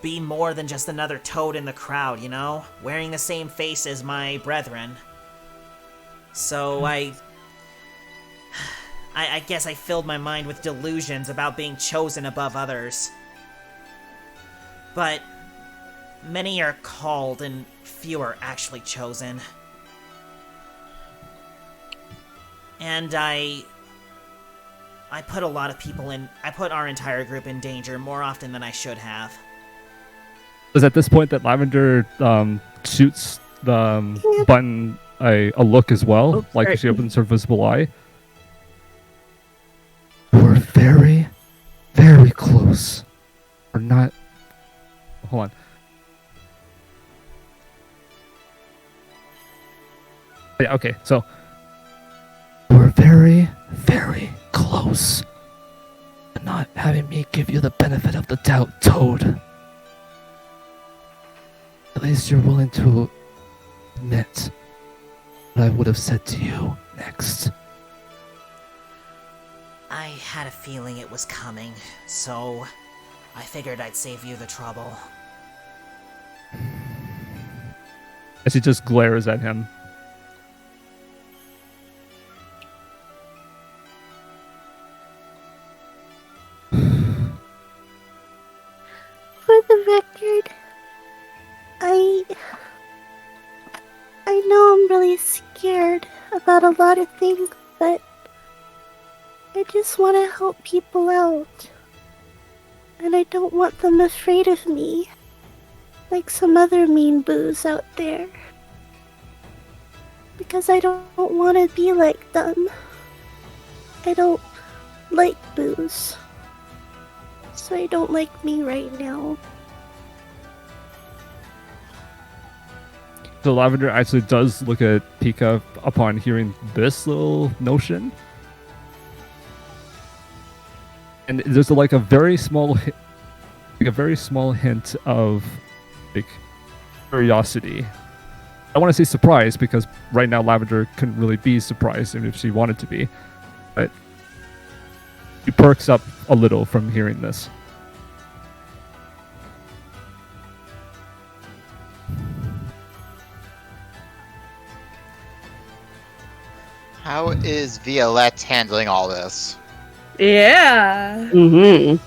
be more than just another toad in the crowd, you know? Wearing the same face as my brethren. So I guess I filled my mind with delusions about being chosen above others. But many are called and few are actually chosen. And I put a lot of people I put our entire group in danger more often than I should have. Is at this point that Lavender shoots the Button a look as well, Oops, like sorry. she opens her visible eye. We're very, very close. We're not. Hold on. Yeah, okay, so We're very, very close. To not having me give you the benefit of the doubt, Toad. At least you're willing to admit what I would have said to you next. I had a feeling it was coming, so I figured I'd save you the trouble. as he just glares at him. For the record, I know I'm really scared about a lot of things, but I just want to help people out. And I don't want them afraid of me, like some other mean boos out there. Because I don't want to be like them. I don't like boos. So I don't like me right now. So Lavender actually does look at Pika upon hearing this little notion. And there's like a very small hint of like curiosity. I want to say surprise because right now Lavender couldn't really be surprised even if she wanted to be. But she perks up a little from hearing this. How is Violette handling all this? Yeah. Mm-hmm.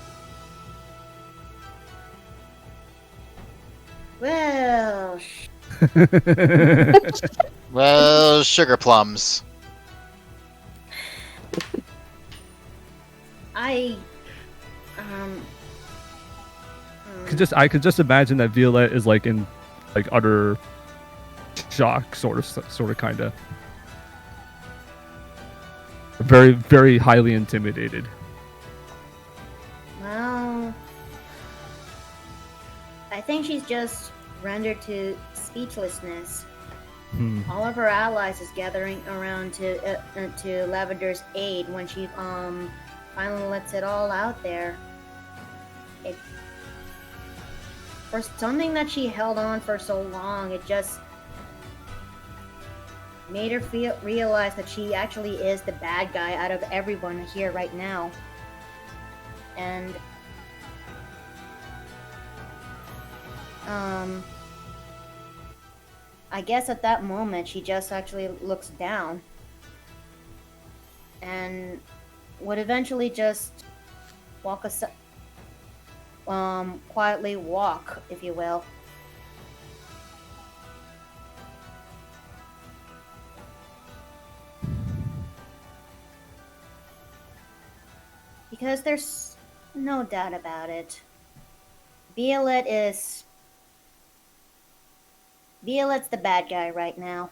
Well, Well, sugar plums. I I could just imagine that Violette is like in like utter shock, sort of, kind of. Very, very highly intimidated. Well, I think she's just rendered to speechlessness. All of her allies is gathering around to Lavender's aid when she finally lets it all out there. For something that she held on for so long, it just made her realize that she actually is the bad guy out of everyone here right now. And I guess at that moment she just actually looks down and would eventually just walk aside, quietly walk, if you will. Because there's no doubt about it. Violette's the bad guy right now.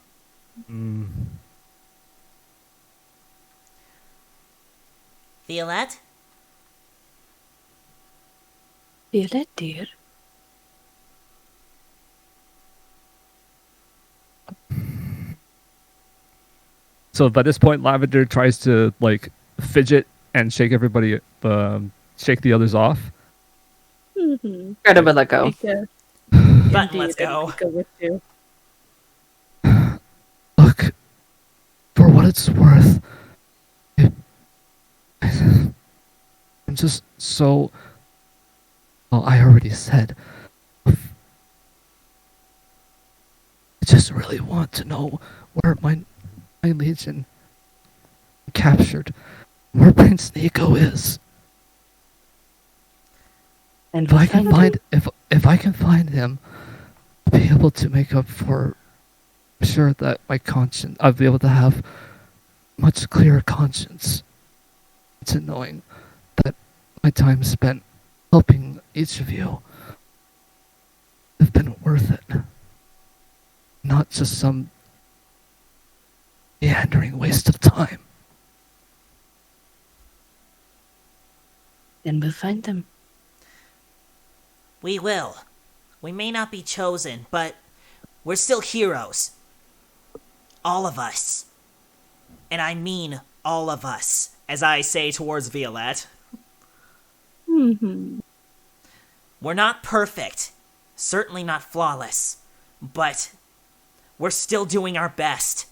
Violette? Violette, dear. So by this point, Lavender tries to like fidget and shake everybody, shake the others off. Incredible, let go. Pika, Button, let's indeed, go. and Pika with you. Look, for what it's worth, I'm just so. Well, I already said. I just really want to know where my legion captured, where Prince Nico is. And If I can find him, I'll be able to make up for. I'm sure that my conscience, I'll be able to have much clearer conscience to knowing that my time spent helping each of you have been worth it. Not just some meandering waste of time. Then we'll find them. We will. We may not be chosen, but we're still heroes. All of us. And I mean all of us, as I say towards Violette. Mm-hmm. We're not perfect, certainly not flawless, but we're still doing our best.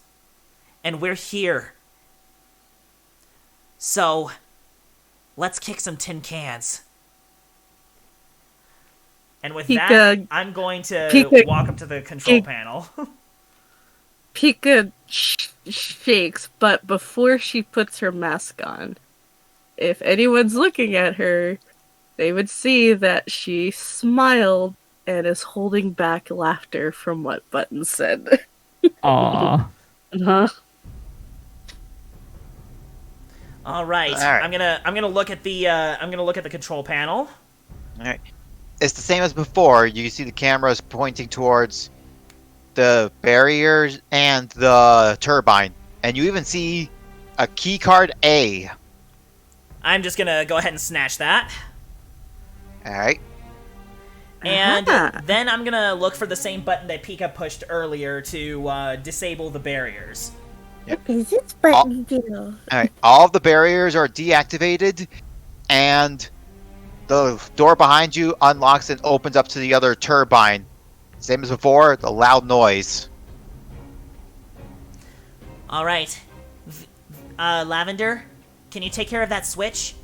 And we're here. So, let's kick some tin cans. And with that, Pika- I'm going to Pika- walk up to the control Pika- panel. Pika shakes, but before she puts her mask on, if anyone's looking at her, they would see that she smiled and is holding back laughter from what Button said. Aww. Huh? All right. All right. I'm gonna look at the control panel. All right. It's the same as before. You see the cameras pointing towards the barriers and the turbine, and you even see a key card A. I'm just gonna go ahead and snatch that. All right. And Uh-huh. then I'm gonna look for the same button that Pika pushed earlier to disable the barriers. What does this button do? All right. All of the barriers are deactivated, and the door behind you unlocks and opens up to the other turbine. Same as before, the loud noise. All right. Lavender, can you take care of that switch?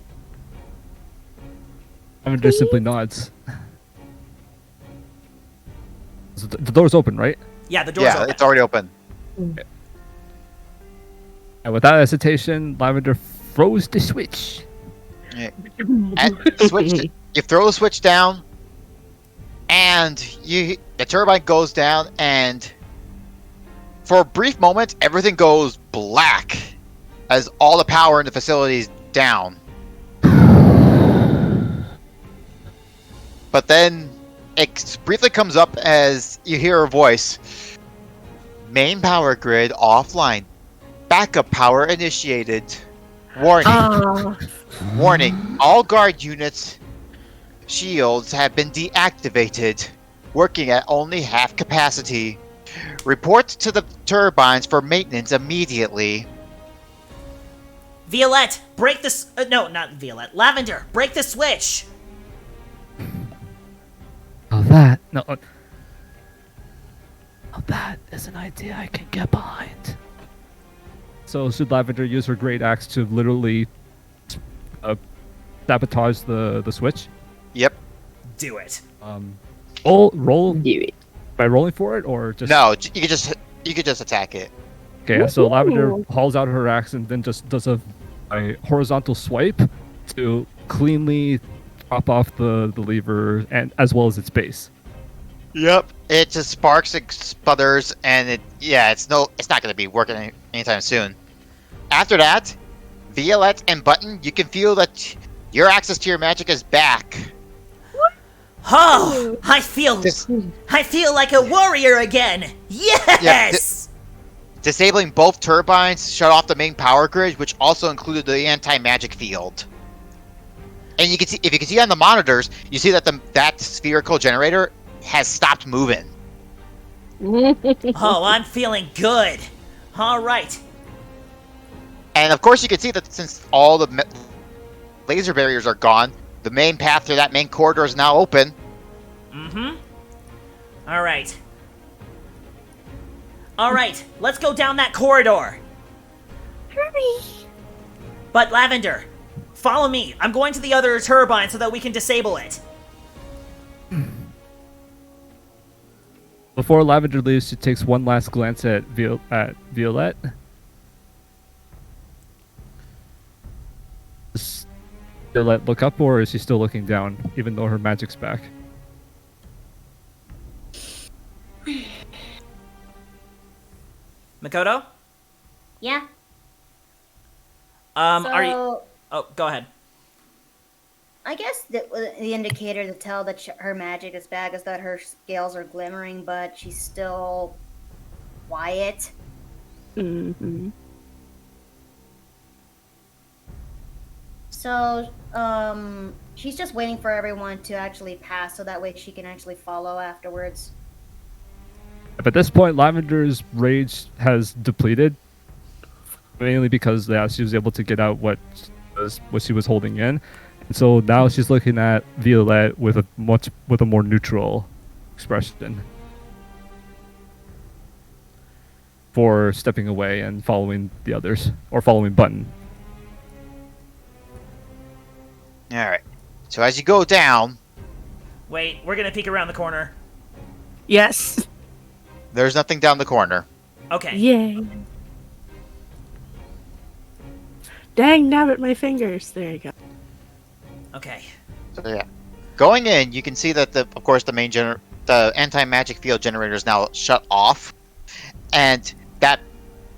Lavender simply nods. So the door's open, right? Yeah, the door's Yeah, open. it's already open. And without hesitation, Lavender throws the switch. And switch. You throw the switch down, And the turbine goes down, and for a brief moment, everything goes black as all the power in the facility is down. But then it briefly comes up as you hear a voice. Main power grid offline. Backup power initiated. Warning. Warning. All guard units shields have been deactivated. Working at only half capacity. Report to the turbines for maintenance immediately. Violette, break this. No, not Violette. Lavender, break the switch. Oh, that. No. Oh, that is an idea I can get behind. So should Lavender use her great axe to literally sabotage the switch? Yep. Do it. Roll Do it. by rolling for it, or just No, you could just attack it. Okay, so Lavender hauls out her axe and then just does a horizontal swipe to cleanly chop off the lever and as well as its base. Yep. It just sparks, it sputters, and it's not going to be working anytime soon. After that, Violette and Button, you can feel that your access to your magic is back. Oh, I feel like a warrior again. Yes. Disabling both turbines shut off the main power grid, which also included the anti-magic field. And you can see, if you can see on the monitors, you see that that spherical generator has stopped moving. Oh, I'm feeling good. All right. And of course, you can see that since all the laser barriers are gone, the main path to that main corridor is now open. Mm-hmm. All right. All right, let's go down that corridor. Hurry! But Lavender, follow me. I'm going to the other turbine so that we can disable it. Before Lavender leaves, she takes one last glance at Violette. Does Violette look up, or is she still looking down, even though her magic's back? Makoto? Yeah. Are you... Oh, go ahead. I guess the indicator to tell that her magic is back is that her scales are glimmering, but she's still quiet. Mm-hmm. So, she's just waiting for everyone to actually pass so that way she can actually follow afterwards. At this point, Lavender's rage has depleted, mainly because she was able to get out what she was holding in, and so now she's looking at Violette with a more neutral expression for stepping away and following the others, or following Button. All right. So as you go down, Wait, we're gonna peek around the corner. Yes. there's nothing down the corner. Okay. Yay. Dang nabbit my fingers. There you go. Okay. So yeah, going in, you can see that of course the main the anti-magic field generator is now shut off, and that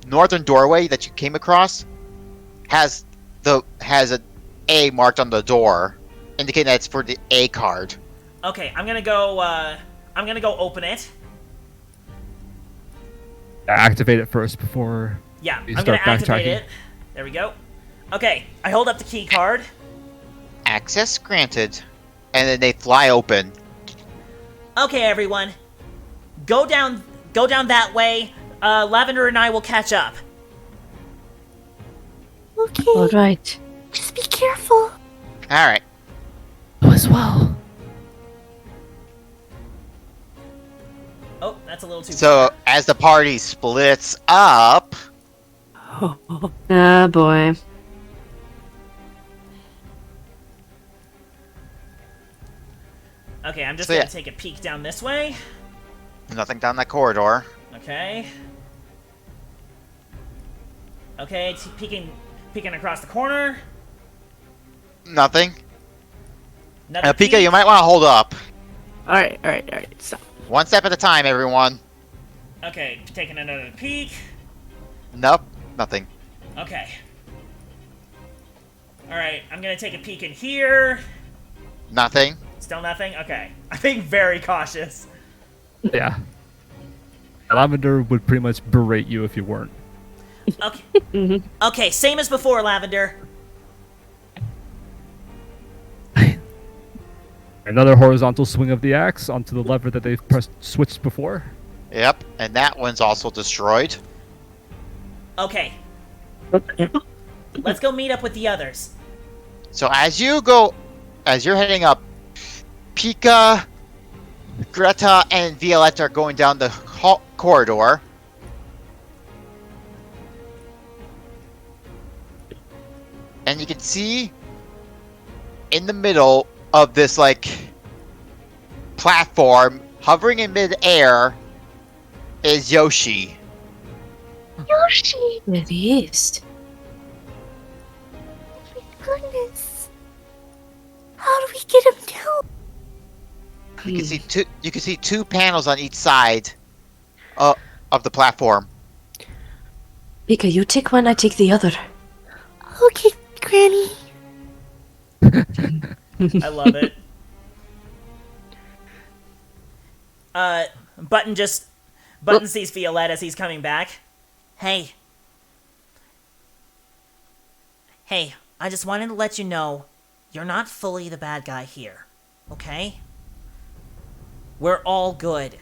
northern doorway that you came across has an A marked on the door, indicating that it's for the A card. Okay, I'm gonna go open it. Activate it first before Yeah, you I'm gonna start activate backtracking. it. There we go. Okay, I hold up the key card. Access granted, and then they fly open. Okay, everyone. Go down that way. Lavender and I will catch up. Okay, All right. just be careful. All right. You as well. Oh, that's a little too So as the party splits up, Oh boy. Okay, I'm just So, gonna yeah. take a peek down this way. nothing down that corridor. Okay. Okay, peeking across the corner. Nothing. Another Pika, peek. you might want to hold up. Alright. Stop. One step at a time, everyone. Okay, taking another peek. Nope, nothing. Okay. Alright, I'm gonna take a peek in here. Nothing. Still nothing? Okay. I'm being very cautious. Yeah. Lavender would pretty much berate you if you weren't. Okay. Okay, same as before, Lavender. Another horizontal swing of the axe onto the lever that they've switched before. Yep, and that one's also destroyed. Okay. Let's go meet up with the others. So as you're heading up, Pika, Greta, and Violetta are going down the corridor. And you can see in the middle of this, like, platform, hovering in midair, is Yoshi. Yoshi! It is. Oh my goodness. How do we get him down? You can see two panels on each side of the platform. Pika, you take one, I take the other. Okay, Granny. I love it. Button sees Violetta as he's coming back. Hey, I just wanted to let you know, you're not fully the bad guy here, okay? We're all good.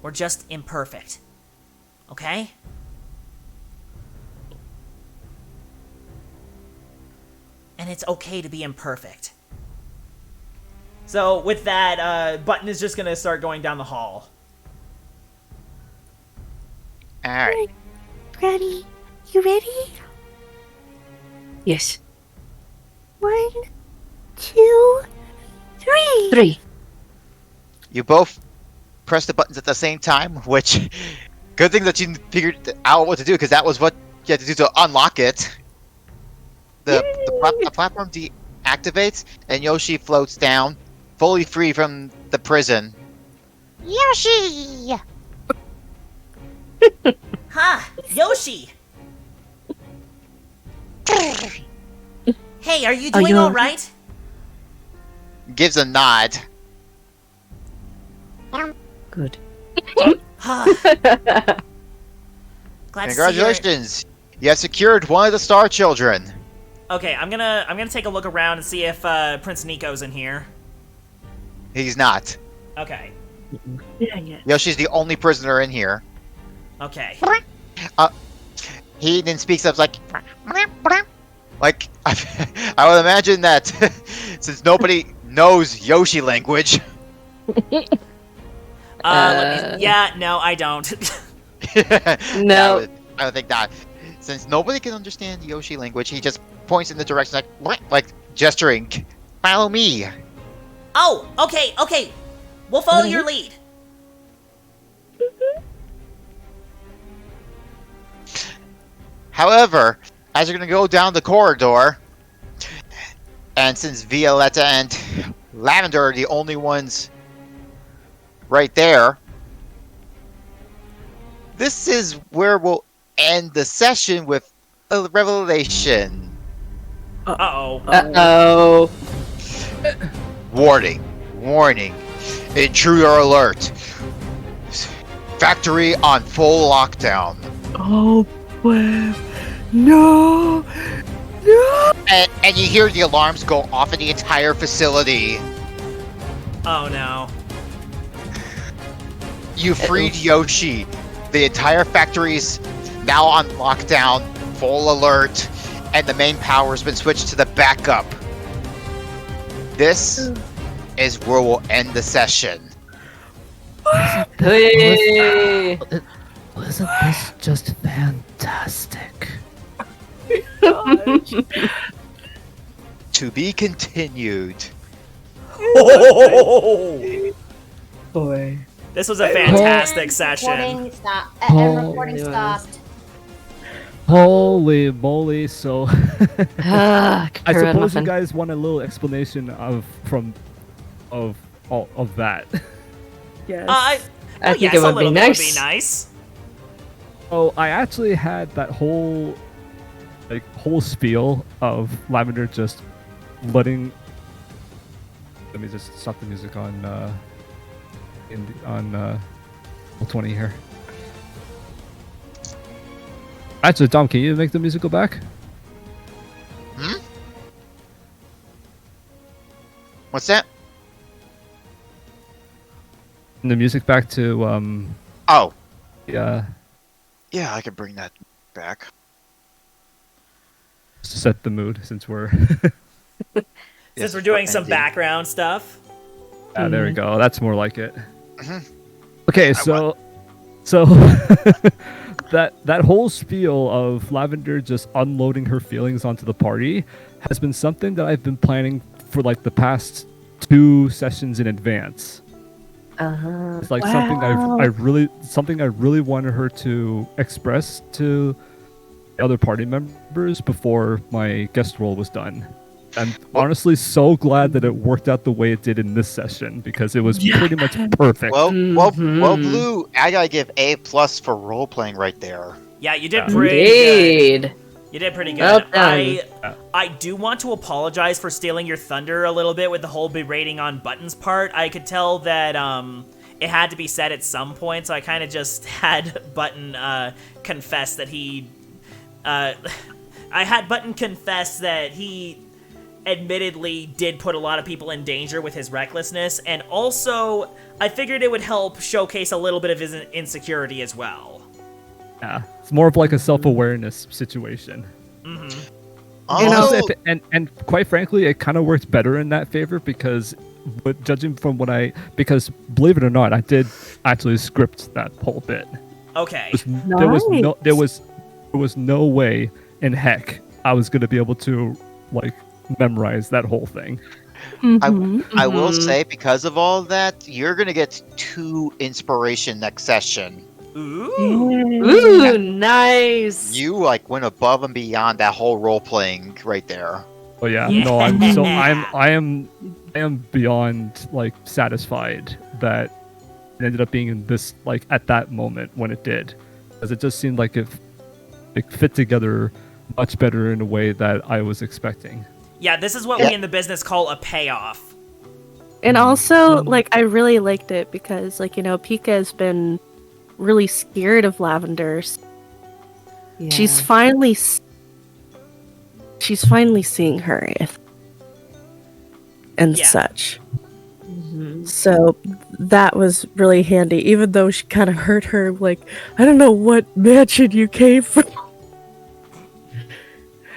We're just imperfect, okay? And it's okay to be imperfect. So with that, Button is just gonna start going down the hall. Alright. Granny, you ready? Yes. 1, 2, 3. 3. You both press the buttons at the same time, which, good thing that you figured out what to do, because that was what you had to do to unlock it. The platform deactivates, and Yoshi floats down, fully free from the prison. Yoshi! Ha! Yoshi! Hey, are you doing you alright? Gives a nod. Good. Ha! Glad to see Congratulations! You have secured one of the Star Children. Okay, I'm gonna take a look around and see if Prince Nico's in here. He's not. Okay. Yoshi's the only prisoner in here. Okay. He then speaks up like I would imagine that since nobody knows Yoshi language. No, I don't. No. I don't think not. Since nobody can understand Yoshi language, he just points in the direction like gesturing. Follow me. Oh, okay. We'll follow your lead. However, as you're gonna go down the corridor, and since Violetta and Lavender are the only ones right there, this is where we'll end the session with a revelation. Uh-oh. Uh-oh. Warning. Intruder alert. Factory on full lockdown. Oh, well, no. And you hear the alarms go off in the entire facility. Oh no. You freed Yoshi. The entire factory's now on lockdown, full alert, and the main power's been switched to the backup. This is where we'll end the session. Hey. Wasn't this just fantastic? To be continued. Boy. This was a fantastic session. Recording stopped. And recording stopped. Holy moly! So Ah, I Karen suppose you muffin. guys want a little explanation of all of that. Yes. I think yes, it a would be little bit would nice. be nice. Oh, I actually had that whole spiel of Lavender just letting. Let me just stop the music on roll 20 here. Actually, Dom, can you make the music go back? What's that? And the music back to Oh, yeah, yeah, I can bring that back. to set the mood since we're Since we're doing some background stuff. there we go. That's more like it. Mhm. Okay, so that whole spiel of Lavender just unloading her feelings onto the party has been something that I've been planning for like the past 2 sessions in advance. It's like something I really wanted her to express to the other party members before my guest role was done. I'm honestly so glad that it worked out the way it did in this session because it was pretty much perfect. Well, Blue, I gotta give A+ for role playing right there. Yeah, you did pretty good. Indeed. You did pretty good. Well done. I do want to apologize for stealing your thunder a little bit with the whole berating on Button's part. I could tell that it had to be said at some point, so I kind of just had Button confess that he... I had Button confess that he admittedly did put a lot of people in danger with his recklessness, and also I figured it would help showcase a little bit of his insecurity as well. Yeah, it's more of like a self-awareness situation. Also, And quite frankly, it kind of worked better in that favor because, judging from because believe it or not, I did actually script that whole bit. Okay. There was no way in heck I was gonna be able to like memorize that whole thing. I will say, because of all that, you're gonna get 2 inspiration next session. Ooh. Ooh, nice. You like went above and beyond that whole role playing right there. Oh yeah, Yeah. no, I am beyond like satisfied that it ended up being in this like at that moment when it did, because it just seemed like it fit together much better in a way that I was expecting. Yeah, this is what we in the business call a payoff. And also, like, I really liked it because, like, you know, Pika has been really scared of Lavenders. Yeah. She's finally seeing her and Yeah. such. So that was really handy, even though she kind of hurt her. Like, I don't know what mansion you came from.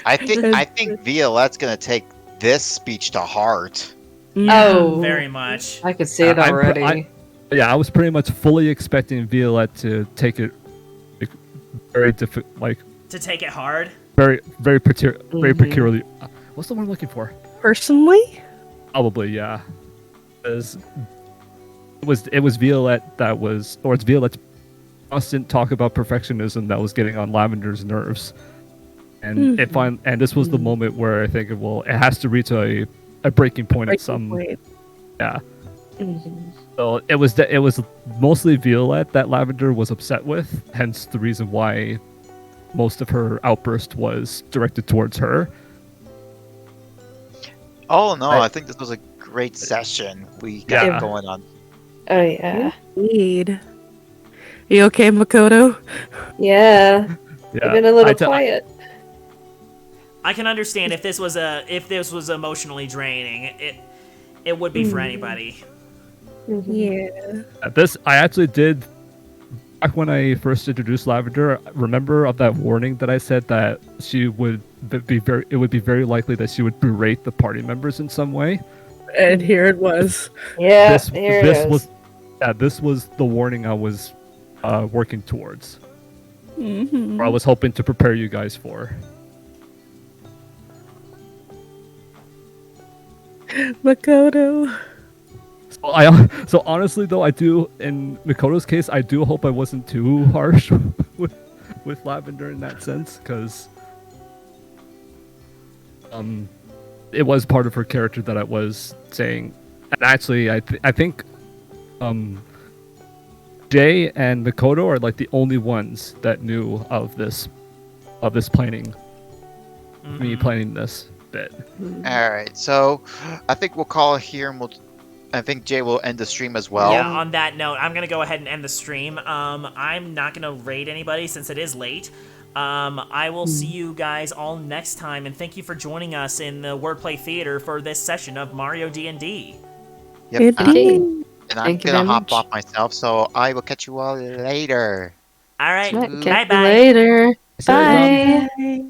I think Violette's gonna take this speech to heart. Oh, Very much. I could see it already. I was pretty much fully expecting Violette to take it like, very like To take it hard. very peculiarly. What's the word I'm looking for? Personally, Probably, yeah. Because it was Violette that was, or it's Violette's constant talk about perfectionism that was getting on Lavender's nerves, and and this was the moment where I think it has to reach a breaking point at some point. yeah. So it was mostly Violette that Lavender was upset with, hence the reason why most of her outburst was directed towards her. Oh no, I think this was a great session we got going on. Oh yeah. Indeed. You okay, Makoto? Yeah. Yeah, You've been a little quiet. I can understand if this was emotionally draining. It would be for anybody. Yeah. This I actually did back when I first introduced Lavender. Remember of that warning that I said that she would it would be very likely that she would berate the party members in some way. And here it was. Yeah, This here it is. this was the warning I was working towards. Mm-hmm. Or I was hoping to prepare you guys for. Makoto. So honestly though, I do, in Mikoto's case, I do hope I wasn't too harsh with Lavender in that sense, because it was part of her character that I was saying And actually, I think Jay and Mikoto are like the only ones that knew of this planning. Me planning this bit. All right, so I think we'll call it here, and I think Jay will end the stream as well. Yeah, on that note, I'm gonna go ahead and end the stream. I'm not gonna raid anybody since it is late. I will see you guys all next time, and thank you for joining us in the Wordplay Theater for this session of Mario D&D. Yep. Indeed. And I'm Thank you gonna very hop much. off myself, so I will catch you all later. All right, Catch you bye-bye. later. Bye. Bye.